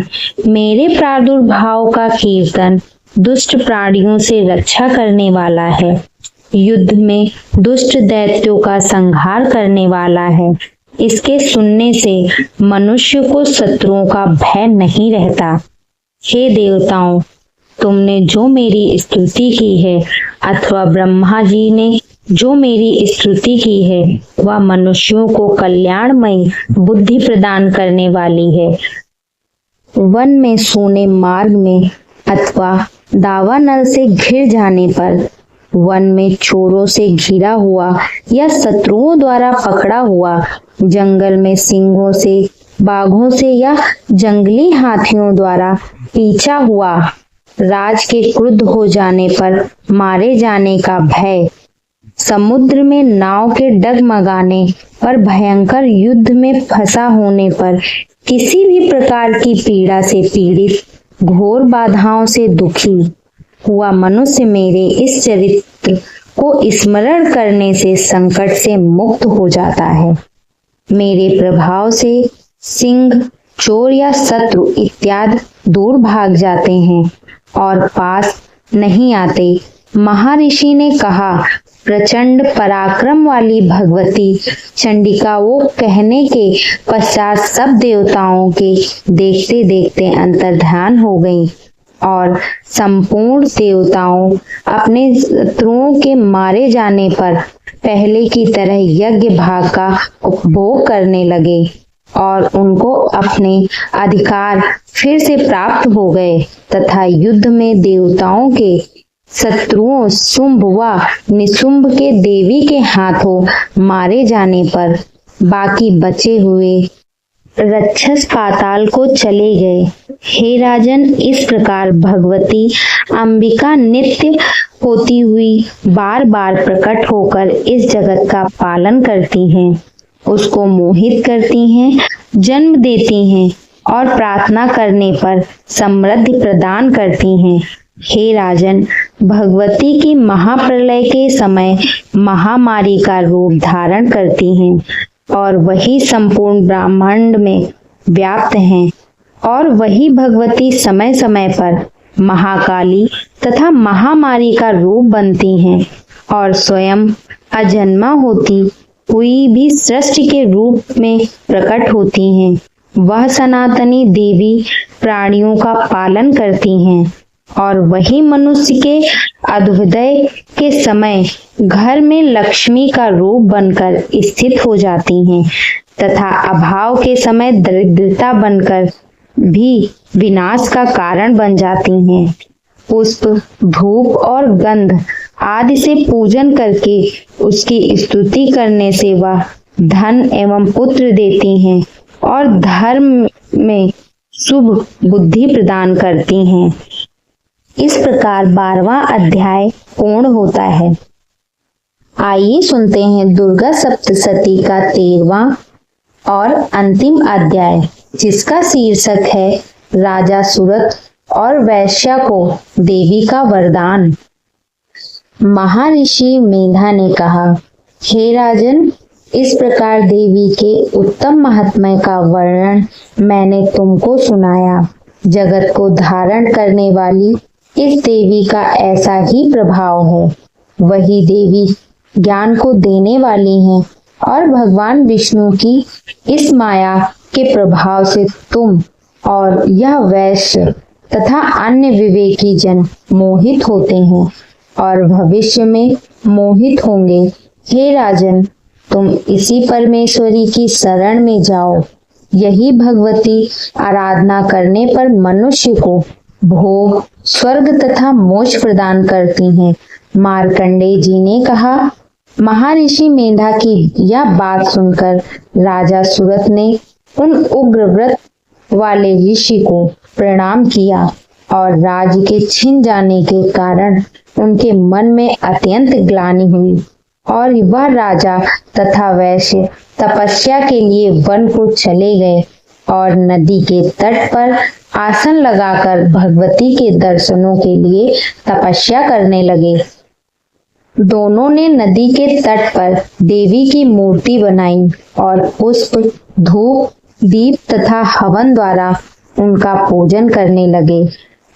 मेरे प्रादुर्भाव का कीर्तन दुष्ट प्राणियों से रक्षा करने वाला है, युद्ध में दुष्ट दैत्यों का संहार करने वाला है। इसके सुनने से मनुष्य को शत्रुओं का भय नहीं रहता। हे देवताओं, तुमने जो मेरी स्तुति की है अथवा ब्रह्मा जी ने जो मेरी स्तुति की है, वह मनुष्यों को कल्याणमयी बुद्धि प्रदान करने वाली है। वन में सोने मार्ग में अथवा दावानल से घिर जाने पर, वन में चोरों से घिरा हुआ या शत्रुओं द्वारा पकड़ा हुआ, जंगल में सिंहों से, बाघों से या जंगली हाथियों द्वारा पीछा हुआ, राज के क्रुद्ध हो जाने पर मारे जाने का भय, समुद्र में नाव के डगमगाने पर, भयंकर युद्ध में फंसा होने पर, किसी भी प्रकार की पीड़ा से पीड़ित, घोर बाधाओं से दुखी हुआ मनुष्य मेरे इस चरित्र को स्मरण करने से संकट से मुक्त हो जाता है। मेरे प्रभाव से सिंह, चोर या शत्रु इत्यादि दूर भाग जाते हैं और पास नहीं आते। महर्षि ने कहा, प्रचंड पराक्रम वाली भगवती चंडिका वो कहने के पश्चात सब देवताओं के देखते देखते अंतर्ध्यान हो गई और संपूर्ण देवताओं अपने शत्रुओं के मारे जाने पर पहले की तरह यज्ञ भाग का उपभोग करने लगे और उनको अपने अधिकार फिर से प्राप्त हो गए तथा युद्ध में देवताओं के शत्रुओं शुंभ व निशुंभ के देवी के हाथों मारे जाने पर बाकी बचे हुए राक्षस पाताल को चले गए। हे राजन, इस प्रकार भगवती अंबिका नित्य होती हुई बार बार प्रकट होकर इस जगत का पालन करती हैं, उसको मोहित करती हैं, जन्म देती हैं और प्रार्थना करने पर समृद्धि प्रदान करती हैं। हे राजन, भगवती की महाप्रलय के समय महामारी का रूप धारण करती हैं और वही संपूर्ण ब्रह्मांड में व्याप्त हैं और वही भगवती समय समय पर महाकाली तथा महामारी का रूप बनती हैं और स्वयं अजन्मा होती हुई भी सृष्टि के रूप में प्रकट होती हैं। वह सनातनी देवी प्राणियों का पालन करती हैं और वही मनुष्य के अभ्युदय के समय घर में लक्ष्मी का रूप बनकर स्थित हो जाती हैं तथा अभाव के समय दरिद्रता बनकर भी विनाश का कारण बन जाती हैं। पुष्प, धूप और गंध आदि से पूजन करके उसकी स्तुति करने से वह धन एवं पुत्र देती हैं और धर्म में शुभ बुद्धि प्रदान करती हैं। इस प्रकार 12वां अध्याय पूर्ण होता है। आइए सुनते हैं दुर्गा सप्तशती का 13वां और अंतिम अध्याय, जिसका शीर्षक है राजा सूरत और वैश्या को देवी का वरदान। महर्षि मेधा ने कहा, हे राजन, इस प्रकार देवी के उत्तम महात्म्य का वर्णन मैंने तुमको सुनाया। जगत को धारण करने वाली इस देवी का ऐसा ही प्रभाव है। वही देवी ज्ञान को देने वाली हैं और भगवान विष्णु की इस माया के प्रभाव से तुम और यह वैश्य तथा अन्य विवेकी जन मोहित होते हैं और भविष्य में मोहित होंगे। हे राजन, तुम इसी परमेश्वरी की शरण में जाओ। यही भगवती आराधना करने पर मनुष्य को भोग, स्वर्ग तथा मोक्ष प्रदान करती हैं। मार्कंडेय जी ने कहा, महर्षि मेधा की यह बात सुनकर राजा सूरत ने उन उग्र व्रत वाले ऋषि को प्रणाम किया और राज्य के छिन जाने के कारण उनके मन में अत्यंत ग्लानि हुई और वह राजा तथा वैश्य तपस्या के लिए वन को चले गए और नदी के तट पर आसन लगाकर भगवती के दर्शनों के लिए तपस्या करने लगे। दोनों ने नदी के तट पर देवी की मूर्ति बनाई और पुष्प, धूप, दीप तथा हवन द्वारा उनका पूजन करने लगे।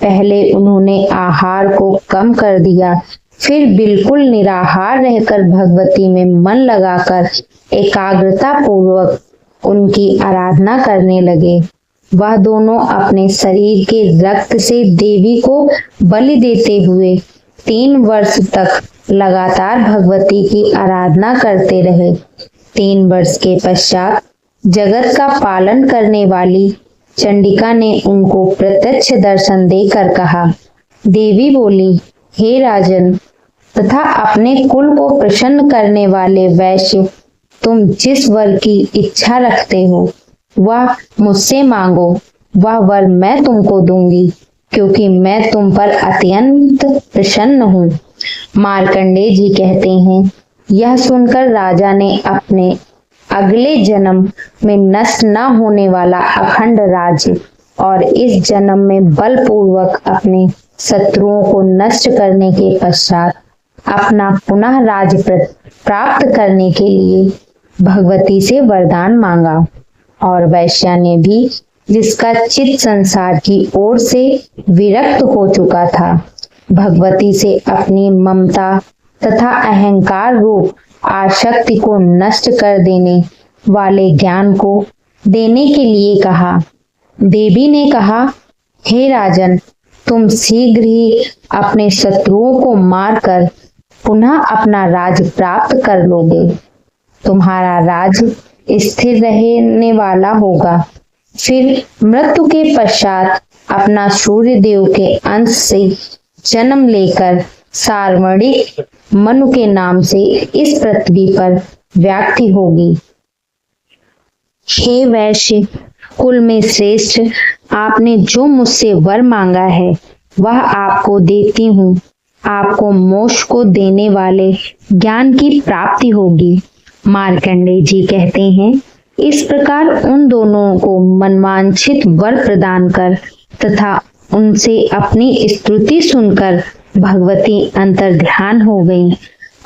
पहले उन्होंने आहार को कम कर दिया, फिर बिल्कुल निराहार रहकर भगवती में मन लगाकर एकाग्रता पूर्वक उनकी आराधना करने लगे। वह दोनों अपने शरीर के रक्त से देवी को बलि देते हुए 3 वर्ष तक लगातार भगवती की आराधना करते रहे। 3 वर्ष के पश्चात जगत का पालन करने वाली चंडिका ने उनको प्रत्यक्ष दर्शन देकर कहा। देवी बोली, हे राजन तथा अपने कुल को प्रसन्न करने वाले वैश्य, तुम जिस वर की इच्छा रखते हो वह मुझसे मांगो। वह वर मैं तुमको दूंगी, क्योंकि मैं तुम पर अत्यंत प्रसन्न हूँ। मार्कंडेय जी कहते हैं, यह सुनकर राजा ने अपने अगले जन्म में नष्ट न होने वाला अखंड राज्य और इस जन्म में बलपूर्वक अपने शत्रुओं को नष्ट करने के पश्चात अपना पुनः राज्य प्राप्त करने के लिए भगवती से वरदान मांगा। और वैश्या ने भी, जिसका चित्त संसार की ओर से विरक्त हो चुका था, भगवती से अपनी ममता तथा अहंकार रूप आसक्ति को नष्ट कर देने वाले ज्ञान को देने के लिए कहा। देवी ने कहा, हे राजन, तुम शीघ्र ही अपने शत्रुओं को मारकर पुनः अपना राज्य प्राप्त कर लोगे। तुम्हारा राज्य स्थिर रहने वाला होगा। फिर मृत्यु के पश्चात अपना सूर्य देव के अंश से जन्म लेकर सार्वणिक मनु के नाम से इस पृथ्वी पर व्याप्ति होगी। हे वैश्य कुल में श्रेष्ठ, आपने जो मुझसे वर मांगा है वह आपको देती हूँ। आपको मोक्ष को देने वाले ज्ञान की प्राप्ति होगी। मार्कंडेय जी कहते हैं, इस प्रकार उन दोनों को मनवांछित वर प्रदान कर तथा उनसे अपनी स्तुति सुनकर भगवती अंतर्ध्यान हो गई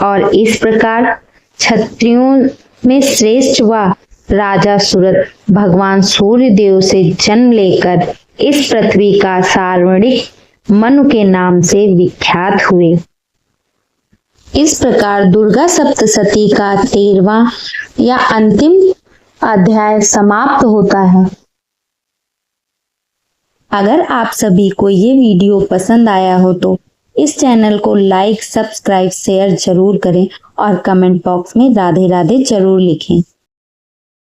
और इस प्रकार क्षत्रियों में श्रेष्ठ व राजा सूरत भगवान सूर्य देव से जन्म लेकर इस पृथ्वी का सार्वणिक मनु के नाम से विख्यात हुए। इस प्रकार दुर्गा सप्तशती का 13वां या अंतिम अध्याय समाप्त होता है। अगर आप सभी को ये वीडियो पसंद आया हो तो इस चैनल को लाइक, सब्सक्राइब, शेयर जरूर करें और कमेंट बॉक्स में राधे राधे जरूर लिखें।